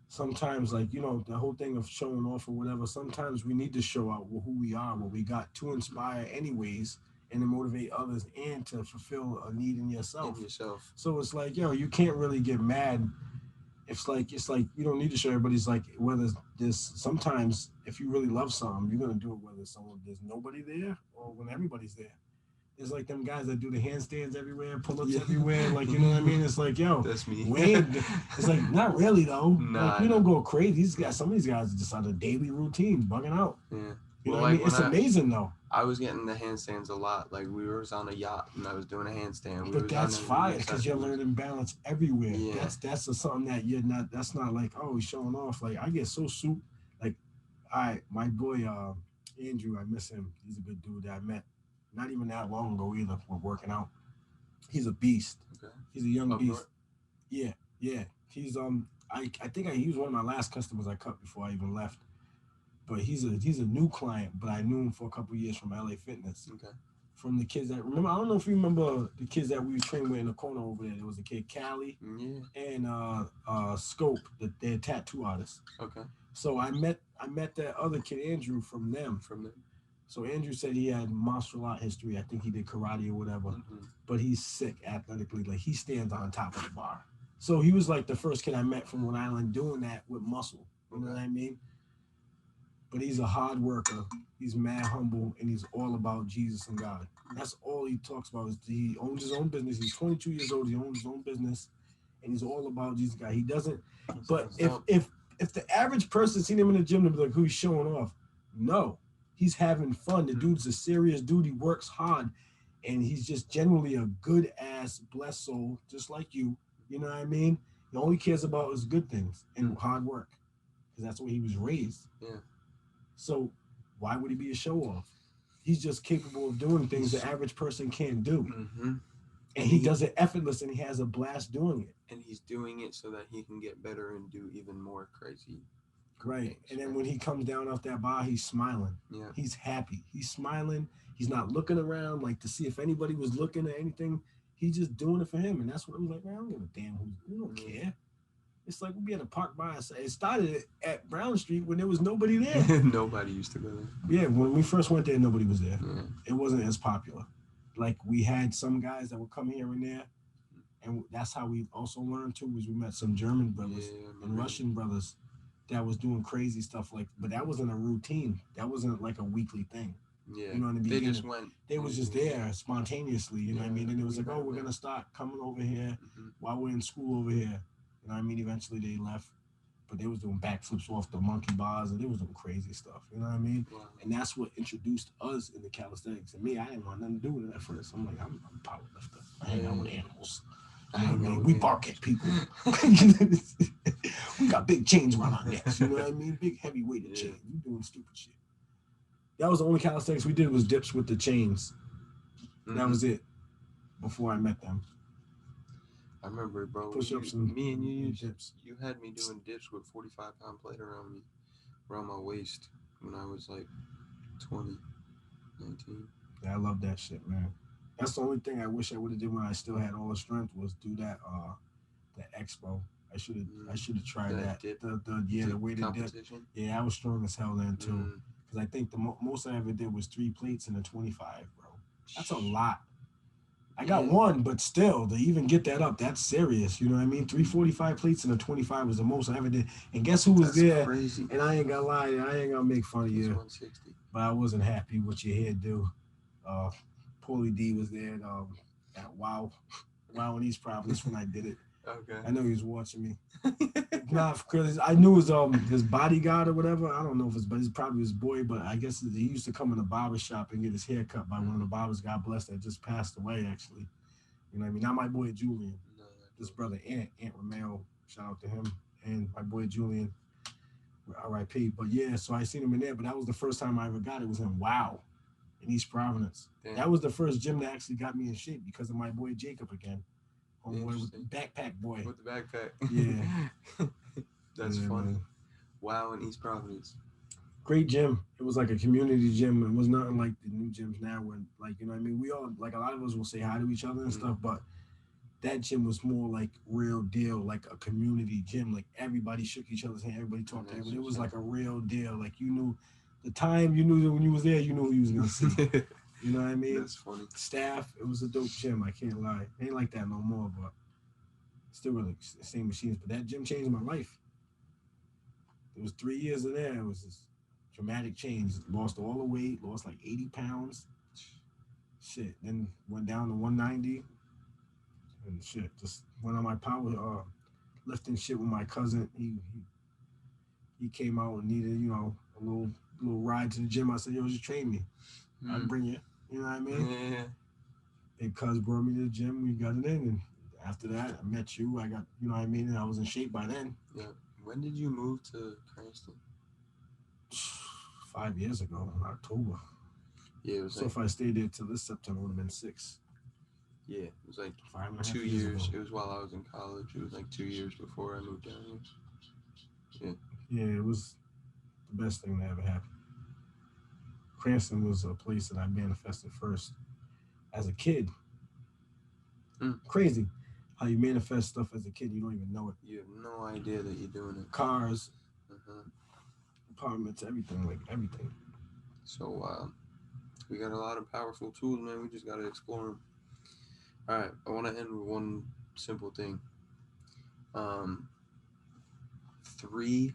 sometimes the whole thing of showing off or whatever, sometimes we need to show out who we are, what we got to inspire anyways and to motivate others and to fulfill a need in yourself. So it's like, you can't really get mad. It's like you don't need to show everybody. It's like whether there's sometimes if you really love something, you're gonna do it whether there's nobody there or when everybody's there. There's like them guys that do the handstands everywhere, pull-ups everywhere, like you know what I mean? It's like, that's me. It's like not really though. Nah, like, we don't go crazy. Some of these guys are just on a daily routine, bugging out. Yeah. You know what I mean? It's amazing though. I was getting the handstands a lot. Like we were on a yacht and I was doing a handstand. But that's fine because you're learning balance everywhere. Yeah. That's something that you're not. That's not like he's showing off. Like I get so soup. Like, my boy Andrew, I miss him. He's a good dude that I met not even that long ago either. We're working out. He's a beast. Okay. He's a young beast. Yeah. He's I think he was one of my last customers I cut before I even left. But he's a new client, but I knew him for a couple of years from LA Fitness. Okay. From the kids that remember, I don't know if you remember the kids that we trained with in the corner over there. There was a kid, Callie, and Scope, they're tattoo artists. Okay. So I met that other kid, Andrew, from them. So Andrew said he had martial art history. I think he did karate or whatever. Mm-hmm. But he's sick athletically. Like he stands on top of the bar. So he was like the first kid I met from Rhode Island doing that with muscle. You know what I mean? But he's a hard worker. He's mad humble, and he's all about Jesus and God. That's all he talks about. Is he owns his own business. He's 22 years old. He owns his own business, and he's all about Jesus and God. He doesn't. But if if the average person seen him in the gym, they'd be like, who's showing off? No, he's having fun. The dude's a serious dude. He works hard, and he's just generally a good ass, blessed soul, just like you. You know what I mean? He only cares about his good things and hard work, because that's where he was raised. Yeah. So why would he be a show off? He's just capable of doing things the average person can't do. Mm-hmm. And he does it effortless, and he has a blast doing it. And he's doing it so that he can get better and do even more crazy. Right. Things, and then when he comes down off that bar, he's smiling. Yeah. He's happy. He's smiling. He's not looking around like to see if anybody was looking at anything. He's just doing it for him. And that's what I'm like, man, I don't give a damn we don't care. It's like we be at a park by ourselves. It started at Brown Street when there was nobody there. Nobody used to go there. Yeah, when we first went there, nobody was there. Yeah. It wasn't as popular. Like we had some guys that would come here and there. And that's how we also learned too, was we met some German brothers and Russian brothers that was doing crazy stuff but that wasn't a routine. That wasn't like a weekly thing. Yeah. You know what I mean? They just went. They was just there spontaneously, you know what I mean? And it was like, oh, we're gonna start coming over here while we're in school over here. You know what I mean? Eventually they left. But they was doing backflips off the monkey bars and they was doing crazy stuff. You know what I mean? Wow. And that's what introduced us into calisthenics. And me, I didn't want nothing to do with it at first. I'm like, I'm a powerlifter. I hang out with animals. You know what I mean? We bark at people. We got big chains around our necks. You know what I mean? Big heavy weighted chains. We doing stupid shit. That was the only calisthenics we did was dips with the chains. That was it. Before I met them. I remember, bro. Push-ups Me and you dips. You had me doing dips with 45-pound plate around my waist when I was like 20, 19. Yeah, I love that shit, man. That's the only thing I wish I would have did when I still had all the strength was do that the expo. I should have tried that. Dip, the weighted dip. Yeah, I was strong as hell then too. Because I think the most I ever did was 3 plates and a 25, bro. That's a lot. I got one, but still, to even get that up, that's serious. You know what I mean? 345 plates and a 25 was the most I ever did. And guess who was there? Crazy. And I ain't gonna lie, I ain't gonna make fun of you. 160. But I wasn't happy with your head do. Paulie D was there at Wow in East Providence when I did it. Okay. I know he was watching me. Nah, because I knew his bodyguard or whatever. I don't know if it's probably his boy, but I guess he used to come in the barber shop and get his hair cut by one of the barbers. God bless, that just passed away actually. You know what I mean? Not my boy Julian. No, this brother Ant Romeo. Shout out to him and my boy Julian. R.I.P. But yeah, so I seen him in there. But that was the first time I ever got it. Was in Wow in East Providence. Damn. That was the first gym that actually got me in shape because of my boy Jacob again. Homeboy with the backpack boy. With the backpack. Yeah. That's funny. Man. Wow in East Providence. Great gym. It was like a community gym. It was nothing like the new gyms now when, like, you know what I mean? We all, like, a lot of us will say hi to each other and stuff, but that gym was more like real deal, like a community gym. Like, everybody shook each other's hand. Everybody talked to everybody. It was like a real deal. Like, you knew the time, you knew that when you was there, you knew who you was going to see. You know what I mean? That's funny. Staff, it was a dope gym. I can't lie. It ain't like that no more, but still really the same machines. But that gym changed my life. It was 3 years in there. It was this dramatic change. Lost all the weight. Lost like 80 pounds. Shit. Then went down to 190. And shit. Just went on my power lifting shit with my cousin. He came out and needed, a little ride to the gym. I said, yo, just train me. I'll bring you. You know what I mean? Yeah. Big cuz brought me to the gym. We got it in. And after that, I met you. I got, you know what I mean? And I was in shape by then. Yeah. When did you move to Cranston? 5 years ago, in October. Yeah, it was so if I stayed there till this September, it would have been 6. Yeah, it was like 5.5 2 years. ago. It was while I was in college. It was like 2 years before I moved down here. Yeah. Yeah, it was the best thing that ever happened. Cranston was a place that I manifested first as a kid. Crazy how you manifest stuff as a kid, you don't even know it. You have no idea that you're doing it. Cars, apartments, everything, like everything. So we got a lot of powerful tools, man. We just got to explore them. All right, I want to end with one simple thing. 3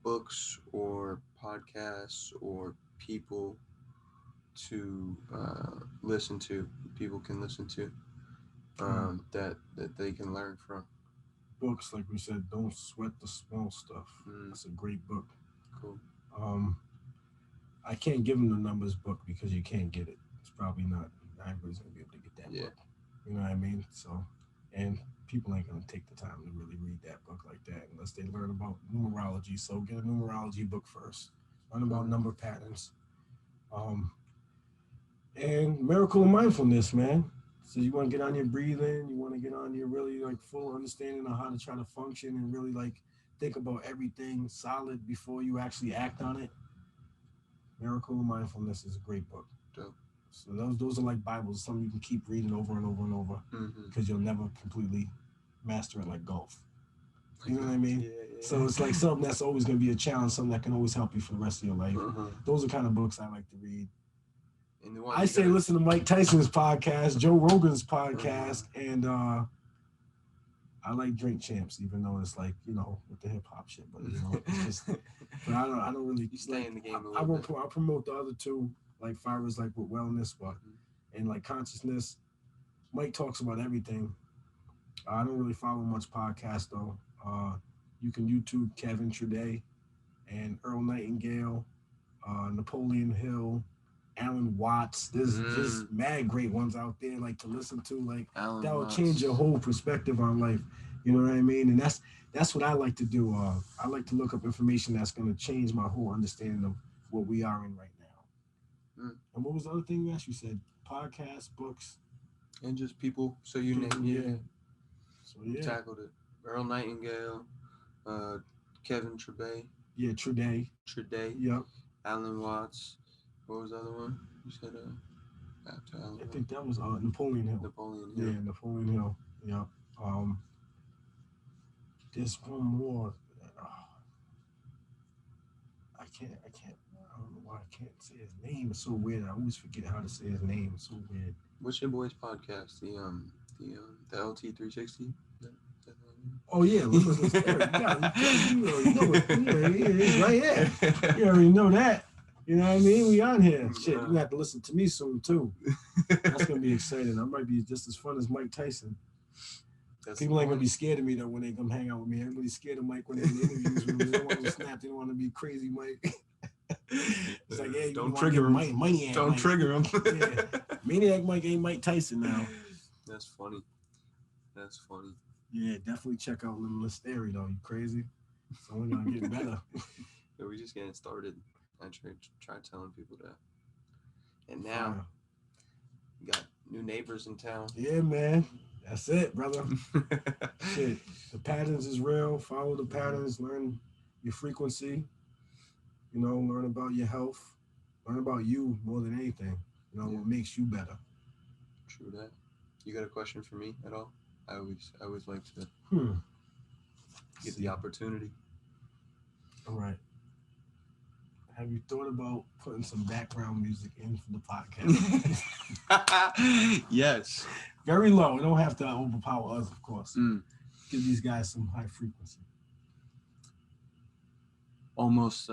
books or podcasts or people to listen to, people can listen to, that they can learn from. books, like we said, Don't Sweat the Small Stuff. That's a great book. Cool. I can't give them the numbers book because you can't get it. It's probably not everybody's gonna be able to get that book. You know what I mean? So, and people ain't gonna take the time to really read that book like that unless they learn about numerology. So get a numerology book first. Learn about number patterns. And miracle of mindfulness, man. So you want to get on your breathing, you want to get on your really like full understanding of how to try to function and really like think about everything solid before you actually act on it. Miracle of Mindfulness is a great book. Dope. So those are like Bibles, something you can keep reading over and over and over because you'll never completely master it like golf. You know what I mean? Yeah. So it's like something that's always going to be a challenge, something that can always help you for the rest of your life. Those are kind of books I like to read. And I say listen to Mike Tyson's podcast, Joe Rogan's podcast, and I like Drink Champs, even though it's like, you know, with the hip hop shit. But you know, it's just, but I don't really. You stay in the game. I promote the other two, like far as like with wellness, but and like consciousness. Mike talks about everything. I don't really follow much podcast though. You can YouTube Kevin Trudeau and Earl Nightingale, Napoleon Hill, Alan Watts. There's mad great ones out there like to listen to. Like Alan that will Watts. change your whole perspective on life. You know what I mean? And that's what I like to do. I like to look up information that's going to change my whole understanding of what we are in right now. And what was the other thing you asked? You said podcasts, books, and just people. So you named So tackled it. Earl Nightingale, Kevin Trudeau. Yeah, Trudeau. Yep. Alan Watts. What was the other one? You said after Alan. I think that was Napoleon Hill. Yeah, Napoleon Hill. Yep. There's one more. I don't know why I can't say his name. It's so weird. I always forget how to say his name. It's so weird. What's your boy's podcast? The LT360. Oh yeah, you know it. Right here. You already know that. You know what I mean? We on here. Shit, you have to listen to me soon too. That's gonna be exciting. I might be just as fun as Mike Tyson. People ain't gonna be scared of me though when they come hang out with me. Everybody's scared of Mike when they're in interviews with me. They don't want to snap. They don't want to be crazy Mike. It's like, hey, don't trigger him. Maniac don't Mike. Trigger him. Yeah. Maniac Mike ain't Mike Tyson now. That's funny. Yeah, definitely check out Limitless Theory though. You crazy? So we're gonna get better. Yeah, we just getting started. I try telling people that. And now we got new neighbors in town. Yeah, man. That's it, brother. Shit. The patterns is real. Follow the patterns. Learn your frequency. You know, learn about your health. Learn about you more than anything. You know, what makes you better. True that. You got a question for me at all? I always like to get the opportunity. All right. Have you thought about putting some background music in for the podcast? Yes. Very low. It don't have to overpower us, of course. Give these guys some high frequency. Almost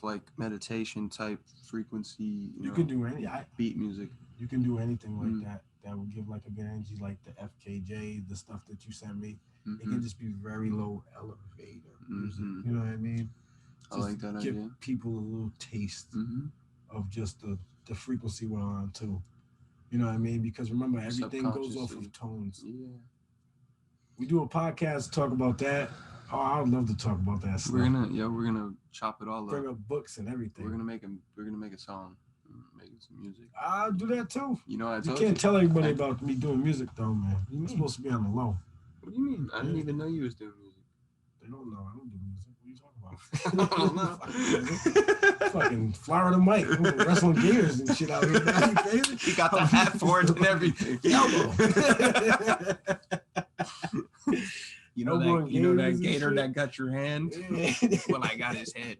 like meditation type frequency. You know, can do any beat music. You can do anything like that. That would give like a good energy, like the FKJ, the stuff that you sent me. It can just be very low elevator music. You know what I mean? I like that idea. Give people a little taste of just the frequency we're on too. You know what I mean? Because remember, everything goes off of tones. Yeah. We do a podcast to talk about that. Oh, I would love to talk about that stuff. We're gonna chop it all up. Bring up books and everything. We're gonna make a song, making some music. I'll do that too. You know, you can't tell everybody about me doing music though, man. You're supposed to be on the low. What do you mean? I didn't even know you was doing music. They don't know. I don't do music. What are you talking about? I don't know. Fucking Florida Mike wrestling gears and shit out here. You crazy? He got the hat for it and everything. You know that gator that got your hand? Yeah. Well, I got his head.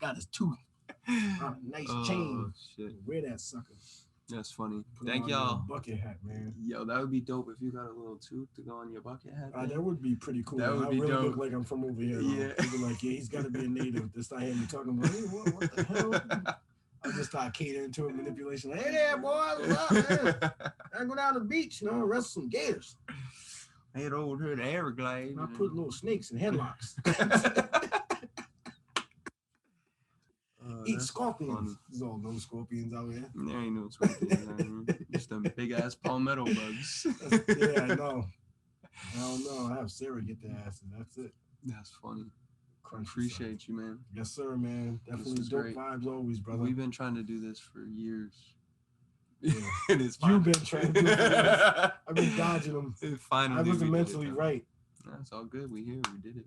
Got his tooth. Nice chain. Shit. Wear that sucker. That's funny. Put Thank y'all. Bucket hat, man. Yo, that would be dope if you got a little tooth to go on your bucket hat. That would be pretty cool. That would be really dope. Look like I'm from over here. Yeah. People like, yeah, he's got to be a native. This not hear me talking about, hey, what the hell? I just start catering to him, manipulation. Like, hey there, boy, what's up, man? I go down to the beach, arrest some gators. Head over to the Everglades. I put little snakes in headlocks. Eat scorpions. Funny. There's all no scorpions out here. There ain't no scorpions out here. Just them big ass palmetto bugs. Yeah, I know. I don't know. I have Sarah get their asses. That's it. That's funny. Crunchy Appreciate stuff. you, man. Yes, sir, man. Definitely dope great. vibes always, brother. We've been trying to do this for years. Yeah. You've been trying to do it for years. I've been dodging them. Finally, I wasn't mentally right. That's all good. We here. We did it.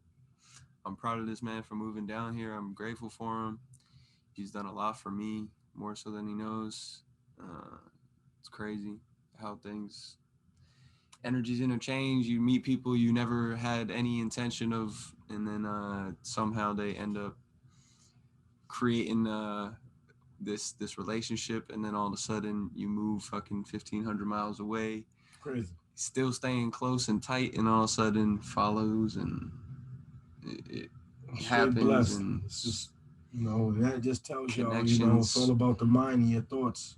I'm proud of this man for moving down here. I'm grateful for him. He's done a lot for me, more so than he knows. It's crazy how energies interchange. You meet people you never had any intention of, and then somehow they end up creating this relationship, and then all of a sudden you move fucking 1,500 miles away. Crazy. Still staying close and tight, and all of a sudden follows, and it happens. Blessed. And it's just, that just tells you, it's all about the mind and your thoughts,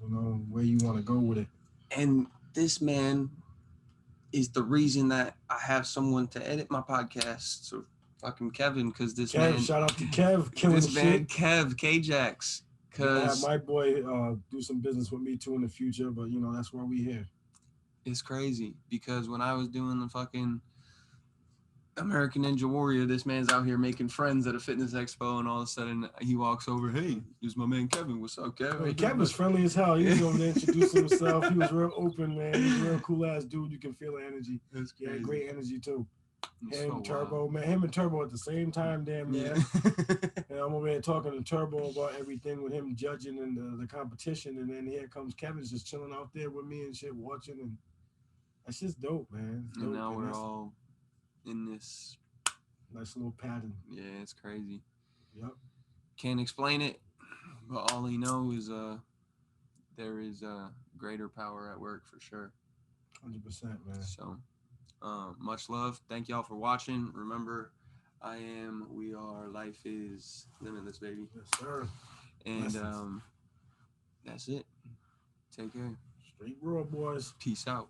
where you want to go with it. And this man is the reason that I have someone to edit my podcast. So fucking Kevin, because this man. Shout out to Kev, killing this the man, shit. Kev, K-Jax. Cause my boy do some business with me too in the future, but that's why we here. It's crazy because when I was doing the fucking American Ninja Warrior, this man's out here making friends at a fitness expo, and all of a sudden he walks over. Hey, this is my man Kevin. What's up, Kevin? Kevin was friendly as hell. He was over there introducing himself. He was real open, man. He was a real cool ass dude. You can feel the energy. He had great energy too. Him and Turbo, man. Him and Turbo at the same time, damn man. And I'm over here talking to Turbo about everything with him judging and the competition, and then here comes Kevin's just chilling out there with me and shit, watching, and that's just dope, man. It's dope, and now we're all in this nice little pattern. Yeah, it's crazy. Yep. Can't explain it, but all he knows is there is a greater power at work for sure. 100%, man. So much love. Thank y'all for watching. Remember, we are, life is limitless, baby. Yes, sir. And that's it. Take care. Straight raw, boys. Peace out.